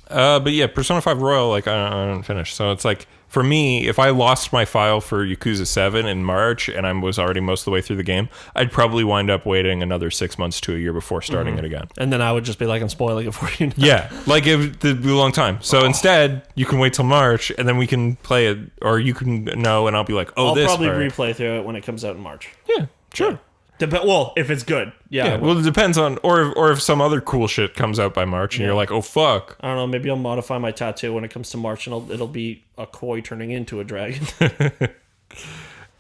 But yeah, Persona 5 Royal, like I don't finish. So it's like for me, if I lost my file for Yakuza 7 in March and I was already most of the way through the game, I'd probably wind up waiting another 6 months to a year before starting it again. And then I would just be like, I'm spoiling it for you now. Yeah, like it'd be a long time. So instead, you can wait till March and then we can play it, or you can know, and I'll be like, oh, I'll probably replay through it when it comes out in March. Yeah, sure. Well, if it's good. Yeah. Well, it depends on, or if some other cool shit comes out by March and you're like, oh fuck. I don't know. Maybe I'll modify my tattoo when it comes to March, and it'll be a koi turning into a dragon.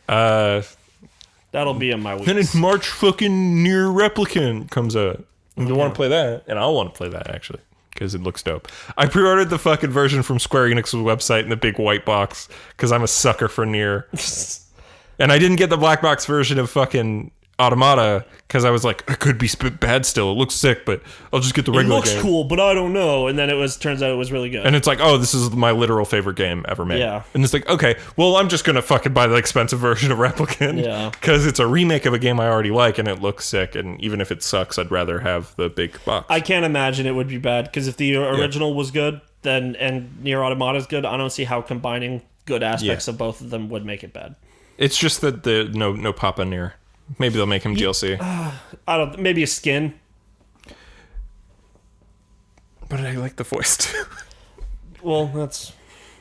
That'll be in my week. Then in March, fucking Nier Replicant comes out. And you want to play that, and I'll want to play that actually because it looks dope. I pre-ordered the fucking version from Square Enix's website in the big white box because I'm a sucker for Nier. And I didn't get the black box version of fucking Automata because I was like, it could be bad still. It looks sick, but I'll just get the regular game. It looks cool, but I don't know. And then turns out it was really good. And it's like, oh, this is my literal favorite game ever made. Yeah. And it's like, okay, well, I'm just going to fucking buy the expensive version of Replicant. Yeah. Because it's a remake of a game I already like and it looks sick. And even if it sucks, I'd rather have the big box. I can't imagine it would be bad because if the original was good, then and Nier Automata is good, I don't see how combining good aspects of both of them would make it bad. It's just that the no Papa Nier. Maybe they'll make him DLC. Maybe a skin. But I like the voice too. Well,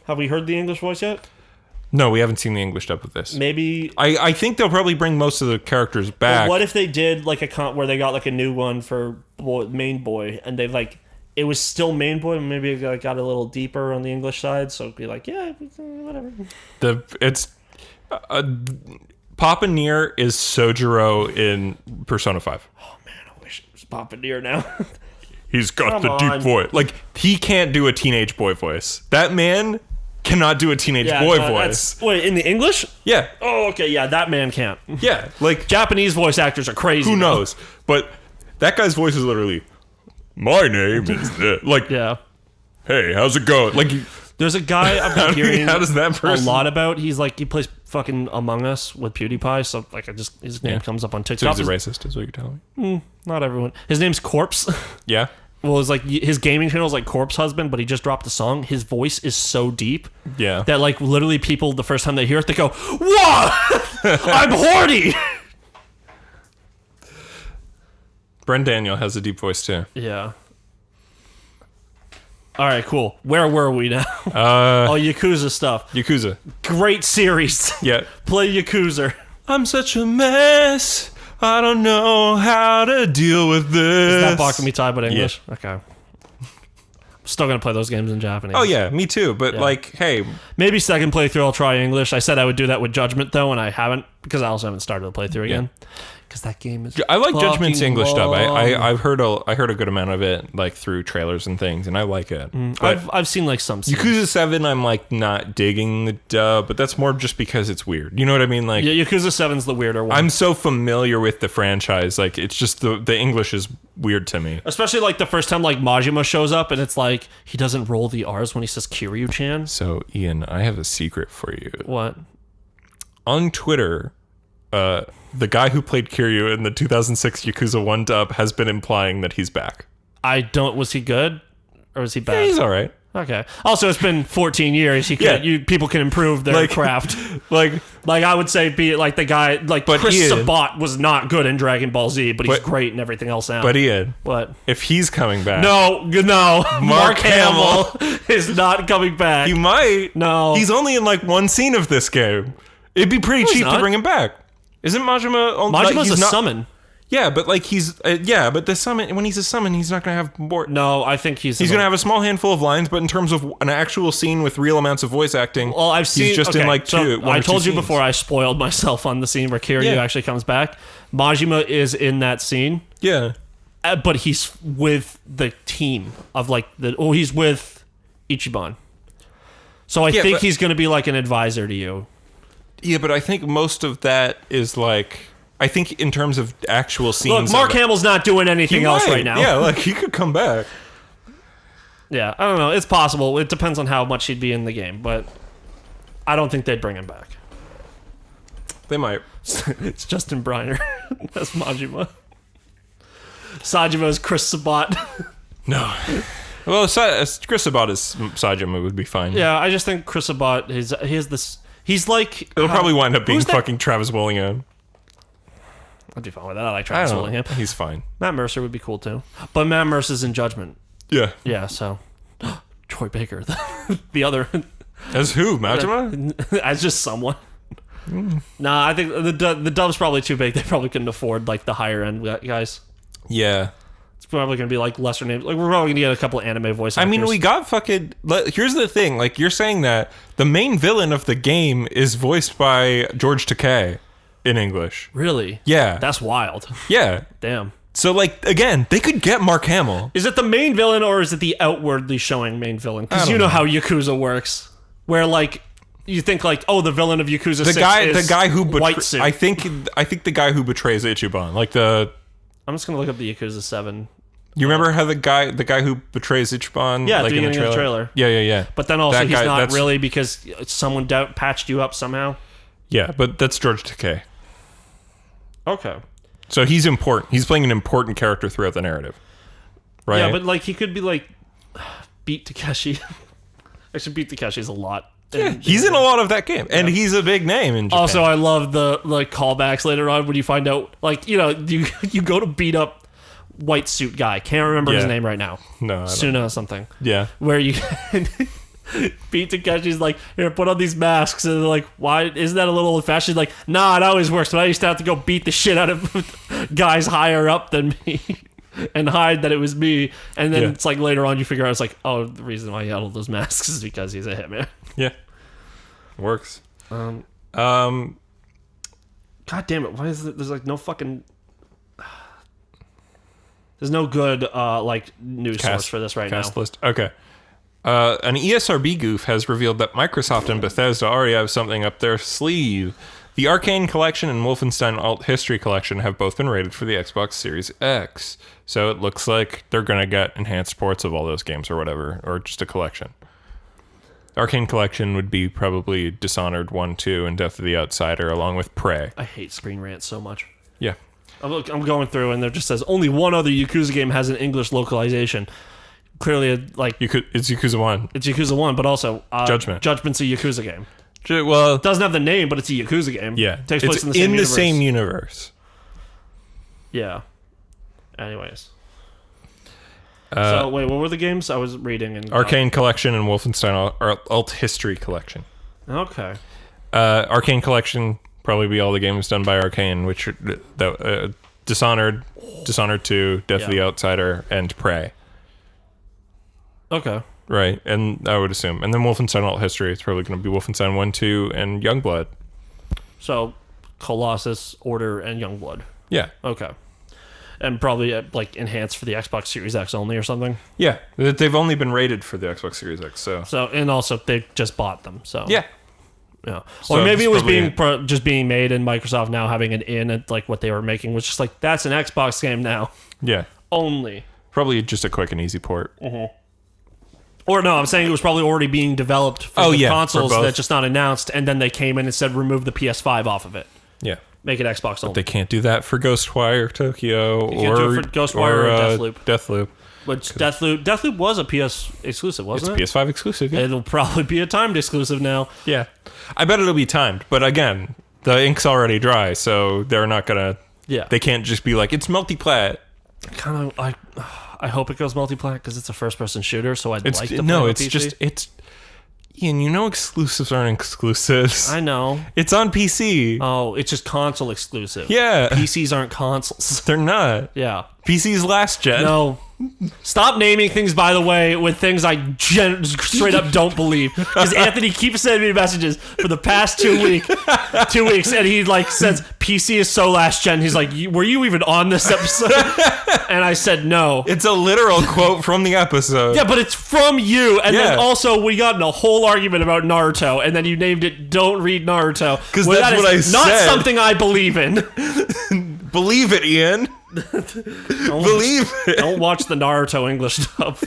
have we heard the English voice yet? No, we haven't seen the English dub of this. Maybe I think they'll probably bring most of the characters back. What if they did like a where they got like a new one for main boy, and they like it was still main boy, and maybe it got a little deeper on the English side, so it'd be like, yeah, whatever. Papa Nier is Sojiro in Persona 5. Oh man, I wish it was Papa Nier now. He's got the deep voice. Like, he can't do a teenage boy voice. That man cannot do a teenage boy voice. Wait, in the English? Yeah. Oh, okay, yeah, that man can't. Yeah, like... Japanese voice actors are crazy. Who knows? But that guy's voice is literally, my name is this. Like, yeah. Hey, how's it going? Like... There's a guy I've been hearing how does that person... a lot about. He plays fucking Among Us with PewDiePie, so like his name comes up on TikTok. So he's a racist, is what you're telling me? Not everyone. His name's Corpse. Yeah. Well, it's like his gaming channel is like Corpse Husband, but he just dropped a song. His voice is so deep, that like literally people the first time they hear it, they go, "What? I'm horny." Brent Daniel has a deep voice too. Yeah. All right, cool. Where were we now? Yakuza stuff. Yakuza. Great series. Yeah. Play Yakuza. I'm such a mess. I don't know how to deal with this. Is that Bakami Tai but English? Yeah. Okay. I'm still going to play those games in Japanese. Oh, yeah, me too. But, like, hey. Maybe second playthrough I'll try English. I said I would do that with Judgment, though, and I haven't, because I also haven't started the playthrough again. Because that game is I like Judgment's English dub. long. I've heard a good amount of it, like, through trailers and things, and I like it. I've seen, like, some scenes. Yakuza 7, I'm, like, not digging the dub, but that's more just because it's weird. You know what I mean? Like, yeah, Yakuza 7's the weirder one. I'm so familiar with the franchise. Like, it's just the English is weird to me. Especially, like, the first time, like, Majima shows up, and it's like, he doesn't roll the R's when he says Kiryu-chan. So, Ian, I have a secret for you. What? On Twitter... the guy who played Kiryu in the 2006 Yakuza 1 dub has been implying that he's back. Was he good? Or was he bad? Yeah, he's alright. Okay. Also, it's been 14 years. People can improve their craft. Like I would say, be like the guy, like Chris Sabat was not good in Dragon Ball Z, but he's great in everything else now. But Ian, what? If he's coming back? No. Mark Hamill is not coming back. He might. No. He's only in like one scene of this game. It'd be pretty cheap to bring him back. Isn't Majima... Majima's a summon. Yeah, but like he's... but the summon... When he's a summon, he's not going to have more... No, I think he's going to have a small handful of lines, but in terms of an actual scene with real amounts of voice acting, well, I've seen, he's just in like two... I told you before I spoiled myself on the scene where Kiryu actually comes back. Majima is in that scene. Yeah. But he's with the team of like... he's with Ichiban. So I think he's going to be like an advisor to you. Yeah, but I think most of that is like... I think in terms of actual scenes... Look, Mark Hamill's not doing anything else right now. Yeah, like he could come back. Yeah, I don't know. It's possible. It depends on how much he'd be in the game, but I don't think they'd bring him back. They might. It's Justin Briner. That's Majima. Sajima's Chris Sabat. No. Well, Chris Sabat as Sajima would be fine. Yeah, I just think Chris Sabat, he has this... He's like... It'll probably wind up being fucking Travis Willingham. I'd be fine with that. I like Travis Willingham. He's fine. Matt Mercer would be cool, too. But Matt Mercer's in Judgment. Yeah. Yeah, so... Troy Baker. The other... As who? Majima? As just someone. Nah, I think the dub's probably too big. They probably couldn't afford like the higher end guys. Yeah. It's probably gonna be like lesser names. Like we're probably gonna get a couple anime voice actors. I mean, we got fucking. Here's the thing. Like, you're saying that the main villain of the game is voiced by George Takei in English. Really? Yeah. That's wild. Yeah. Damn. So, like, again, they could get Mark Hamill. Is it the main villain or is it the outwardly showing main villain? Because you know how Yakuza works, where like you think like, oh, the villain of Yakuza 6 is the guy who white suit. I think the guy who betrays Ichiban, like the. I'm just gonna look up the Yakuza 7. You remember how the guy who betrays Ichiban? Yeah, like at the in beginning of the trailer. Yeah. But then also That he's guy- not that's- really because someone patched you up somehow. Yeah, but that's George Takei. Okay. So he's important. He's playing an important character throughout the narrative. Right? Yeah, but like he could be like Beat Takeshi. Actually, Beat Takeshi's a lot. yeah, he's in a lot of that game, and he's a big name in Japan. Also, I love the like callbacks later on when you find out, like, you know, you go to beat up white suit guy. Can't remember his Yeah. name right now. No, I don't. Suna something. Yeah. Where you Beat Takeshi's like, here, put on these masks, and they're like, why isn't that a little old fashioned? Like, nah, it always works. But I used to have to go beat the shit out of guys higher up than me. And hide that it was me, and then it's like later on you figure out it's like, oh, the reason why he had all those masks is because he's a hitman. Yeah. Works. God damn it! Why is there's like no fucking there's no good like news source for this right now. List. Okay. An ESRB goof has revealed that Microsoft and Bethesda already have something up their sleeve. The Arcane Collection and Wolfenstein Alt History Collection have both been rated for the Xbox Series X. So it looks like they're going to get enhanced ports of all those games or whatever, or just a collection. Arcane Collection would be probably Dishonored 1, 2, and Death of the Outsider, along with Prey. I hate Screen Rant so much. Yeah. I'm going through, and there just says only one other Yakuza game has an English localization. Clearly, like It's Yakuza 1. it's Yakuza 1, but also Judgment. Judgment's a Yakuza game. Well, It doesn't have the name, but it's a Yakuza game. yeah. Takes place It's in the same universe. universe. Yeah. Anyways. So, wait, what were the games? I was reading. And Arcane Collection and Wolfenstein Alt History Collection. Okay. Arcane Collection, probably be all the games done by Arcane, which are Dishonored, Dishonored 2, Death of the Outsider, and Prey. Okay. Right, and I would assume. And then Wolfenstein Alt History, it's probably going to be Wolfenstein 1, 2, and Youngblood. So, Colossus, Order, and Youngblood. Yeah. Okay. And probably like enhanced for the Xbox Series X only or something. Yeah, they've only been rated for the Xbox Series X, so... So, and also they just bought them. So Yeah. Yeah. So Or maybe it it's was probably just being made, and Microsoft now having an in at like what they were making was just like, that's an Xbox game now Yeah. only. Probably just a quick and easy port. Or no, I'm saying it was probably already being developed for the consoles for both. that just not announced, and then they came in and said remove the PS5 off of it, Yeah. make it Xbox only. They can't do that for Ghostwire Tokyo You can't do it for Ghostwire or Deathloop. Deathloop. Which Deathloop was a PS exclusive, wasn't it? It's PS5 exclusive, yeah. It'll probably be a timed exclusive now. Yeah. I bet it'll be timed, but again, the ink's already dry, so they're not gonna... Yeah. They can't just be like, it's multiplat. Kind of, I hope it goes multiplat because it's a first-person shooter, so I'd like to play No, on it's PC. just... It's... Ian, you know exclusives aren't exclusives. I know. It's on PC. Oh, it's just console exclusive. Yeah. PCs aren't consoles. They're not. Yeah. PC's last gen. No. Stop naming things, by the way, with things I straight up don't believe. Because Anthony keeps sending me messages for the past 2 weeks, and he like says PC is so last gen. He's like, were you even on this episode? And I said no. It's a literal quote from the episode. Yeah, but it's from you. And then Yeah. also we got in a whole argument about Naruto, and then you named it "Don't Read Naruto" 'Cause Well, that's that what is I not said. something I believe in. Believe it, Ian. Believe it. Don't watch the Naruto English stuff.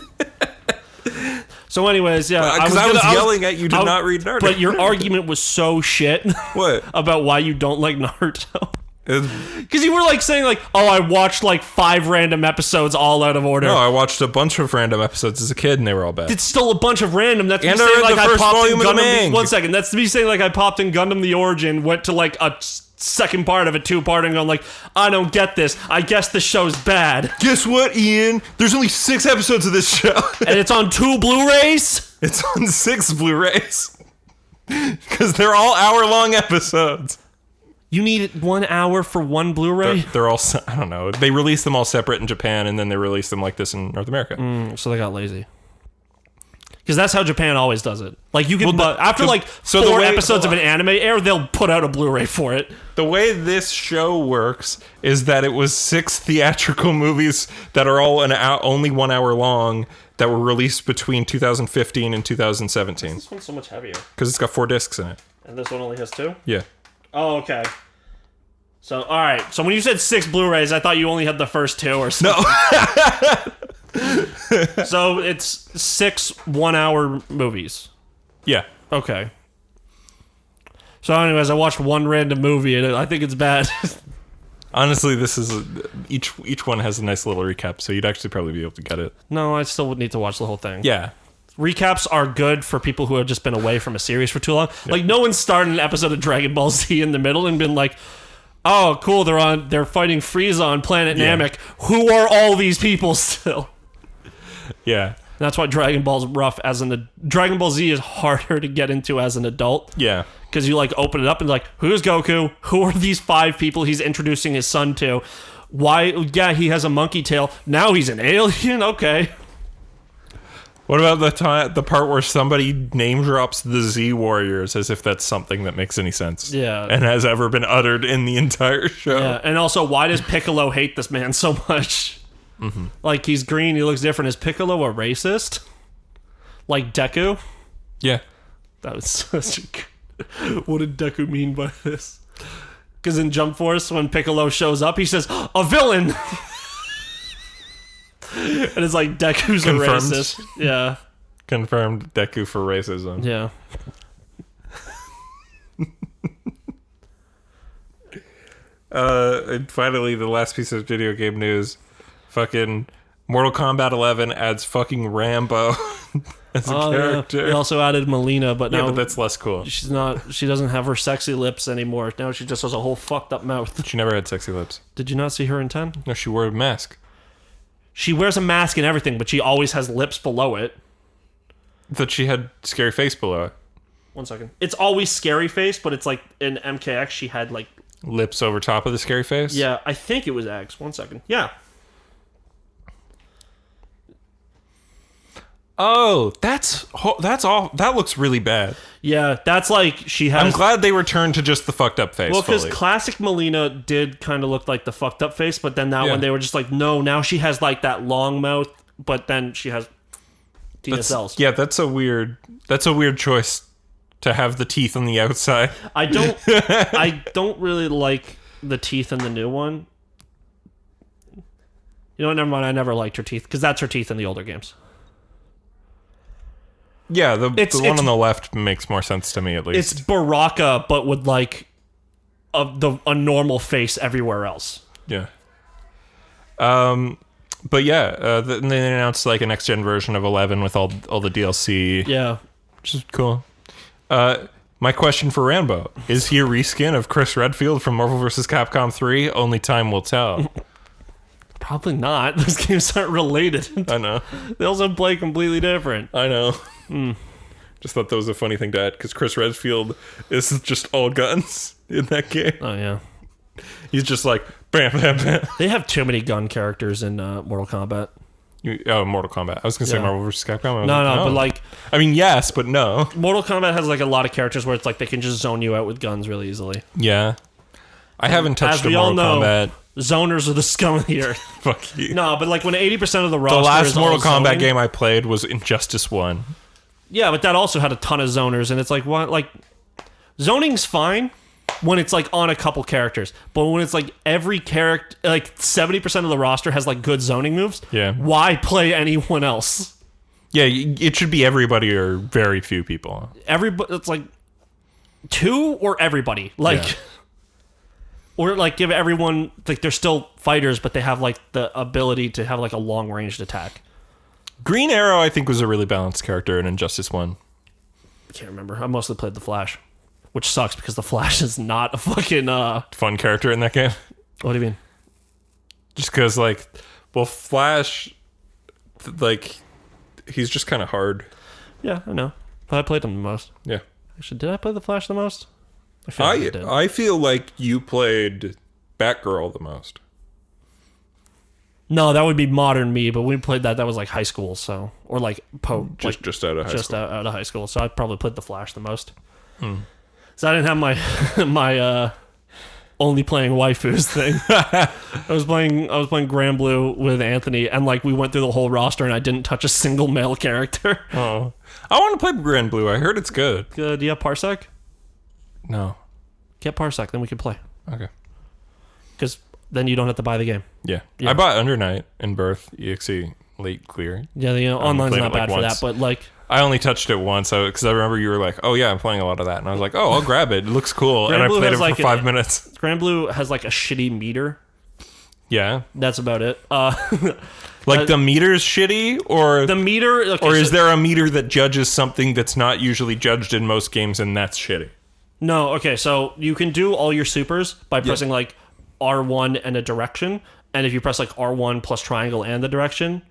So, anyways, yeah, Because I was yelling at you to not read Naruto. But your argument was so shit. What? About why you don't like Naruto. It's- Because you were like saying like, oh, I watched like 5 random episodes all out of order. No, I watched a bunch of random episodes as a kid, and they were all bad. It's still a bunch of random. That's me And I saying read like the I first popped in volume of the Gundam. Mang. 1 second. That's me saying like I popped in Gundam the Origin, went to like a second part of a 2-part, and going like, I don't get this. I guess the show's bad. Guess what, Ian? There's only 6 episodes of this show. And it's on 2 Blu-rays. It's on 6 Blu-rays. Because they're all hour-long episodes. You need 1 hour for one Blu-ray? They're all, I don't know. They release them all separate in Japan, and then they release them like this in North America. So they got lazy. Because that's how Japan always does it. Like, you can, after so four episodes of an anime air, they'll put out a Blu-ray for it. The way this show works is that it was 6 theatrical movies that are all only 1 hour long that were released between 2015 and 2017. This one's so much heavier. Because it's got 4 discs in it. And this one only has 2? Yeah. Oh, okay. So, all right. So when you said 6 Blu-rays, I thought you only had the first 2 or something. No. So it's 6 1-hour movies. Yeah. Okay. So anyways, I watched one random movie and I think it's bad. Honestly, this is each one has a nice little recap, so you'd actually probably be able to get it. No, I still would need to watch the whole thing. Yeah. Recaps are good for people who have just been away from a series for too long. Yeah. Like, no one's started an episode of Dragon Ball Z in the middle and been like, oh, cool, they're fighting Frieza on planet Namek. Who are all these people still? Yeah. That's why Dragon Ball's rough Dragon Ball Z is harder to get into as an adult. Yeah. Because you, like, open it up and, like, who's Goku? Who are these 5 people he's introducing his son to? Why? Yeah, he has a monkey tail. Now he's an alien? Okay. What about the part where somebody name drops the Z Warriors as if that's something that makes any sense? Yeah. And has ever been uttered in the entire show? Yeah, and also, why does Piccolo hate this man so much? Mm-hmm. Like, he's green, he looks different. Is Piccolo a racist? Like Deku? Yeah. That was such a... What did Deku mean by this? Because in Jump Force, when Piccolo shows up, he says, a villain! And it's like, Deku's Confirmed. a racist. Yeah. Confirmed Deku for racism. Yeah. And finally, the last piece of video game news. Fucking Mortal Kombat 11 adds fucking Rambo as a character. Yeah. They also added Melina, but now but that's less cool. she doesn't have her sexy lips anymore. Now she just has a whole fucked up mouth. She never had sexy lips. Did you not see her in 10? No, she wore a mask. She wears a mask and everything, but she always has lips below it. That she had scary face below it. 1 second. It's always scary face, but it's like in MKX she had like lips over top of the scary face? Yeah, I think it was X. 1 second. Yeah. Oh, that's all. That looks really bad. Yeah, that's like she has... I'm glad they returned to just the fucked up face. Well, because classic Melina did kind of look like the fucked up face, but then that one they were just like, no, now she has like that long mouth, but then she has Tina cells. Yeah, that's a weird choice to have the teeth on the outside. I don't really like the teeth in the new one. You know what? Never mind. I never liked her teeth because that's her teeth in the older games. Yeah, the one on the left makes more sense to me, at least. It's Baraka, but with like a normal face everywhere else. Yeah. But yeah, then they announced like a next gen version of 11 with all the DLC. Yeah, which is cool. My question for Rambo: is he a reskin of Chris Redfield from Marvel vs. Capcom 3? Only time will tell. Probably not. Those games aren't related. I know. They also play completely different. I know. Just thought that was a funny thing to add because Chris Redfield is just all guns in that game. Oh yeah. He's just like bam, bam, bam. They have too many gun characters in Mortal Kombat. Mortal Kombat. I was gonna say Marvel vs. Capcom. No, but like, I mean, yes, but no. Mortal Kombat has like a lot of characters where it's like they can just zone you out with guns really easily. Yeah, I haven't touched a Mortal Kombat. Zoners are the scum of the earth. Fuck you. No, but like when 80% of the roster the last is Mortal Kombat zoning, game I played was Injustice 1. Yeah, but that also had a ton of zoners, and it's like, what? Like, zoning's fine when it's like on a couple characters, but when it's like every character, like 70% of the roster has like good zoning moves. Yeah. Why play anyone else? Yeah, it should be everybody or very few people. Everybody. It's like 2 or everybody. Like. Yeah. Or like give everyone like they're still fighters, but they have like the ability to have like a long ranged attack. Green Arrow, I think, was a really balanced character in Injustice 1. I can't remember. I mostly played the Flash, which sucks because the Flash is not a fucking fun character in that game. What do you mean? Just because Flash, like, he's just kind of hard. Yeah, I know, but I played him the most. Yeah. Actually, did I play the Flash the most? I feel like I did. I feel like you played Batgirl the most. No, that would be modern me, but we played that was like high school, so or like just out of high school. Out of high school. So I probably played the Flash the most. So I didn't have my my only playing waifus thing. I was playing Grand Blue with Anthony, and like we went through the whole roster, and I didn't touch a single male character. Oh, I want to play Grand Blue. I heard it's good. Good. Do you have Parsec? No. Get Parsec, then we can play. Okay. Because then you don't have to buy the game. Yeah. I bought Undernight and Birth EXE late clear. Yeah, online's not bad for that, but like I only touched it once because I remember you were like, "Oh yeah, I'm playing a lot of that," and I was like, "Oh, I'll grab it. It looks cool." And I played it for 5 minutes. Grand Blue has like a shitty meter. Yeah, that's about it. Like the meter's shitty, or the meter, or is there a meter that judges something that's not usually judged in most games, and that's shitty? No, okay, so you can do all your supers by pressing like R1 and a direction, and if you press like R1 plus triangle and the direction,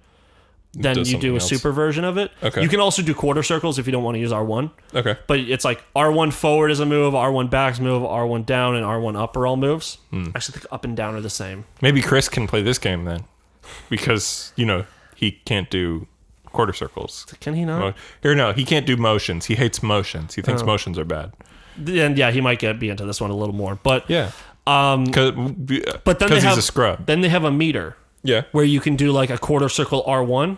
then you do a super version of it. Okay. You can also do quarter circles if you don't want to use R1. Okay. But it's like R1 forward is a move, R1 back is a move, R1 down, and R1 up are all moves. I actually think up and down are the same. Maybe Chris can play this game then, because he can't do quarter circles. Can he not? No, he can't do motions. He hates motions. He thinks motions are bad. And yeah, he might be into this one a little more. But yeah, but then he's a scrub. Then they have a meter. Yeah, where you can do like a quarter circle R1.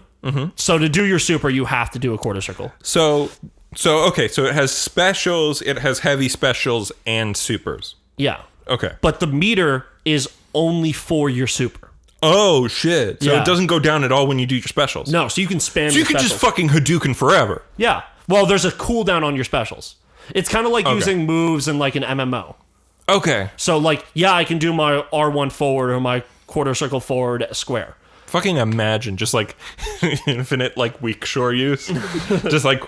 So to do your super, you have to do a quarter circle. So it has specials, it has heavy specials and supers. Yeah. Okay. But the meter is only for your super. Oh shit! So it doesn't go down at all when you do your specials. No, so you can spam. So you can just fucking Hadouken forever. Yeah. Well, there's a cooldown on your specials. It's kind of like using moves in like an MMO. Okay. So like, yeah, I can do my R1 forward or my quarter circle forward square. Fucking imagine just like infinite like weak shore use. Just like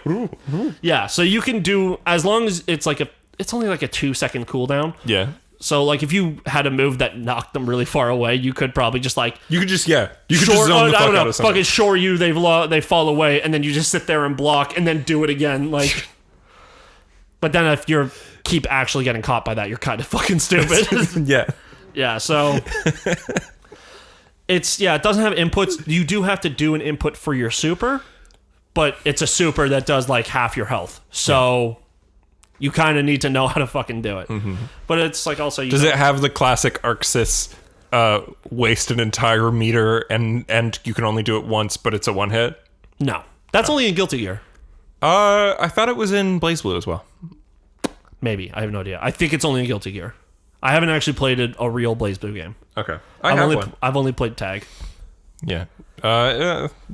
yeah, so you can do as long as it's only like a 2-second cooldown. Yeah. So like if you had a move that knocked them really far away, you could probably just like you could just zone the fuck out of something. Fucking shore you, they fall away, and then you just sit there and block and then do it again like. But then if you keep actually getting caught by that, you're kind of fucking stupid. Yeah. Yeah, so it doesn't have inputs. You do have to do an input for your super, but it's a super that does like half your health. So you kind of need to know how to fucking do it. But it's like also does it have the classic Arxis waste an entire meter and you can only do it once, but it's a one hit? No. That's only in Guilty Gear. I thought it was in BlazBlue as well. Maybe. I have no idea. I think it's only in Guilty Gear. I haven't actually played a real BlazBlue game. Okay. I've only played Tag. Yeah.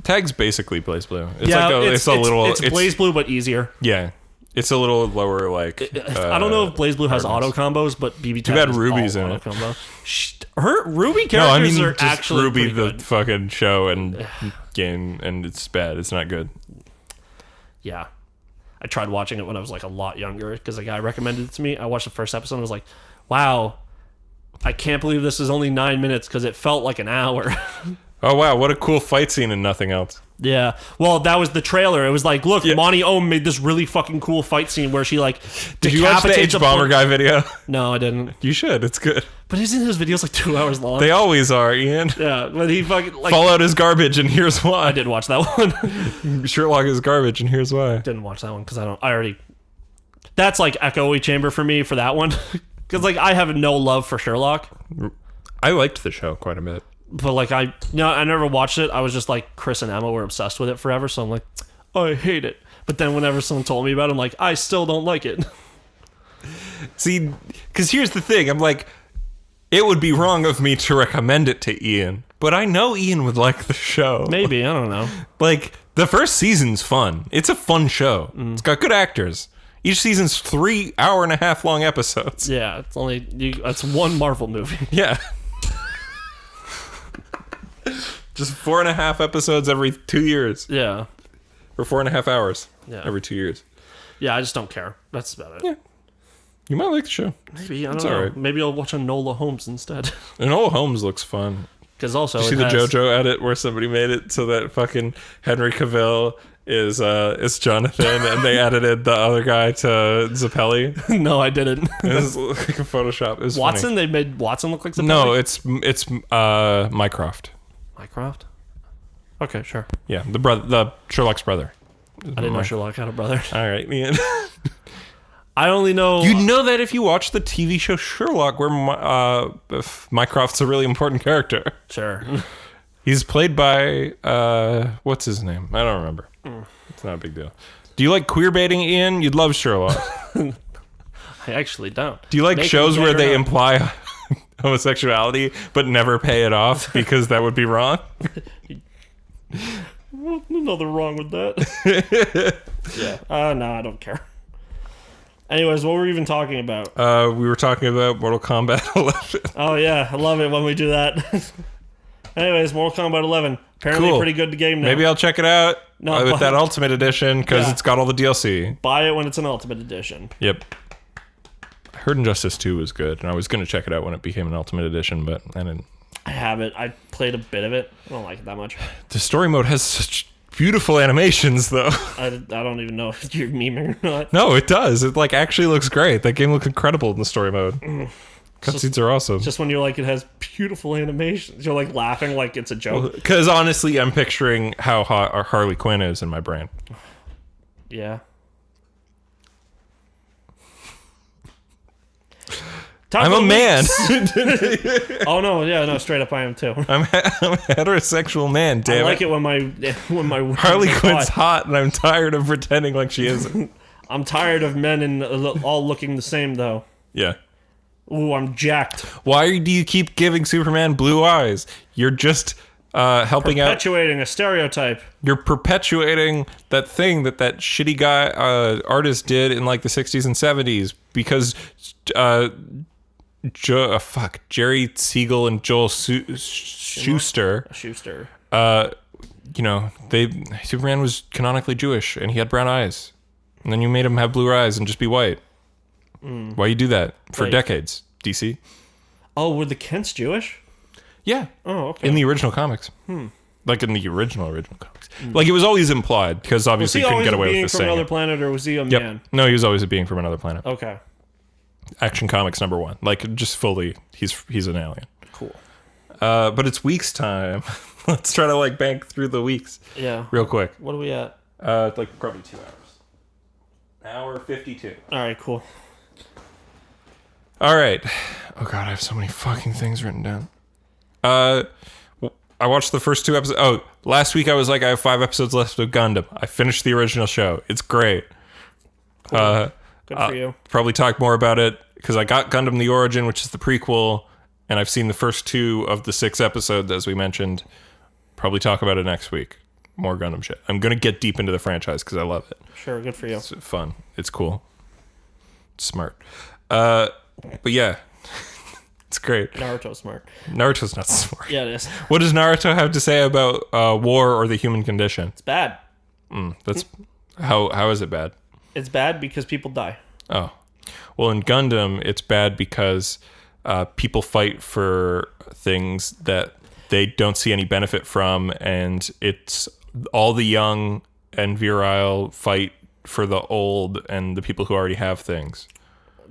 Tag's basically BlazBlue. It's it's BlazBlue but easier. Yeah. It's a little lower like I don't know if BlazBlue has auto combos, but BB Tag had Ruby's in it. Combo. Her Ruby characters are actually Ruby the good. fucking show and game, and it's bad. It's not good. Yeah. I tried watching it when I was like a lot younger because a guy recommended it to me. I watched the first episode and was like, wow, I can't believe this is only 9 minutes because it felt like an hour. Oh, wow. What a cool fight scene and nothing else. Yeah. Well, that was the trailer. It was like, look, Monty Ohm made this really fucking cool fight scene where she like Did you watch the H-Bomber guy video? No, I didn't. You should. It's good. But isn't his videos like 2 hours long? They always are, Ian. Yeah. But he fucking like Fallout is garbage and here's why. I did watch that one. Sherlock is garbage and here's why. Didn't watch that one because that's like echoey chamber for me for that one. Because like I have no love for Sherlock. I liked the show quite a bit. But like I never watched it. I was just like Chris and Emma were obsessed with it forever. So I'm like, oh, I hate it. But then whenever someone told me about it, I'm like, I still don't like it. See, because here's the thing. I'm like, it would be wrong of me to recommend it to Ian. But I know Ian would like the show. Maybe. I don't know. Like, the first season's fun. It's a fun show. It's got good actors. Each season's 3 hour-and-a-half long episodes. Yeah, it's one Marvel movie. Yeah. Just 4.5 episodes every 2 years. Yeah. Or 4.5 hours. Yeah. Every 2 years. Yeah, I just don't care. That's about it. Yeah. You might like the show. Maybe, I don't know. Right. Maybe I'll watch Enola Holmes instead. Enola Holmes looks fun. Because also, did you see the JoJo edit where somebody made it so that fucking Henry Cavill is Jonathan, and they edited the other guy to Zappelli. No, I didn't. It was like a Photoshop. It was Watson? funny. They made Watson look like Zappelli? No, it's Mycroft. Mycroft? Okay, sure. Yeah, the Sherlock's brother. I didn't know Sherlock had a brother. All right, man. I only know... You know that if you watch the TV show Sherlock, where Mycroft's a really important character. Sure. He's played by, what's his name? I don't remember. It's not a big deal. Do you like queer baiting, Ian? You'd love Sherlock. I actually don't. Do you like shows where they imply homosexuality but never pay it off because that would be wrong? Well, nothing wrong with that. Yeah. No, I don't care. Anyways, what were we even talking about? We were talking about Mortal Kombat 11. Oh, yeah. I love it when we do that. Anyways, Mortal Kombat 11. Apparently Cool. a pretty good game now. Maybe I'll check it out with that Ultimate Edition because it's got all the DLC. Buy it when it's an Ultimate Edition. Yep. I heard Injustice 2 was good, and I was going to check it out when it became an Ultimate Edition, but I didn't. I have it. I played a bit of it. I don't like it that much. The story mode has such beautiful animations, though. I don't even know if you're memeing or not. No, it does. It actually looks great. That game looks incredible in the story mode. Cutscenes are awesome. Just when you're like, it has beautiful animations. You're like laughing like it's a joke. Because honestly, I'm picturing how hot our Harley Quinn is in my brain. Yeah. I'm a man. Oh no, yeah, no, straight up I am too. I'm a heterosexual man, damn I like it when my Harley Quinn's hot, and I'm tired of pretending like she isn't. I'm tired of men and all looking the same though. Yeah. Ooh, I'm jacked. Why do you keep giving Superman blue eyes? You're just helping out. Perpetuating a stereotype. You're perpetuating that thing that shitty guy artist did in like the 60s and 70s because Jerry Siegel and Joel Schuster. Superman was canonically Jewish and he had brown eyes. And then you made him have blue eyes and just be white. Why you do that for decades, DC? Oh, were the Kents Jewish? Yeah. Oh, okay. In the original comics. Like in the original comics. Like it was always implied because obviously he couldn't get away with this Was he always a being from another planet or was he a man? No, he was always a being from another planet. Okay. Action Comics #1. Like just fully, he's an alien. Cool. But it's weeks time. Let's try to like bank through the weeks. Yeah. Real quick. What are we at? Like probably 2 hours. Hour 52. All right, cool. All right. Oh god, I have so many fucking things written down. I watched the first 2 episodes. Oh, last week I was like, I have 5 episodes left of Gundam. I finished the original show. It's great. Cool. Good for you. Probably talk more about it because I got Gundam The Origin, which is the prequel, and I've seen the first 2 of the 6 episodes, as we mentioned. Probably talk about it next week. More Gundam shit. I'm going to get deep into the franchise because I love it. Sure, good for you. It's fun. It's cool. It's smart. But yeah, it's great. Naruto's smart. Naruto's not smart. Yeah, it is. What does Naruto have to say about war or the human condition? It's bad. That's how is it bad? It's bad because people die. Oh, well, in Gundam, it's bad because people fight for things that they don't see any benefit from, and it's all the young and virile fight for the old and the people who already have things.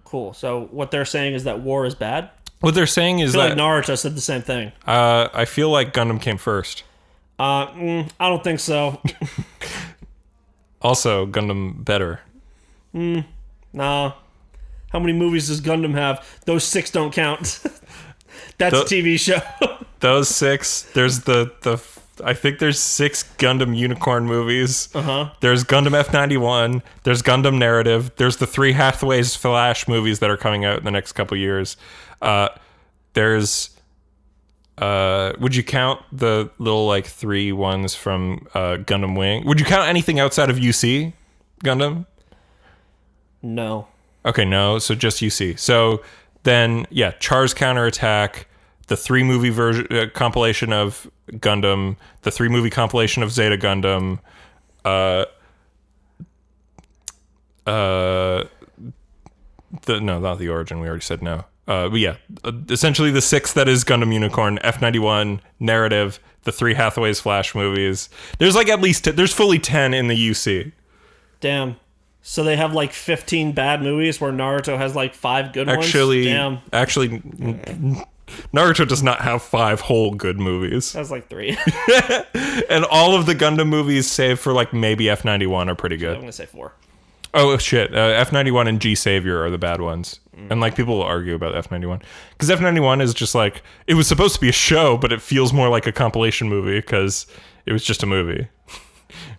Cool. So what they're saying is that war is bad? What they're saying is I feel that like Naruto said the same thing. I feel like Gundam came first. I don't think so. Also, Gundam better. Nah. How many movies does Gundam have? Those 6 don't count. That's a TV show. Those 6. There's I think there's 6 Gundam Unicorn movies. There's Gundam F91. There's Gundam Narrative. There's the 3 Hathaway's Flash movies that are coming out in the next couple years. There's would you count the little like 3 ones from Gundam Wing? Would you count anything outside of UC Gundam? No. Okay, no. So just UC. So then, yeah, Char's Counterattack, the 3 movie version compilation of Gundam, the 3 movie compilation of Zeta Gundam, not the Origin. We already said no. But yeah, essentially the 6 that is Gundam Unicorn, F91, Narrative, the 3 Hathaways Flash movies. There's like at least there's fully 10 in the UC. Damn. So they have like 15 bad movies where Naruto has like 5 good ones? Damn. Actually, Naruto does not have 5 whole good movies. That's like 3. And all of the Gundam movies, save for like maybe F91, are pretty good. I'm going to say 4. Oh, shit. F91 and G Savior are the bad ones. And like people will argue about F91. Because F91 is just like, it was supposed to be a show, but it feels more like a compilation movie because it was just a movie.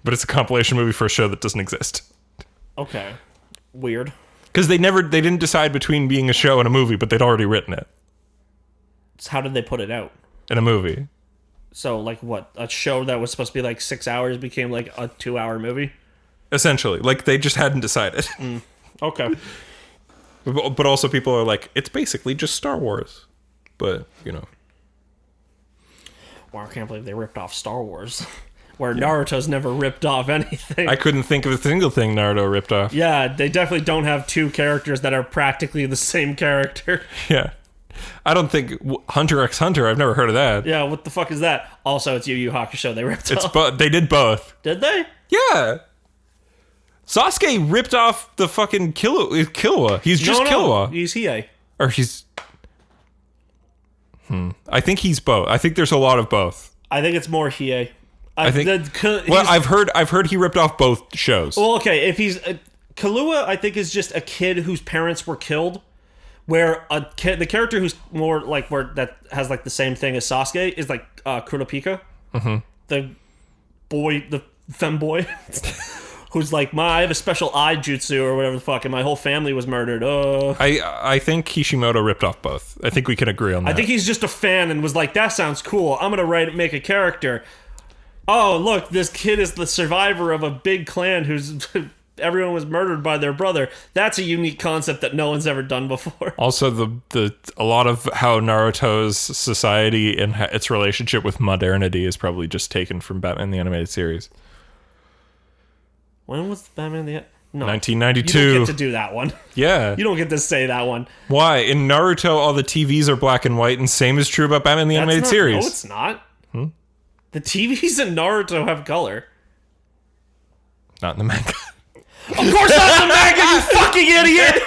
But it's a compilation movie for a show that doesn't exist. Okay. Weird. Because they didn't decide between being a show and a movie, but they'd already written it. So how did they put it out? In a movie. So like what? A show that was supposed to be like 6 hours became like a 2-hour movie? Essentially. Like they just hadn't decided. Okay. But also people are like, it's basically just Star Wars. But, you know. Wow, I can't believe they ripped off Star Wars. Where Naruto's never ripped off anything. I couldn't think of a single thing Naruto ripped off. Yeah, they definitely don't have 2 characters that are practically the same character. Yeah. I don't think Hunter x Hunter, I've never heard of that. Yeah, what the fuck is that? Also, it's Yu Yu Hakusho they ripped off. They did both. Did they? Yeah. Sasuke ripped off the fucking Killua. He's just Killua. He's Hiei. Or he's... I think he's both. I think there's a lot of both. I think it's more Hiei. I've heard he ripped off both shows. Well, okay, if he's Killua, I think is just a kid whose parents were killed. Where the character who's more like that has like the same thing as Sasuke is like Kurapika, the femboy, who's like I have a special eye jutsu or whatever the fuck, and my whole family was murdered. I think Kishimoto ripped off both. I think we can agree on that. I think he's just a fan and was like, that sounds cool. I'm gonna make a character. Oh, look, this kid is the survivor of a big clan who's everyone was murdered by their brother. That's a unique concept that no one's ever done before. Also, a lot of how Naruto's society and its relationship with modernity is probably just taken from Batman the Animated Series. When was Batman the... No. 1992. You don't get to do that one. Yeah. You don't get to say that one. Why? In Naruto, all the TVs are black and white, and same is true about Batman the Animated Series. No, it's not. The TVs in Naruto have color. Not in the manga. Of course not in the manga, you fucking idiot!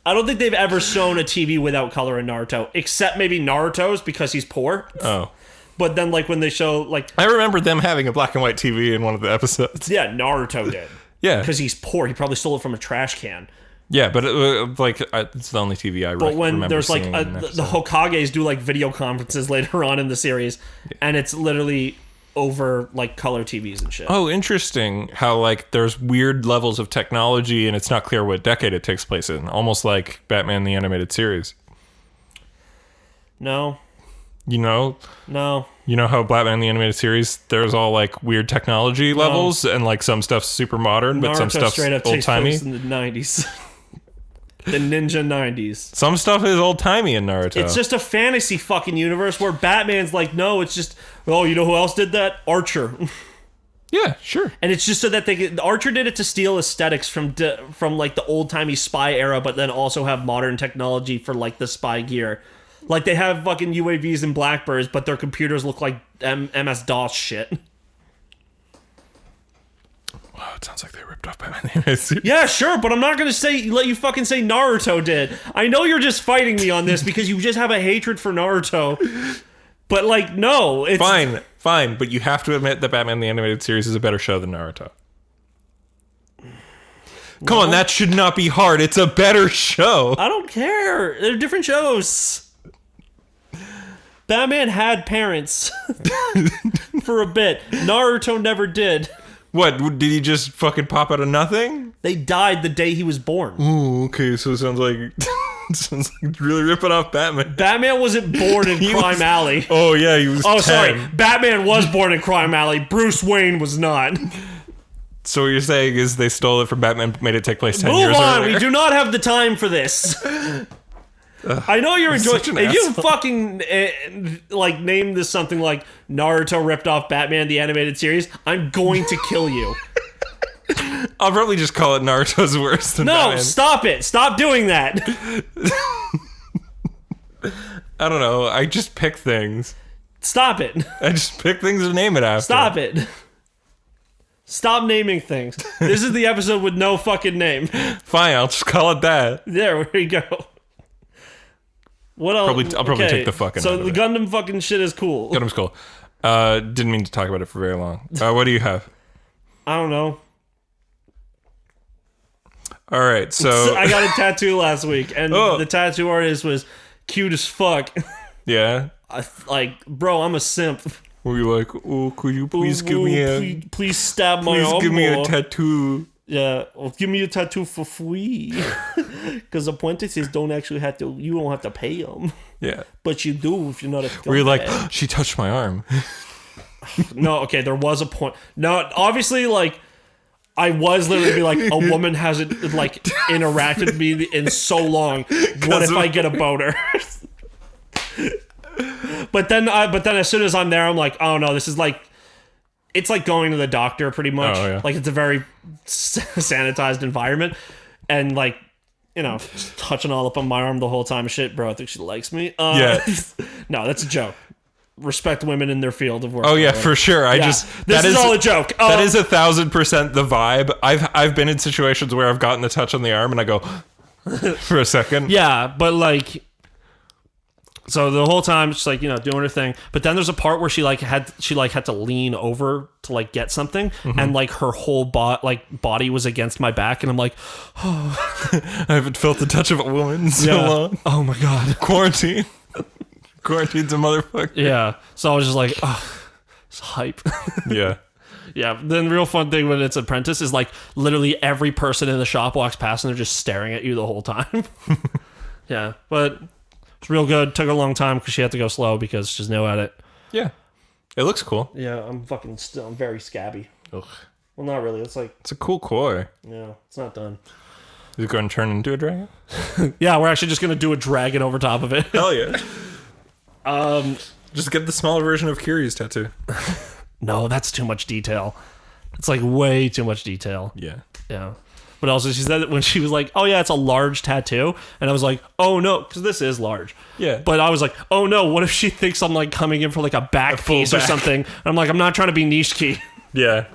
I don't think they've ever shown a TV without color in Naruto, except maybe Naruto's because he's poor. Oh. But then, like, when they show, like... I remember them having a black and white TV in one of the episodes. Yeah, Naruto did. Yeah. Because he's poor. He probably stole it from a trash can. Yeah, but it's the only TV I remember. But when there's like the Hokages do like video conferences later on in the series, and it's literally over like color TVs and shit. Oh, interesting. How like there's weird levels of technology, and it's not clear what decade it takes place in. Almost like Batman the Animated Series. No. You know? No. You know how Batman the Animated Series, there's all like weird technology levels, and like some stuff's super modern, but some stuff's old-timey. In the 90s. The ninja 90s. Some stuff is old-timey in Naruto. It's just a fantasy fucking universe where Batman's like, no, it's just, oh, you know who else did that? Archer. Yeah, sure. And it's just so that Archer did it to steal aesthetics from like the old-timey spy era, but then also have modern technology for like the spy gear. Like they have fucking UAVs and Blackbirds, but their computers look like MS-DOS shit. Wow, it sounds like they ripped off Batman the Animated Series. Yeah, sure, but I'm not gonna let you fucking say Naruto did. I know you're just fighting me on this because you just have a hatred for Naruto. But like, no, it's fine, but you have to admit that Batman the Animated Series is a better show than Naruto. Come on, that should not be hard. It's a better show. I don't care. They're different shows. Batman had parents for a bit. Naruto never did. What, did he just fucking pop out of nothing? They died the day he was born. Ooh, okay, so it sounds like really ripping off Batman. Batman wasn't born in Crime Alley. Oh, yeah, he was 10. Sorry. Batman was born in Crime Alley. Bruce Wayne was not. So what you're saying is they stole it from Batman, made it take place 10 years earlier. Move on, we do not have the time for this. I know you're enjoying. If you fucking like name this something like Naruto ripped off Batman the Animated Series, I'm going to kill you. I'll probably just call it Naruto's worse than No, Batman. stop it. Stop doing that. I don't know. I just pick things. Stop it. I just pick things to name it after. Stop it. Stop naming things. This is the episode with no fucking name. Fine, I'll just call it that. There we go. What else? I'll probably take the fucking So out of the it. Gundam fucking shit is cool. Gundam's cool. Didn't mean to talk about it for very long. What do you have? I don't know. All right, so I got a tattoo last week, and Oh. the tattoo artist was cute as fuck. yeah, Bro, I'm a simp. were you like, oh, could you please give me a please stab my arm give me a more. tattoo? Yeah, well, give me a tattoo for free. Because the apprentices don't actually have to. You don't have to pay them, Yeah. but you do if you're not a. Were you like, scumbag. she touched my arm? No, okay, there was a point. No, obviously, like, I was literally be like, a woman hasn't like interacted with me in so long. What if I get a boner? But then as soon as I'm there, I'm like, oh no, this is like, it's like going to the doctor pretty much. Oh, yeah. Like it's a very sanitized environment, and like, you know, touching all up on my arm the whole time. Shit, bro, I think she likes me. Yeah. No, that's a joke. Respect women in their field of work. Oh yeah, for sure. Yeah. This is all a joke. That is 1,000% the vibe. I've been in situations where I've gotten the touch on the arm and I go for a second. Yeah, but like, so the whole time she's like, you know, doing her thing. But then there's a part where she had to lean over to like get something, and like her whole body was against my back, and I'm like, I haven't felt the touch of a woman in so long. Oh my god, Quarantine. Quarantine's a motherfucker. yeah. So I was just like, oh, it's hype. Yeah. Yeah. Then the real fun thing when it's Apprentice is like literally every person in the shop walks past and they're just staring at you the whole time. Yeah, but it's real good. Took a long time because she had to go slow because she's new at it. Yeah. It looks cool. Yeah, I'm very scabby. Ugh. Well, not really. It's like, It's a cool core. yeah, it's not done. Is it going to turn into a dragon? Yeah, we're actually just gonna do a dragon over top of it. Hell yeah. Just get the smaller version of Kiryu's tattoo. No, that's too much detail. It's like way too much detail. Yeah. Yeah. But also, she said that when she was like, "Oh yeah, it's a large tattoo," and I was like, "Oh no," because this is large. Yeah. But I was like, "Oh no, what if she thinks I'm like coming in for like a back full piece or back. something?" And I'm like, "I'm not trying to be niche key." Yeah.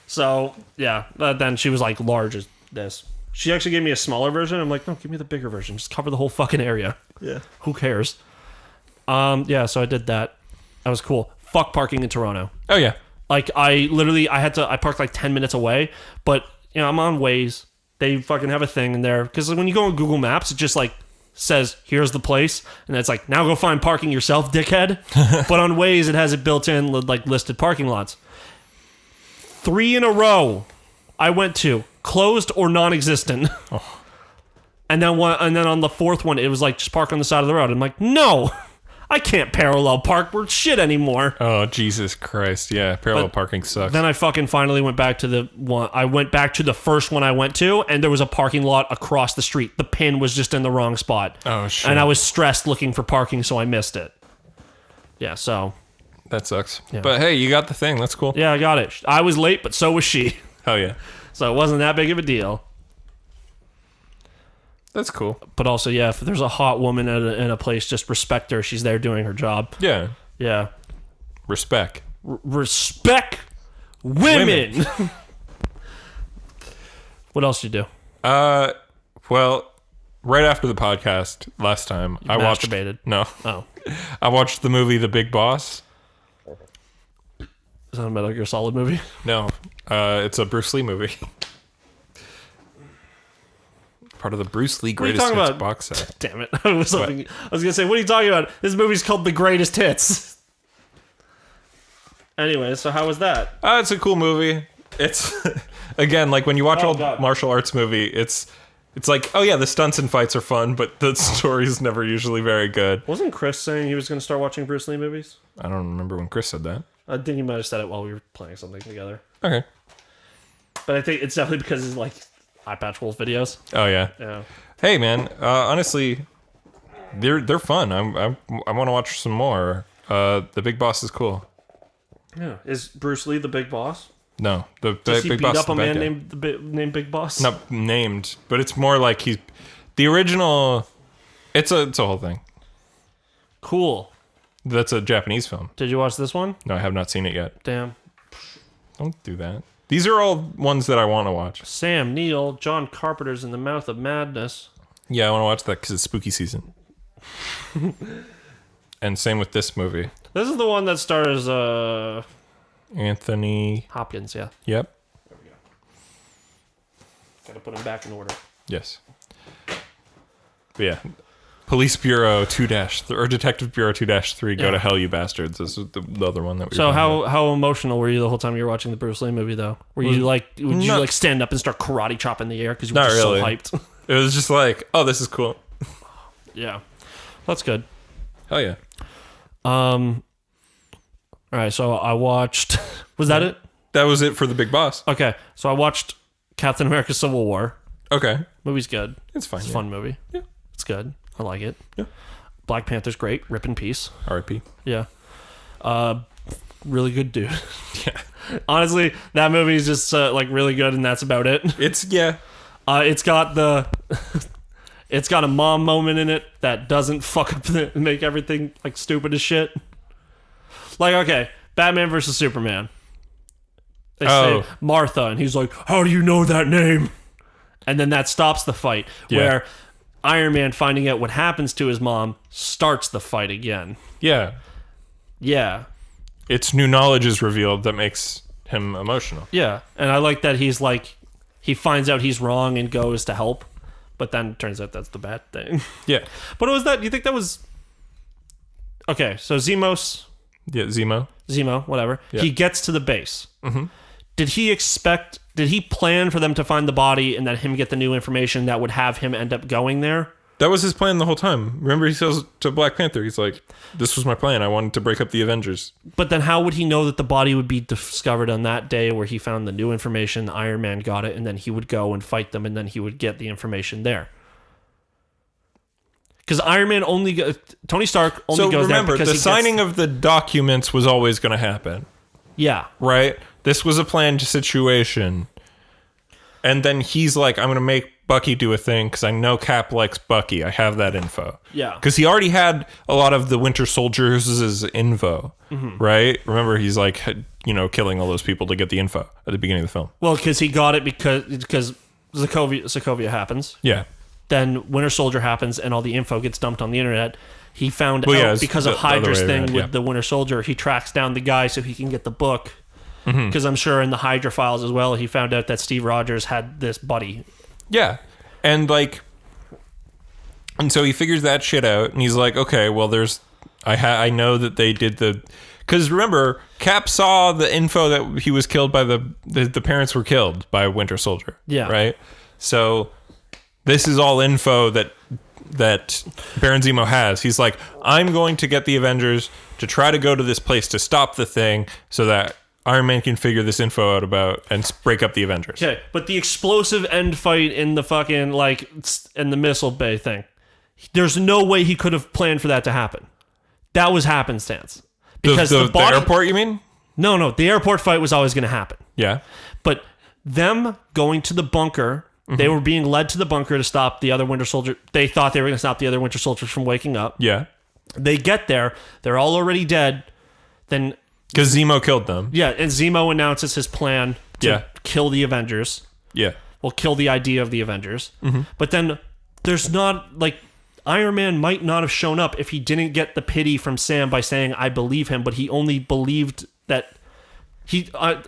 So yeah, then she was like, "Large as this." She actually gave me a smaller version. I'm like, "No, give me the bigger version. Just cover the whole fucking area." Yeah. Who cares? Yeah. So I did that. That was cool. Fuck parking in Toronto. Oh yeah. Like I parked like 10 minutes away, but you know, I'm on Waze. They fucking have a thing in there because when you go on Google Maps, it just like says, here's the place. And it's like, now go find parking yourself, dickhead. But on Waze, it has it built in, like listed parking lots. 3 in a row I went to closed or non-existent. Oh. And then on the fourth one, it was like, just park on the side of the road. I'm like, no, I can't parallel park worth shit anymore. Oh, Jesus Christ. Yeah. Parallel parking sucks. Then I fucking finally went back to the one. I went back to the first one I went to, and there was a parking lot across the street. The pin was just in the wrong spot. Oh, shit. And I was stressed looking for parking, so I missed it. Yeah, so. That sucks. Yeah. But hey, you got the thing. That's cool. Yeah, I got it. I was late, but so was she. Hell yeah. So it wasn't that big of a deal. That's cool. But also, yeah, if there's a hot woman in a place, just respect her. She's there doing her job. Yeah. Yeah. Respect. Respect women. What else did you do? Well, right after the podcast last time, I watched. Masturbated. No. Oh. I watched the movie The Big Boss. Is that a Metal Gear Solid movie? No. It's a Bruce Lee movie. Part of the Bruce Lee What are you Greatest talking Hits about? box set. Damn it. I was gonna say, what are you talking about? This movie's called The Greatest Hits. Anyway, so how was that? It's a cool movie. It's again, like when you watch old God. martial arts movie, it's like, oh yeah, the stunts and fights are fun, but the story's never usually very good. Wasn't Chris saying he was gonna start watching Bruce Lee movies? I don't remember when Chris said that. I think he might have said it while we were playing something together. Okay. But I think it's definitely because it's like Eye Patch Wolf videos. Oh yeah. Yeah. Hey man, honestly, they're fun. I want to watch some more. The Big Boss is cool. Yeah. Is Bruce Lee the big boss? No, the Does he big beat boss. up a is the bad man guy. named Big Boss? Not named, but it's more like he's the original. It's a whole thing. Cool. That's a Japanese film. Did you watch this one? No, I have not seen it yet. Damn. Don't do that. These are all ones that I want to watch. Sam Neill, John Carpenter's In the Mouth of Madness. Yeah, I want to watch that because it's spooky season. And same with this movie. This is the one that stars Anthony Hopkins, yeah. Yep. There we go. Gotta put him back in order. Yes. But yeah. Police Bureau 2- or Detective Bureau 2-3, go to hell, you bastards. This is the other one that we So were talking about. how emotional were you the whole time you were watching the Bruce Lee movie, though? Would you like stand up and start karate chopping the air because you were Not just really. so hyped? It was just like, oh, this is cool. Yeah, that's good. Hell yeah. All right, so I watched. Was that it? That was it for the big boss. Okay, so I watched Captain America: Civil War. Okay. Movie's good. It's fine. It's a yeah. fun movie. Yeah. It's good. I like it. Yeah. Black Panther's great. Rip in peace. R.I.P. Yeah. Really good dude. Yeah. Honestly, that movie is just like really good, and that's about it. It's, yeah. It's got the. It's got a mom moment in it that doesn't fuck up make everything like stupid as shit. Like, okay, Batman versus Superman. They say Martha, and he's like, "How do you know that name?" And then that stops the fight. Yeah. Where Iron Man finding out what happens to his mom starts the fight again. Yeah. Yeah. It's new knowledge is revealed that makes him emotional. Yeah. And I like that he's like, he finds out he's wrong and goes to help, but then it turns out that's the bad thing. Yeah. But was that, you think that was... Okay, so Zemo, whatever. Yeah. He gets to the base. Mm-hmm. Did he plan for them to find the body and then him get the new information that would have him end up going there? That was his plan the whole time. Remember, he says to Black Panther, he's like, this was my plan. I wanted to break up the Avengers. But then how would he know that the body would be discovered on that day where he found the new information, Iron Man got it, and then he would go and fight them, and then he would get the information there? Because Iron Man Tony Stark only goes there because the signing of the documents was always going to happen. Yeah. Right? This was a planned situation. And then he's like, I'm going to make Bucky do a thing because I know likes Bucky. I have that info. Yeah. Because he already had a lot of the Winter Soldiers' info, right? Remember, he's like, killing all those people to get the info at the beginning of the film. Well, because he got it because Sokovia happens. Yeah. Then Winter Soldier happens and all the info gets dumped on the internet. He found out because of Hydra's thing with the Winter Soldier, he tracks down the guy so he can get the book. Because I'm sure in the Hydra files as well, he found out that Steve Rogers had this buddy. Yeah. And so he figures that shit out and he's like, okay, well, I know that they did because remember, Cap saw the info that he was killed by the parents were killed by Winter Soldier. Yeah. Right? So this is all info that Baron Zemo has. He's like, I'm going to get the Avengers to try to go to this place to stop the thing so that Iron Man can figure this info out about and break up the Avengers. Okay, but the explosive end fight in the fucking, in the missile bay thing, there's no way he could have planned for that to happen. That was happenstance. Because the airport, you mean? No, the airport fight was always going to happen. Yeah. But them going to the bunker, they were being led to the bunker to stop the other Winter Soldier. They thought they were going to stop the other Winter Soldiers from waking up. Yeah. They get there. They're all already dead. Then... Because Zemo killed them. Yeah, and Zemo announces his plan to kill the Avengers. Yeah. Well, kill the idea of the Avengers. But then there's not, Iron Man might not have shown up if he didn't get the pity from Sam by saying, I believe him, but he only believed that...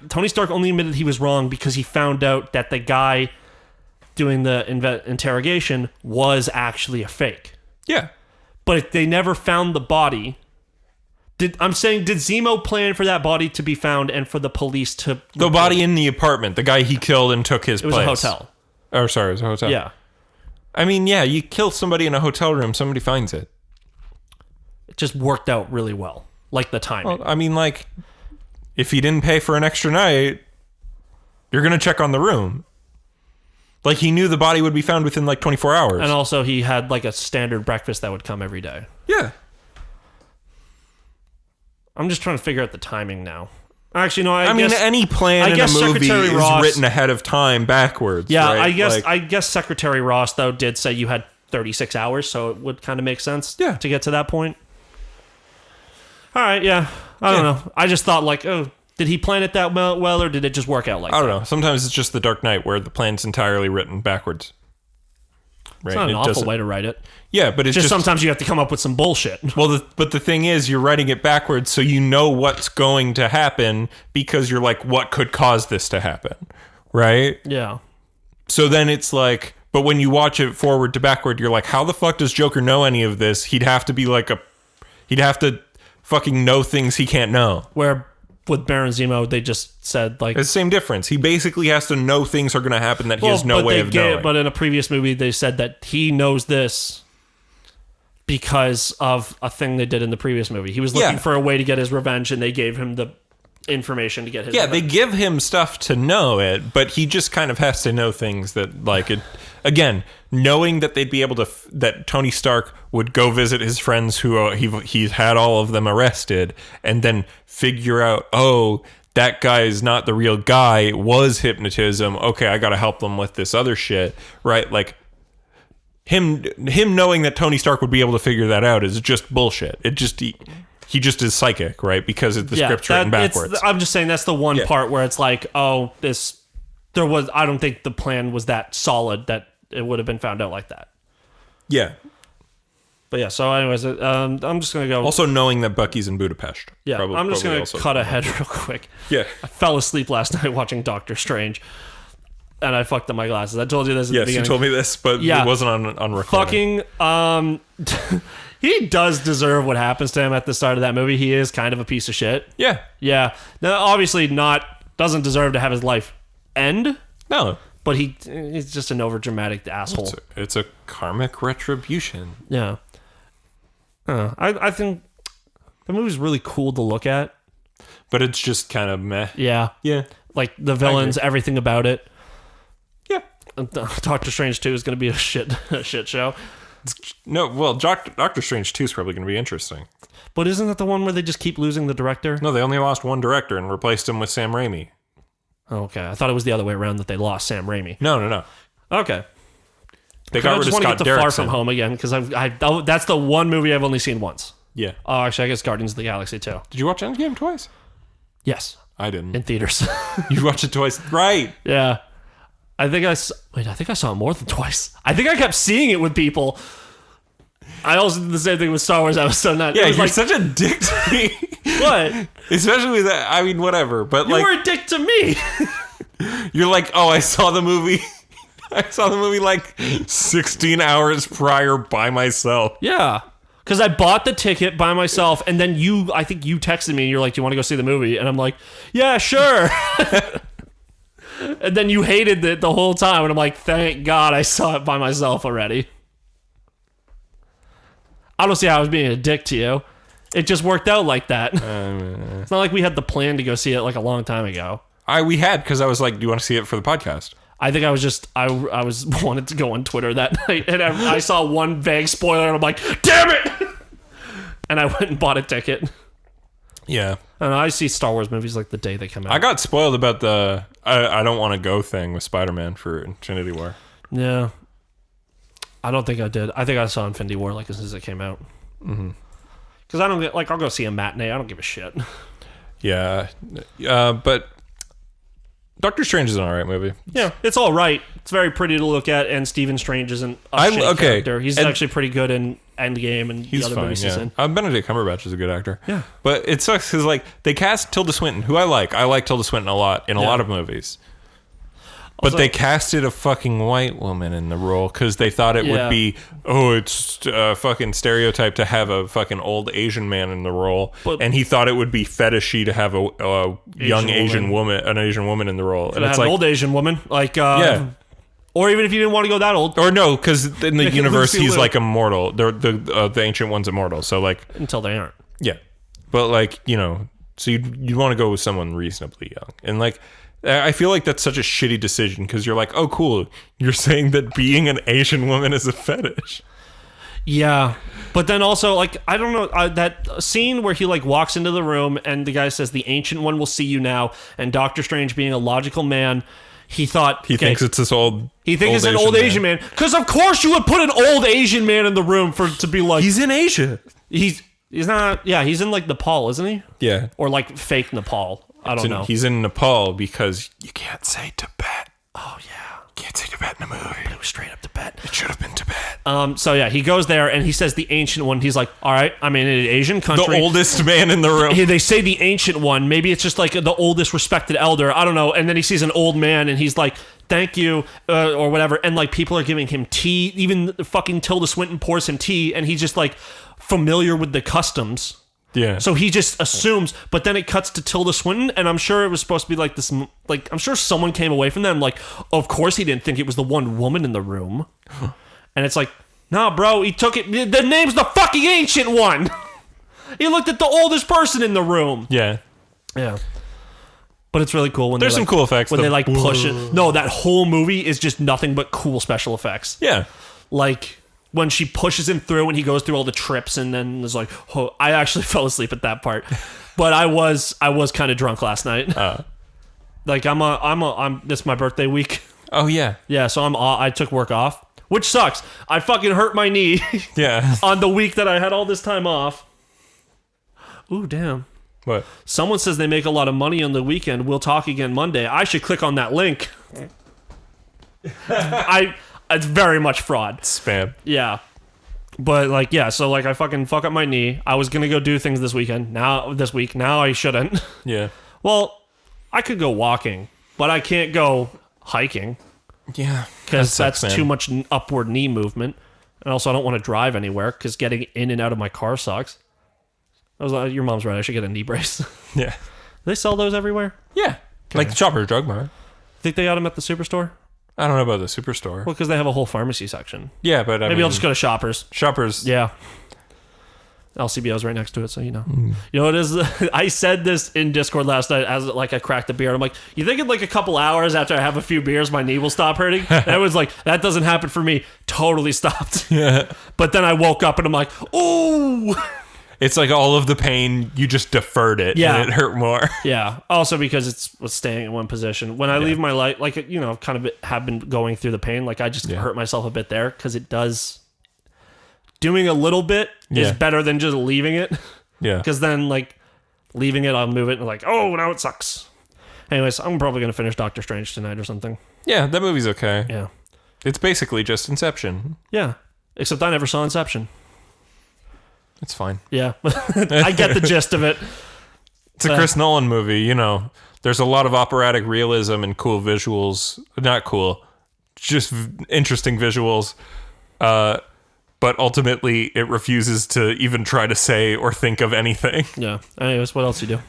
Tony Stark only admitted he was wrong because he found out that the guy doing the interrogation was actually a fake. Yeah. But they never found the body... Did Zemo plan for that body to be found and for the police to... The body in the apartment. The guy he killed and took his place. It was a hotel. Oh, sorry. It was a hotel. Yeah. I mean, yeah, you kill somebody in a hotel room, somebody finds it. It just worked out really well. Like the timing. Well, I mean, if he didn't pay for an extra night, you're going to check on the room. He knew the body would be found within 24 hours. And also he had a standard breakfast that would come every day. Yeah. I'm just trying to figure out the timing now. Actually, no. I mean, any plan in a movie is written ahead of time backwards. Yeah, right? I guess Secretary Ross though did say you had 36 hours, so it would kind of make sense. To get to that point. All right, yeah. I don't know. I just thought like, oh, did he plan it that well, or did it just work out like that? I don't know. Sometimes it's just The Dark Knight where the plan's entirely written backwards. Right? It's not an awful way to write it. Yeah, but it's just sometimes you have to come up with some bullshit. Well, but the thing is, you're writing it backwards, so you know what's going to happen because you're like, what could cause this to happen, right? Yeah. So then it's like, but when you watch it forward to backward, you're like, how the fuck does Joker know any of this? He'd have to fucking know things he can't know. Where with Baron Zemo, they just said like... It's the same difference. He basically has to know things are going to happen that he has no way of knowing. But in a previous movie, they said that he knows this because of a thing they did in the previous movie. He was looking for a way to get his revenge, and they gave him the information to get his revenge. They give him stuff to know it, but he just kind of has to know things that, like, it, again, knowing that they'd be able to, that Tony Stark would go visit his friends who he's had all of them arrested, and then figure out, oh, that guy is not the real guy, it was hypnotism, okay, I gotta help them with this other shit, right? Like, him knowing that Tony Stark would be able to figure that out is just bullshit. It just... He just is psychic, right? Because the script's written backwards. I'm just saying that's the one part where it's like, oh, I don't think the plan was that solid that it would have been found out like that. Yeah. But yeah, so anyways, I'm just going to go... Also knowing that Bucky's in Budapest. Yeah, I'm just going to cut ahead real quick. Yeah. I fell asleep last night watching Doctor Strange, and I fucked up my glasses. I told you this at the beginning. Yes, you told me this, but it wasn't on recording. Fucking... He does deserve what happens to him at the start of that movie. He is kind of a piece of shit. Yeah. Yeah. Now, obviously doesn't deserve to have his life end. No. But he's just an overdramatic asshole. It's a karmic retribution. Yeah. I think the movie's really cool to look at. But it's just kind of meh. Yeah. Yeah. Like the villains, everything about it. Yeah. Doctor Strange 2 is going to be a shit show. No, well, Doctor Strange 2 is probably going to be interesting. But isn't that the one where they just keep losing the director? No, they only lost one director and replaced him with Sam Raimi. Oh, okay. I thought it was the other way around that they lost Sam Raimi. No. Okay. They got rid of Scott Derrickson. I just want to get to Far From Home again, because that's the one movie I've only seen once. Yeah. Oh, actually, I guess Guardians of the Galaxy too. Did you watch Endgame twice? Yes. I didn't. In theaters. You watched it twice? Right. Yeah. I think I saw it more than twice. I think I kept seeing it with people. I also did the same thing with Star Wars Episode 9. Yeah, you're such a dick to me. What? Especially with that. I mean, whatever. But you were a dick to me. You're like, oh, I saw the movie. I saw the movie like 16 hours prior by myself. Yeah. Because I bought the ticket by myself, and then I think you texted me, and you're like, do you want to go see the movie? And I'm like, yeah, sure. And then you hated it the whole time, and I'm like, thank God I saw it by myself already. I don't see how I was being a dick to you. It just worked out like that. It's not like we had the plan to go see it like a long time ago. We had, because I was like, do you want to see it for the podcast? I think I was just, I wanted to go on Twitter that night, and I saw one vague spoiler, and I'm like, damn it! And I went and bought a ticket. Yeah. And I see Star Wars movies like the day they come out. I got spoiled about the I don't want to go thing with Spider-Man for Infinity War. Yeah. I don't think I did. I think I saw Infinity War like as soon as it came out. Mm-hmm. Because I don't get, like, I'll go see a matinee. I don't give a shit. Yeah. But Doctor Strange is an alright movie. Yeah, it's all right. It's very pretty to look at, and Stephen Strange isn't a shitty character. He's actually pretty good in Endgame and the other movies he's in. Benedict Cumberbatch is a good actor. Yeah. But it sucks because, like, they cast Tilda Swinton, who I like. I like Tilda Swinton a lot in a lot of movies. But also, they casted a fucking white woman in the role because they thought it would be, it's a fucking stereotype to have a fucking old Asian man in the role. And he thought it would be fetishy to have a young Asian woman in the role. And it's like, an old Asian woman. Like, or even if you didn't want to go that old. Or no, because in the universe, he's like immortal. The ancient one's immortal. So, like. Until they aren't. Yeah. But, like, you know, so you want to go with someone reasonably young. And, like, I feel like that's such a shitty decision because you're like, oh, cool. You're saying that being an Asian woman is a fetish. Yeah. But then also, like, I don't know, that scene where he, like, walks into the room and the guy says, the Ancient One will see you now, and Doctor Strange, being a logical man, he thought... He thinks it's this old... He thinks it's an old Asian man. Because of course you would put an old Asian man in the room to be like... He's in Asia. He's not... Yeah, he's in, like, Nepal, isn't he? Yeah. Or, like, fake Nepal. I don't know. He's in Nepal because you can't say Tibet. Oh, yeah. Can't say Tibet in a movie. It was straight up Tibet. It should have been Tibet. So yeah, he goes there and he says the Ancient One. He's like, all right, I'm in an Asian country. The oldest man in the room. They say the Ancient One. Maybe it's just like the oldest respected elder. I don't know. And then he sees an old man and he's like, thank you, or whatever. And like people are giving him tea. Even fucking Tilda Swinton pours him tea, and he's just like familiar with the customs. Yeah. So he just assumes, but then it cuts to Tilda Swinton, and I'm sure it was supposed to be like this, like, I'm sure someone came away from them like, of course he didn't think it was the one woman in the room. And it's like, nah, bro, he took it, the name's the fucking Ancient One. He looked at the oldest person in the room. Yeah. Yeah. But it's really cool when there's some like, cool effects. When they like push it. No, that whole movie is just nothing but cool special effects. Yeah. Like... when she pushes him through and he goes through all the trips and then is like, oh, I actually fell asleep at that part, but I was kind of drunk last night. Like this is my birthday week. Oh yeah. Yeah. So I took work off, which sucks. I fucking hurt my knee. Yeah. On the week that I had all this time off. Ooh, damn. What? Someone says they make a lot of money on the weekend. We'll talk again Monday. I should click on that link. It's very much fraud. Spam. Yeah. But like, yeah, so like I fucking fuck up my knee. I was gonna go do things this week. Now I shouldn't. Yeah. Well, I could go walking, but I can't go hiking. Yeah. Because that's too much upward knee movement. And also I don't want to drive anywhere because getting in and out of my car sucks. I was like, your mom's right, I should get a knee brace. Yeah. They sell those everywhere? Yeah. Okay. Like the Shoppers Drug Mart. Think they got them at the Superstore? I don't know about the Superstore. Well, because they have a whole pharmacy section. Yeah, but maybe I'll just go to Shoppers. Shoppers. Yeah. LCBO's right next to it, so you know. You know what it is? I said this in Discord last night as like I cracked a beer. I'm like, you think in like a couple hours after I have a few beers, my knee will stop hurting? And I was like, that doesn't happen for me. Totally stopped. Yeah. But then I woke up and I'm like, ooh. It's like all of the pain, you just deferred it, and it hurt more. Yeah. Also because it was staying in one position. When I leave my light, like, you know, kind of have been going through the pain, like I just hurt myself a bit there because it does... Doing a little bit is better than just leaving it. Yeah. Because then, like, leaving it, I'll move it, and like, oh, now it sucks. Anyways, I'm probably going to finish Doctor Strange tonight or something. Yeah, that movie's okay. Yeah. It's basically just Inception. Yeah. Except I never saw Inception. It's fine. Yeah. I get the gist of it. It's a Chris Nolan movie, you know. There's a lot of operatic realism and cool visuals. Not cool. Just interesting visuals. But ultimately, it refuses to even try to say or think of anything. Yeah. Anyways, what else you do?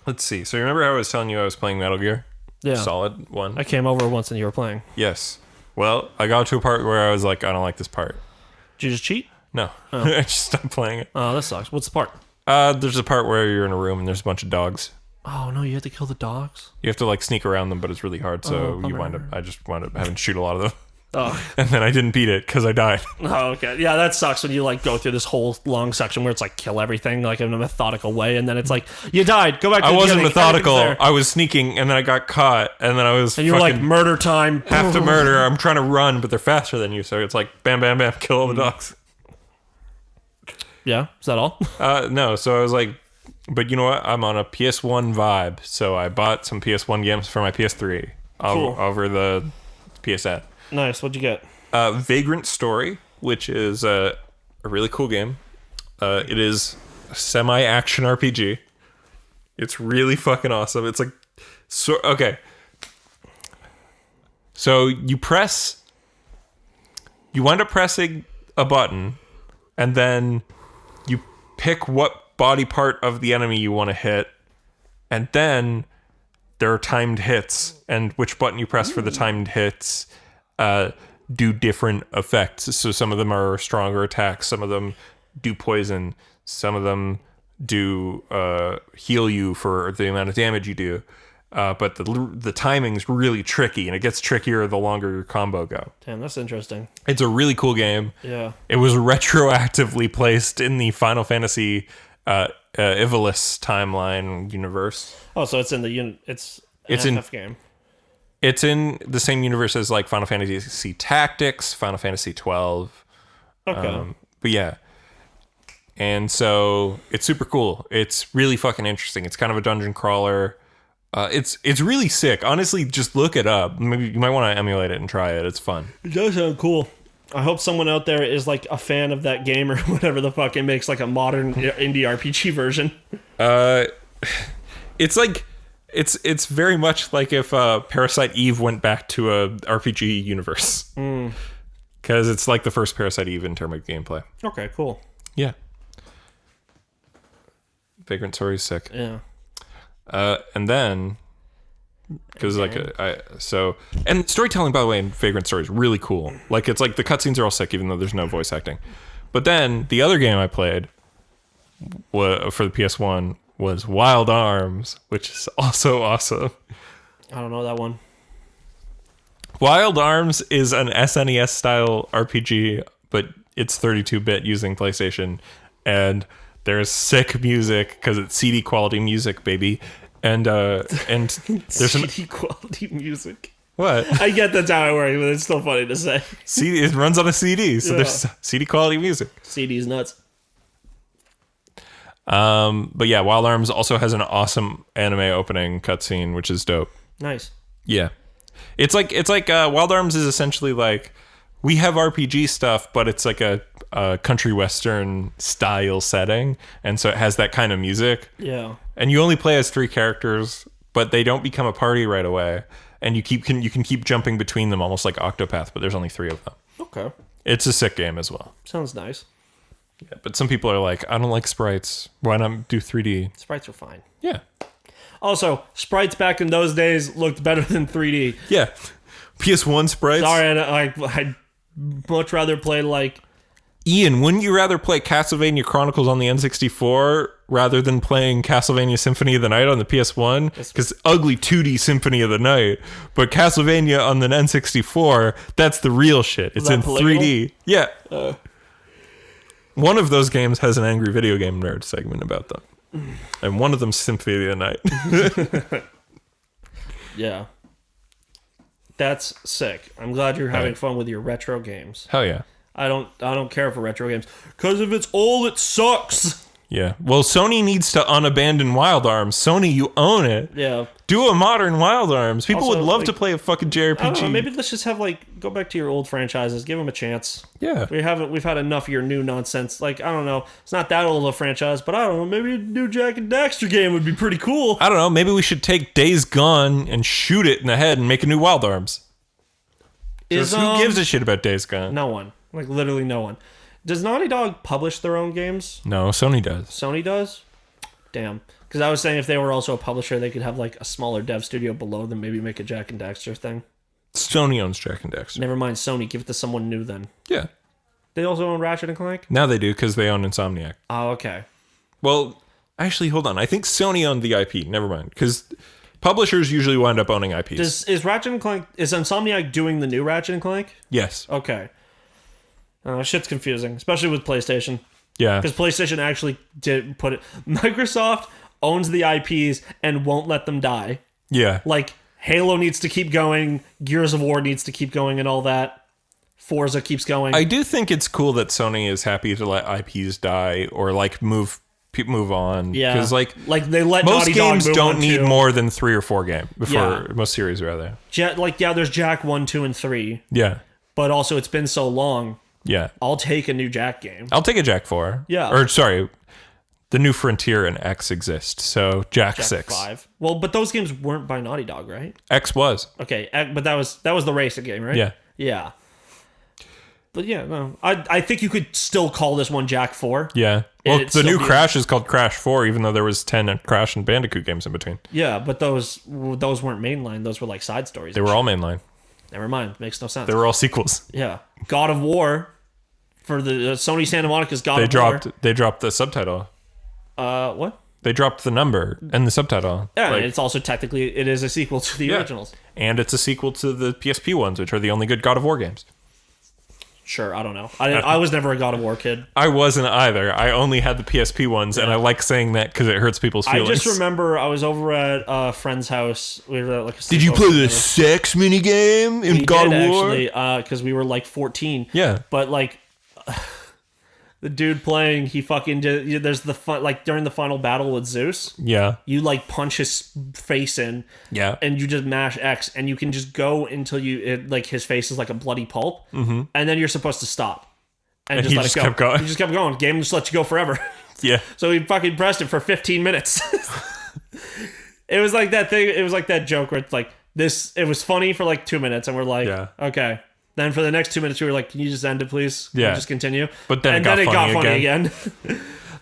Let's see. So you remember how I was telling you I was playing Metal Gear? Yeah. Solid 1? I came over once and you were playing. Yes. Well, I got to a part where I was like, I don't like this part. Did you just cheat? No. Oh. I just stopped playing it. Oh, that sucks. What's the part? There's a part where you're in a room and there's a bunch of dogs. Oh, no, you have to kill the dogs? You have to like sneak around them, but it's really hard, so I just wound up having to shoot a lot of them. Oh. And then I didn't beat it because I died. Oh, okay. Yeah, that sucks when you like go through this whole long section where it's like kill everything like in a methodical way, and then it's like you died. Go back to the wasn't beginning. Methodical. I was sneaking, and then I got caught, and then I was and you were like murder time. Have to murder. I'm trying to run, but they're faster than you, so it's like bam, bam, bam, kill all the dogs. Yeah, is that all? No. So I was like, but you know what? I'm on a PS1 vibe, so I bought some PS1 games for my PS3 over the PSN. Nice. What'd you get? Vagrant Story, which is a really cool game. It is a semi-action RPG. It's really fucking awesome. It's like, so okay. So you wind up pressing a button, and then you pick what body part of the enemy you want to hit, and then there are timed hits, and which button you press for the timed hits do different effects. So some of them are stronger attacks, some of them do poison, some of them do heal you for the amount of damage you do. but the timing's really tricky, and it gets trickier the longer your combo go. Damn, that's interesting. It's a really cool game. Yeah. It was retroactively placed in the Final Fantasy Ivalice timeline universe. Oh, so it's in the it's an FF game. It's in the same universe as like Final Fantasy Tactics, Final Fantasy 12. Okay. But yeah. And so it's super cool. It's really fucking interesting. It's kind of a dungeon crawler. It's really sick. Honestly, just look it up. Maybe you might want to emulate it and try it. It's fun. It does sound cool. I hope someone out there is like a fan of that game or whatever the fuck, and makes like a modern indie RPG version. It's like it's very much like if Parasite Eve went back to a RPG universe. Because it's like the first Parasite Eve in terms of gameplay. Okay, cool. Yeah. Vagrant Story is sick. Yeah. And then, because and storytelling, by the way, in Vagrant Story is really cool. Like, it's like the cutscenes are all sick, even though there's no voice acting. But then the other game I played for the PS1 was Wild Arms, which is also awesome. I don't know that one. Wild Arms is an SNES style RPG, but it's 32-bit using PlayStation, and there's sick music because it's CD quality music, baby. And there's CD quality music. What? I get that's how it works, but it's still funny to say. CD, it runs on a CD, so there's CD quality music. CD's nuts. But yeah, Wild Arms also has an awesome anime opening cutscene, which is dope. Nice. Yeah, it's like Wild Arms is essentially like, we have RPG stuff, but it's like a country western style setting, and so it has that kind of music. Yeah. And you only play as 3 characters, but they don't become a party right away, and you can keep jumping between them, almost like Octopath, but there's only 3 of them. Okay. It's a sick game as well. Sounds nice. Yeah, but some people are like, I don't like sprites. Why not do 3D? Sprites are fine. Yeah. Also, sprites back in those days looked better than 3D. Yeah. PS1 sprites. Sorry, I'd much rather play like... Ian, wouldn't you rather play Castlevania Chronicles on the N64 rather than playing Castlevania Symphony of the Night on the PS1? Because ugly 2D Symphony of the Night, but Castlevania on the N64, that's the real shit. It's in polygonal? 3D. Yeah. One of those games has an angry video game nerd segment about them. And one of them's Symphony of the Night. Yeah. That's sick. I'm glad you're having fun with your retro games. Hell yeah. I don't care for retro games because if it's old, it sucks. Yeah. Well, Sony needs to unabandon Wild Arms. Sony, you own it. Yeah. Do a modern Wild Arms. People Also, would love like, to play a fucking JRPG. I don't know, maybe let's just have go back to your old franchises, give them a chance. Yeah. We've had enough of your new nonsense. Like, I don't know, it's not that old of a franchise, but I don't know, maybe a new Jak and Daxter game would be pretty cool. I don't know. Maybe we should take Days Gone and shoot it in the head and make a new Wild Arms. Who gives a shit about Days Gone? No one. Like, literally no one. Does Naughty Dog publish their own games? No, Sony does. Sony does? Damn. Because I was saying if they were also a publisher, they could have like a smaller dev studio below them, maybe make a Jak and Daxter thing. Sony owns Jak and Daxter. Never mind Sony, give it to someone new then. Yeah. They also own Ratchet and Clank? Now they do because they own Insomniac. Oh, okay. Well, actually, hold on. I think Sony owned the IP. Never mind. Because publishers usually wind up owning IPs. Is Ratchet and Clank... Is Insomniac doing the new Ratchet and Clank? Yes. Okay. Shit's confusing, especially with PlayStation. Yeah. Because PlayStation actually did put it... Microsoft owns the IPs and won't let them die. Yeah. Like, Halo needs to keep going, Gears of War needs to keep going and all that. Forza keeps going. I do think it's cool that Sony is happy to let IPs die or like move on. Yeah. Because like they let most Naughty Dog games move don't on need too. more than 3 or 4 games before Yeah. most series rather. There's Jak 1, 2, and 3. Yeah. But also it's been so long. Yeah. I'll take a new Jak game. I'll take a Jak 4. Yeah. Or sorry, the New Frontier and X exist. So Jak 6. 5. Well, but those games weren't by Naughty Dog, right? X was. Okay, but that was the racing game, right? Yeah. Yeah. But yeah, no. I think you could still call this one Jak 4. Yeah. Well, It'd the new still be- Crash is called Crash 4, even though there was 10 Crash and Bandicoot games in between. Yeah, but those weren't mainline. Those were like side stories. They were all mainline. Never mind. Makes no sense. They were all sequels. Yeah. God of War for the Sony Santa Monica's God of War. They dropped the subtitle. What? They dropped the number and the subtitle. Yeah, and it's also technically, it is a sequel to the originals. And it's a sequel to the PSP ones, which are the only good God of War games. Sure, I don't know. I was never a God of War kid. I wasn't either. I only had the PSP ones, and I like saying that because it hurts people's feelings. I just remember I was over at a friend's house. We were at like a Did you play the sex minigame in God of War? Actually, because we were like 14. Yeah. But like... The dude playing, he fucking did, there's the fun, like during the final battle with Zeus. Yeah. You like punch his face in. Yeah. And you just mash X, and you can just go until like his face is like a bloody pulp. Mm-hmm. And then you're supposed to stop. And just let it go. Kept going. He just kept going. Game just let you go forever. Yeah. So he fucking pressed it for 15 minutes. It was like that thing. It was like that joke where it's like this. It was funny for like 2 minutes, and we're like, okay. Then for the next 2 minutes, we were like, can you just end it, please? Can you just continue? But then it got funny again.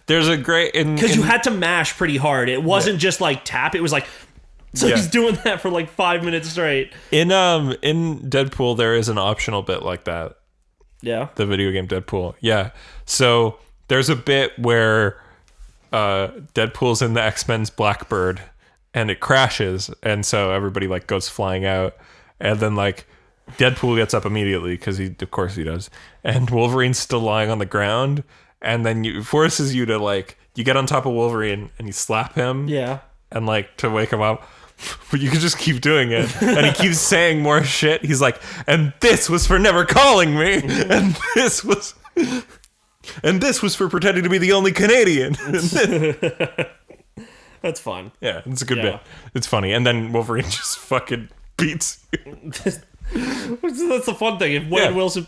There's a great... Because you had to mash pretty hard. It wasn't just like tap. It was like... So he's doing that for like 5 minutes straight. In Deadpool, there is an optional bit like that. Yeah. The video game Deadpool. Yeah. So there's a bit where Deadpool's in the X-Men's Blackbird, and it crashes. And so everybody like goes flying out. And then like... Deadpool gets up immediately because of course he does, and Wolverine's still lying on the ground, and then forces you to like you get on top of Wolverine and you slap him, and like to wake him up, but you can just keep doing it, and he keeps saying more shit. He's like, and this was for never calling me, and this was for pretending to be the only Canadian. That's fun. Yeah, it's a good bit. It's funny, and then Wolverine just fucking beats you. That's the fun thing. If Wade Wilson,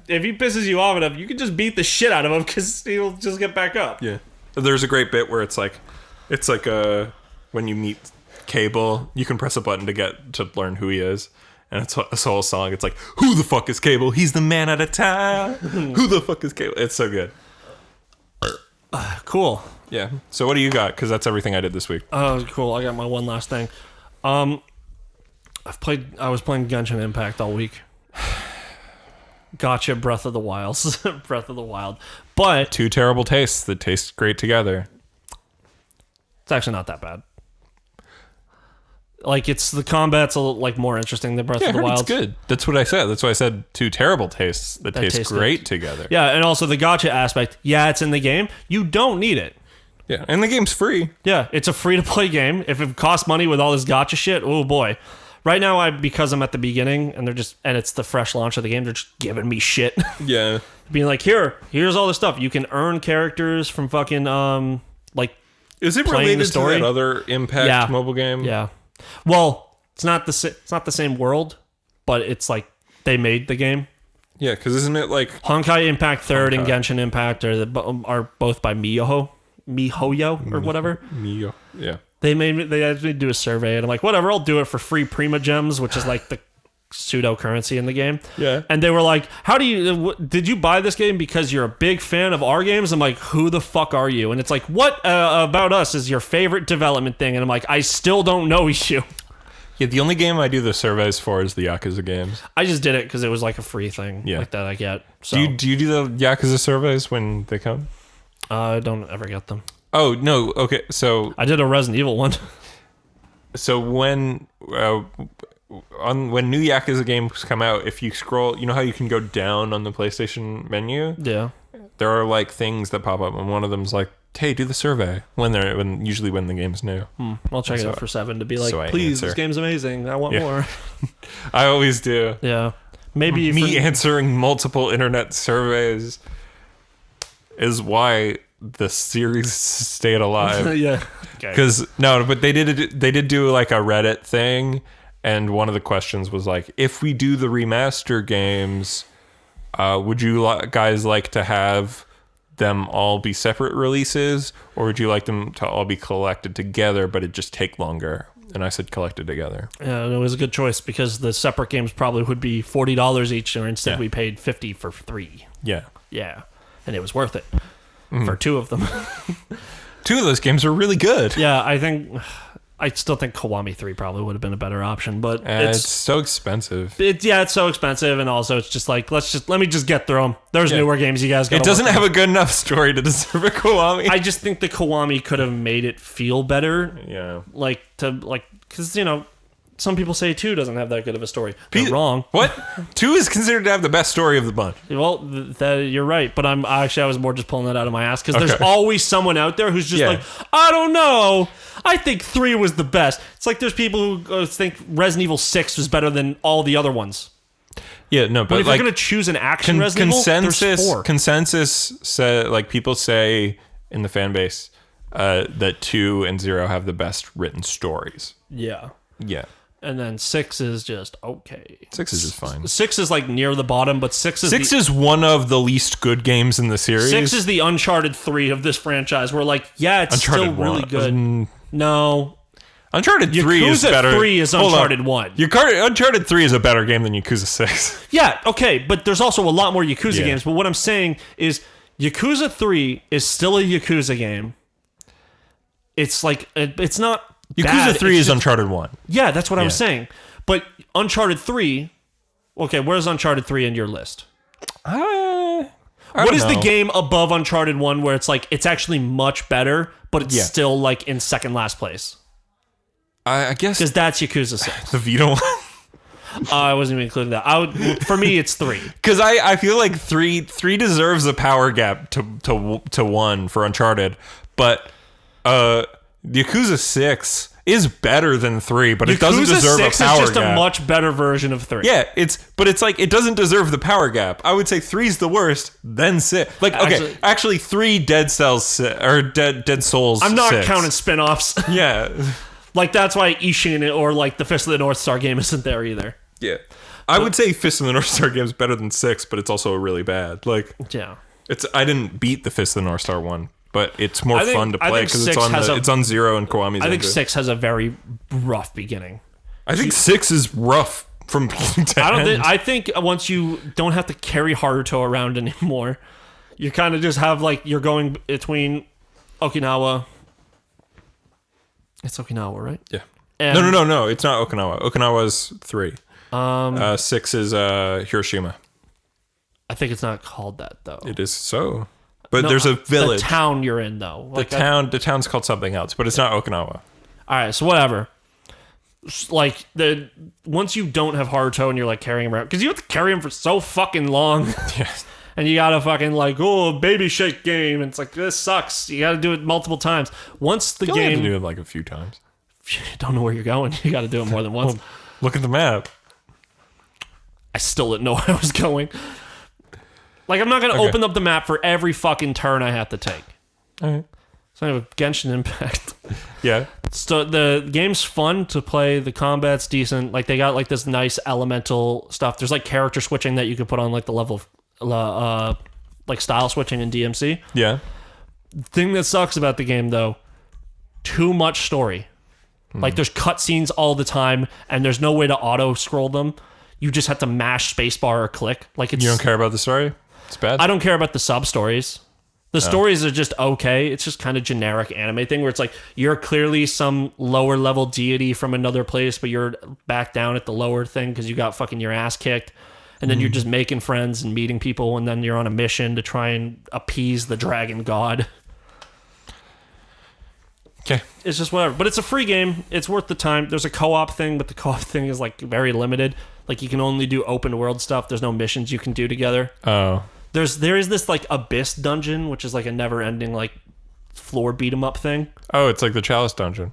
if he pisses you off enough, you can just beat the shit out of him because he'll just get back up. Yeah. There's a great bit where it's like when you meet Cable, you can press a button to learn who he is, and it's a whole song. It's like, who the fuck is Cable? He's the man out of town. Who the fuck is Cable? It's so good. Cool. Yeah. So what do you got? Because that's everything I did this week. Oh, cool. I got my one last thing. I was playing Genshin Impact all week. Gotcha, Breath of the Wild. Breath of the Wild. But... Two terrible tastes that taste great together. It's actually not that bad. Like, the combat's a little, like, more interesting than Breath of the Wild. It's good. That's what I said. That's why I said two terrible tastes that taste great together. Yeah, and also the gotcha aspect. Yeah, it's in the game. You don't need it. Yeah, and the game's free. Yeah, it's a free-to-play game. If it costs money with all this gotcha shit, oh boy. Right now, because I'm at the beginning, and it's the fresh launch of the game, they're just giving me shit. Yeah. Being like, here's all this stuff. You can earn characters from fucking, like, is it related to that other Impact mobile game? Yeah. Well, it's not the same world, but it's like, they made the game. Yeah, because isn't it like... Honkai Impact 3rd and Genshin Impact are both by miHoYo or whatever. miHoYo, yeah. They actually do a survey, and I'm like, whatever, I'll do it for free Prima Gems, which is like the pseudo currency in the game. Yeah. And they were like, did you buy this game because you're a big fan of our games? I'm like, who the fuck are you? And it's like, what about us is your favorite development thing? And I'm like, I still don't know you. Yeah, the only game I do the surveys for is the Yakuza games. I just did it because it was like a free thing like that I get. So. Do you do the Yakuza surveys when they come? I don't ever get them. Oh, no. Okay, so... I did a Resident Evil one. So when new Yakuza games come out, if you scroll... You know how you can go down on the PlayStation menu? Yeah. There are, like, things that pop up, and one of them's like, hey, do the survey. Usually when the game's new. I'll check it out for 7 to be like, please, this game's amazing. I want more. I always do. Yeah. Maybe... Me answering multiple internet surveys is why... the series stayed alive. Yeah. Because but they did do like a Reddit thing, and one of the questions was like, if we do the remaster games, would you guys like to have them all be separate releases, or would you like them to all be collected together but it just take longer? And I said collected together. Yeah, it was a good choice because the separate games probably would be $40 each, or instead we paid $50 for 3. Yeah. Yeah. And it was worth it. For 2 of them. 2 of those games are really good. Yeah, I think I still think Kiwami 3 probably would have been a better option, but it's so expensive. It's so expensive, and also it's just like let me just get through them. There's newer games you guys got. It doesn't have a good enough story to deserve a Kiwami. I just think the Kiwami could have made it feel better. Yeah, because some people say 2 doesn't have that good of a story. They're wrong. What? 2 is considered to have the best story of the bunch. Well, you're right, but I was more just pulling that out of my ass because there's always someone out there who's just like, I don't know. I think 3 was the best. It's like there's people who think Resident Evil 6 was better than all the other ones. Yeah, no, but if you're gonna choose an action Resident Evil, there's 4. Consensus say, people say in the fan base that 2 and 0 have the best written stories. Yeah. Yeah. And then 6 is just okay. 6 is just fine. 6 is like near the bottom, but 6 is one of the least good games in the series. 6 is the Uncharted 3 of this franchise. We're like, it's Uncharted still really good. No. Uncharted 3 is better. Yakuza 3 is Uncharted 1. Uncharted 3 is a better game than Yakuza 6. Yeah, okay, but there's also a lot more Yakuza games. But what I'm saying is Yakuza 3 is still a Yakuza game. It's like, it's not Yakuza bad. 3 is Uncharted 1. Yeah, that's what I was saying. But Uncharted 3, okay, where's Uncharted 3 in your list? What is the game above Uncharted 1 where it's like, it's actually much better, but it's still like in second last place? I guess. Because that's Yakuza 6. The Vita one? I wasn't even including that. For me, it's 3. Because I feel like 3 deserves a power gap to 1 for Uncharted, but Yakuza 6 is better than 3, but it doesn't deserve a power gap. Yakuza 6 is just a much better version of 3. Yeah, it's like it doesn't deserve the power gap. I would say 3's the worst, then 6. Like, okay, actually 3 Dead Cells or Dead Souls. I'm not 6. counting spin-offs. Yeah. Like, that's why Ishin or like the Fist of the North Star game isn't there either. Yeah. I would say Fist of the North Star game is better than 6, but it's also really bad. Like, yeah. I didn't beat the Fist of the North Star one. But it's more fun to play because it's on 0 and Kiwami's. I think 6 has a very rough beginning. I think 6 is rough from beginning to end. I think once you don't have to carry Haruto around anymore, you kind of just have like you're going between Okinawa. It's Okinawa, right? Yeah. And no. It's not Okinawa. Okinawa's 3. 6 is Hiroshima. I think it's not called that though. It is so. But there's a village. The town you're in, though. Like the town's called something else, but it's not Okinawa. All right, so whatever. Like once you don't have Haruto and you're like carrying him around, because you have to carry him for so fucking long. Yes. And you gotta fucking like baby shake game, and it's like this sucks. You gotta do it multiple times. Once the game, you have to do it like a few times. If you don't know where you're going, you gotta do it more than once. Well, look at the map. I still didn't know where I was going. Like, I'm not going to open up the map for every fucking turn I have to take. All right. So I have a Genshin Impact. Yeah. So the game's fun to play. The combat's decent. Like, they got, like, this nice elemental stuff. There's, like, character switching that you could put on, like, the level of, like, style switching in DMC. Yeah. The thing that sucks about the game, though, too much story. Like, there's cutscenes all the time, and there's no way to auto-scroll them. You just have to mash spacebar or click. Like, it's... You don't care about the story? It's bad. I don't care about the sub stories. The stories are just okay. It's just kind of generic anime thing where it's like you're clearly some lower level deity from another place, but you're back down at the lower thing because you got fucking your ass kicked. And then you're just making friends and meeting people, and then you're on a mission to try and appease the dragon god. Okay. It's just whatever. But it's a free game. It's worth the time. There's a co-op thing, but the co-op thing is like very limited. Like you can only do open world stuff. There's no missions you can do together. Oh. There is this like abyss dungeon, which is like a never ending like floor beat 'em up thing. Oh, it's like the Chalice dungeon.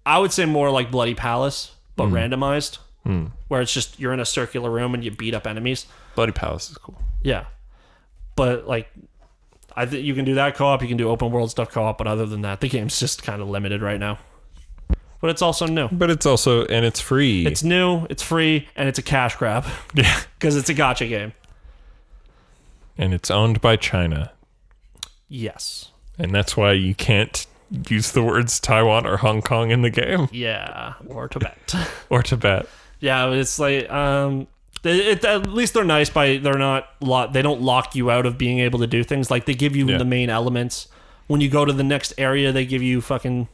I would say more like Bloody Palace, but randomized. Where it's just you're in a circular room and you beat up enemies. Bloody Palace is cool. Yeah. But like I think you can do that co-op, you can do open world stuff co-op, but other than that, the game's just kind of limited right now. But it's also new. But it's also, and it's free. It's new, it's free, and it's a cash grab. Yeah. Because it's a gacha game. And it's owned by China. Yes. And that's why you can't use the words Taiwan or Hong Kong in the game. Yeah. Or Tibet. Or Tibet. Yeah, it's like, at least they're nice by, they don't lock you out of being able to do things. Like, they give you the main elements. When you go to the next area, they give you fucking...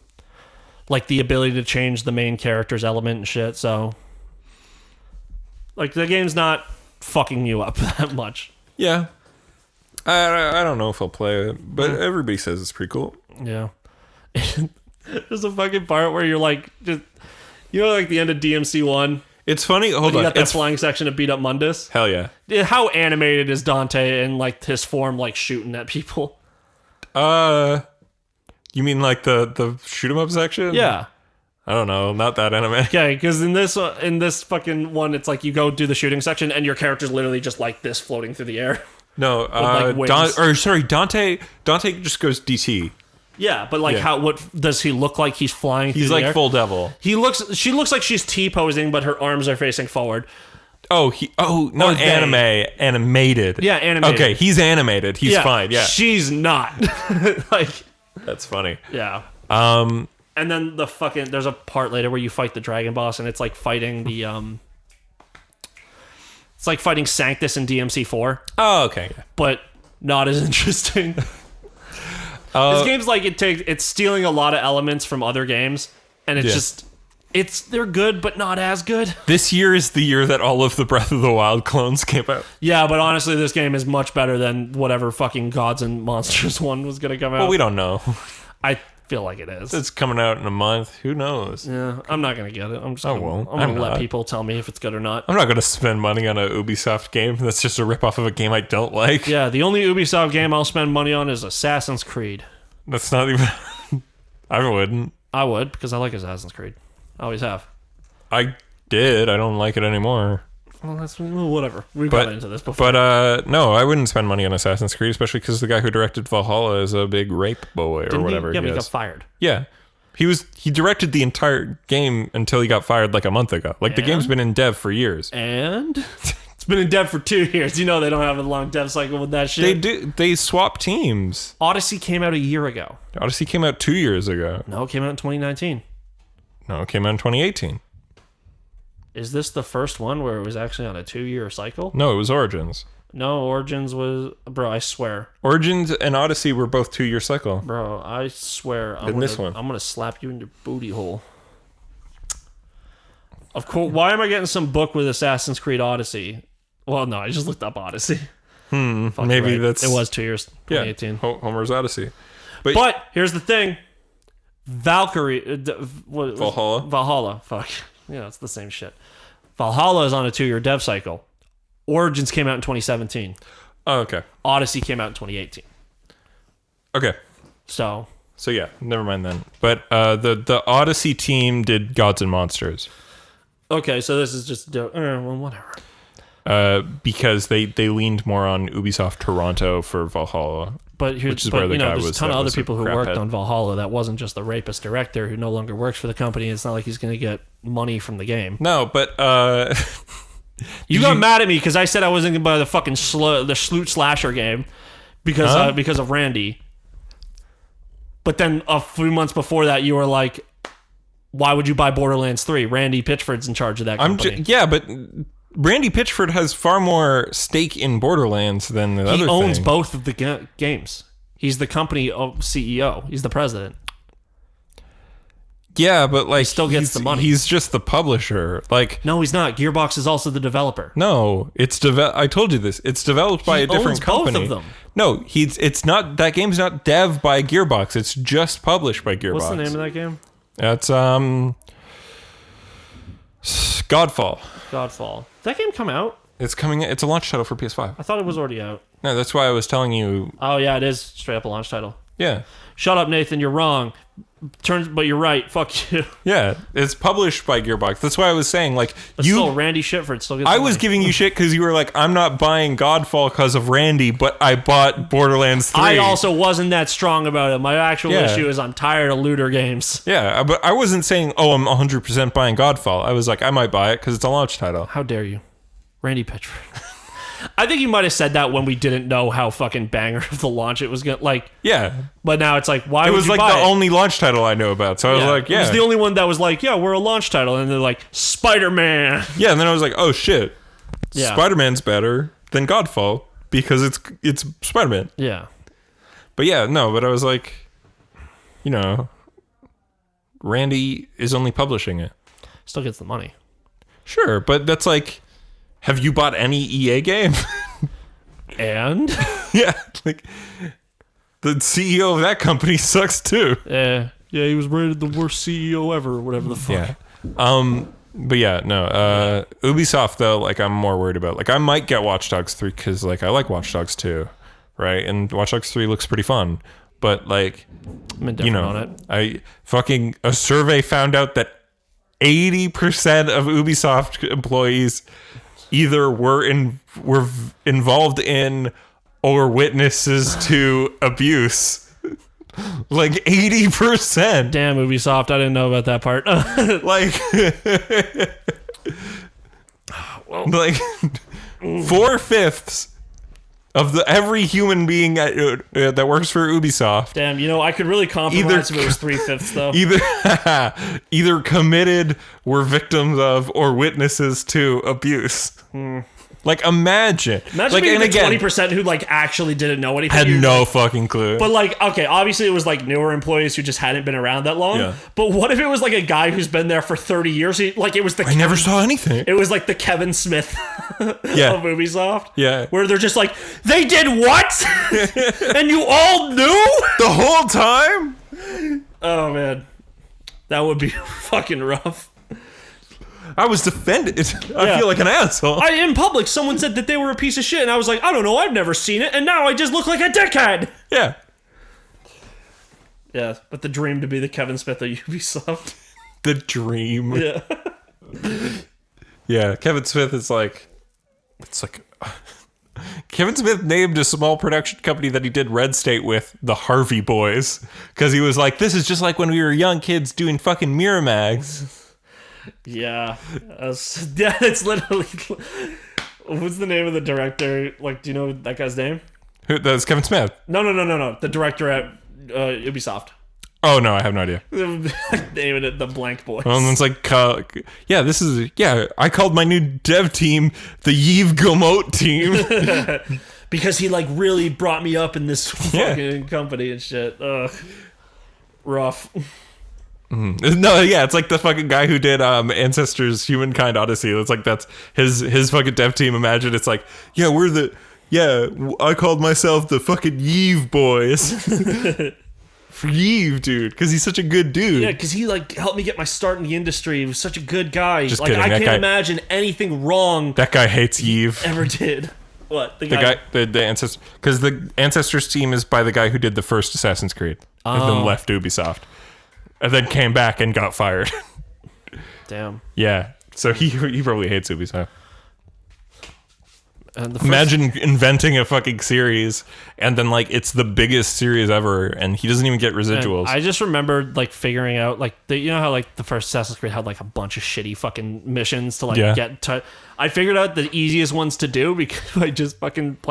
like the ability to change the main character's element and shit. So, like, the game's not fucking you up that much. Yeah. I don't know if I'll play it, but everybody says it's pretty cool. Yeah. There's a fucking part where you're like, just, you know, like the end of DMC 1? It's funny. Hold on. You got that flying section to beat up Mundus. Hell yeah. How animated is Dante in like his form, like shooting at people? You mean like the shoot 'em up section? Yeah. I don't know. Not that anime. Okay, because in this fucking one, it's like you go do the shooting section and your character's literally just like this floating through the air. No. like, wings. Dante just goes DT. Yeah, but like what does he look like? He's flying. He's through like the air? full devil. She looks like she's T-posing, but her arms are facing forward. Not animated. Yeah, animated. Okay, he's animated. He's fine. Yeah, she's not. Like, that's funny. Yeah. And then there's a part later where you fight the dragon boss, and it's like fighting the it's like fighting Sanctus in DMC4. Oh, okay. But not as interesting. This game's like it's stealing a lot of elements from other games, and they're good but not as good. This year is the year that all of the Breath of the Wild clones came out. Yeah, but honestly, this game is much better than whatever fucking Gods and Monsters one was gonna come out. Well, we don't know. I feel like it is. It's coming out in a month. Who knows? Yeah, I'm not gonna get it. I'm won't. gonna let people tell me if it's good or not. I'm not gonna spend money on a Ubisoft game that's just a ripoff of a game I don't like. Yeah, the only Ubisoft game I'll spend money on is Assassin's Creed. That's not even. I wouldn't. I would, because I like Assassin's Creed. I always have. I did. I don't like it anymore. Well, whatever. We've got into this before. But no, I wouldn't spend money on Assassin's Creed, especially because the guy who directed Valhalla is a big rape boy or whatever. Yeah, but he got fired. Yeah. He directed the entire game until he got fired like a month ago. Like, the game's been in dev for years. And it's been in dev for 2 years. You know they don't have a long dev cycle with that shit. They do. They swap teams. Odyssey came out a year ago. Odyssey came out 2 years ago. No, it came out in 2019. No, it came out in 2018. Is this the first one where it was actually on a 2-year cycle? No, it was Origins. No, Origins was... Bro, I swear. Origins and Odyssey were both 2-year cycle. Bro, I swear. I'm going to slap you in your booty hole. Of course. Why am I getting some book with Assassin's Creed Odyssey? Well, no, I just looked up Odyssey. Maybe that's... It was 2 years, 2018. Yeah, Homer's Odyssey. But here's the thing. Valhalla. Valhalla. Fuck. Yeah, it's the same shit. Valhalla is on a 2-year dev cycle. Origins came out in 2017. Oh, okay. Odyssey came out in 2018. Okay. So yeah, never mind then. But the Odyssey team did Gods and Monsters. Okay, so this is just well, whatever. Because they leaned more on Ubisoft Toronto for Valhalla. But there's a ton of other people who worked on Valhalla. That wasn't just the rapist director who no longer works for the company. It's not like he's going to get money from the game. No, but you got mad at me because I said I wasn't going to buy the fucking the Sloot Slasher game because of Randy. But then a few months before that, you were like, "Why would you buy Borderlands 3? Randy Pitchford's in charge of that company." But Randy Pitchford has far more stake in Borderlands than the other thing. He owns both of the games. He's the company CEO. He's the president. Yeah, but like, he still gets the money. He's just the publisher. Like, no, he's not. Gearbox is also the developer. No, it's I told you this. It's developed by a different company. Both of them. No, it's not. That game's not dev by Gearbox. It's just published by Gearbox. What's the name of that game? It's Godfall. Godfall. Did that game come out? It's coming. It's a launch title for PS5. I thought it was already out. No, that's why I was telling you. Oh yeah, it is straight up a launch title. Yeah. Shut up, Nathan. You're wrong. But you're right. Fuck you. Yeah, it's published by Gearbox. That's why I was saying, like, but still, Randy Shitford still gets. I was giving you shit because you were like, I'm not buying Godfall because of Randy, but I bought Borderlands 3. I also wasn't that strong about it. My actual issue is I'm tired of looter games. Yeah, but I wasn't saying, oh, I'm 100% buying Godfall. I was like, I might buy it because it's a launch title. How dare you, Randy Pitchford? I think you might have said that when we didn't know how fucking banger of the launch it was gonna like. Yeah, but now it's like, why? It was would you like buy the only launch title I know about. So I was like, yeah, it was the only one that was like, yeah, we're a launch title, and they're like, Spider-Man. Yeah, and then I was like, oh shit, yeah. Spider-Man's better than Godfall because it's Spider-Man. Yeah, but yeah, no, but I was like, you know, Randy is only publishing it. Still gets the money. Sure, but that's like, have you bought any EA game? And Yeah, like the CEO of that company sucks too. yeah, he was rated the worst CEO ever, or whatever the fuck. Yeah. But yeah, no. Ubisoft though, like I'm more worried about. Like I might get Watch Dogs 3 because like I like Watch Dogs 2, right? And Watch Dogs 3 looks pretty fun. But like, I'm indifferent on it. A survey found out that 80% of Ubisoft employees either were involved in or witnesses to abuse. Like 80%. Damn, Ubisoft, I didn't know about that part. Like, like 4/5 of every human being that works for Ubisoft Damn, I could really compromise if it was 3/5 though. either committed, were victims of, or witnesses to abuse. Like imagine like, being and the again, 20% who like actually didn't know anything. had no fucking clue. But like, okay, obviously it was like newer employees who just hadn't been around that long. Yeah. But what if it was like a guy who's been there for 30 years? Like it was I never saw anything. It was like the Kevin Smith Yeah. of Ubisoft. Yeah. Where they're just like, they did what? And you all knew? The whole time? Oh man. That would be fucking rough. I was defended. I feel like an asshole. In public, someone said that they were a piece of shit, and I was like, I don't know, I've never seen it, and now I just look like a dickhead. Yeah. Yeah, but the dream to be the Kevin Smith of Ubisoft. The dream. Yeah. Yeah, Kevin Smith is like, it's like, Kevin Smith named a small production company that he did Red State with the Harvey Boys, because he was like, this is just like when we were young kids doing fucking Miramax. Yeah. It's literally... What's the name of the director? Like, do you know that guy's name? Who? That's Kevin Smith. No. The director at Ubisoft. Oh, no, I have no idea. Naming it the Blank Boys. Well, and it's like, I called my new dev team the Yves Guillemot team. Because he, like, really brought me up in this fucking company and shit. Ugh. Rough. No, yeah, it's like the fucking guy who did Ancestors Humankind Odyssey. It's like that's his fucking dev team. Imagine it's like, I called myself the fucking Yves boys. For Yves, dude, because he's such a good dude. Yeah, because he like helped me get my start in the industry. He was such a good guy. Just like kidding, I can't imagine anything wrong that guy hates Yves. Ever did. What? The Ancestors, because the Ancestors team is by the guy who did the first Assassin's Creed and then left Ubisoft. And then came back and got fired. Damn. Yeah. So he probably hates Ubisoft. And Imagine inventing a fucking series and then like it's the biggest series ever and he doesn't even get residuals. I just remembered like figuring out like you know how like the first Assassin's Creed had like a bunch of shitty fucking missions to like get to. I figured out the easiest ones to do because I just fucking play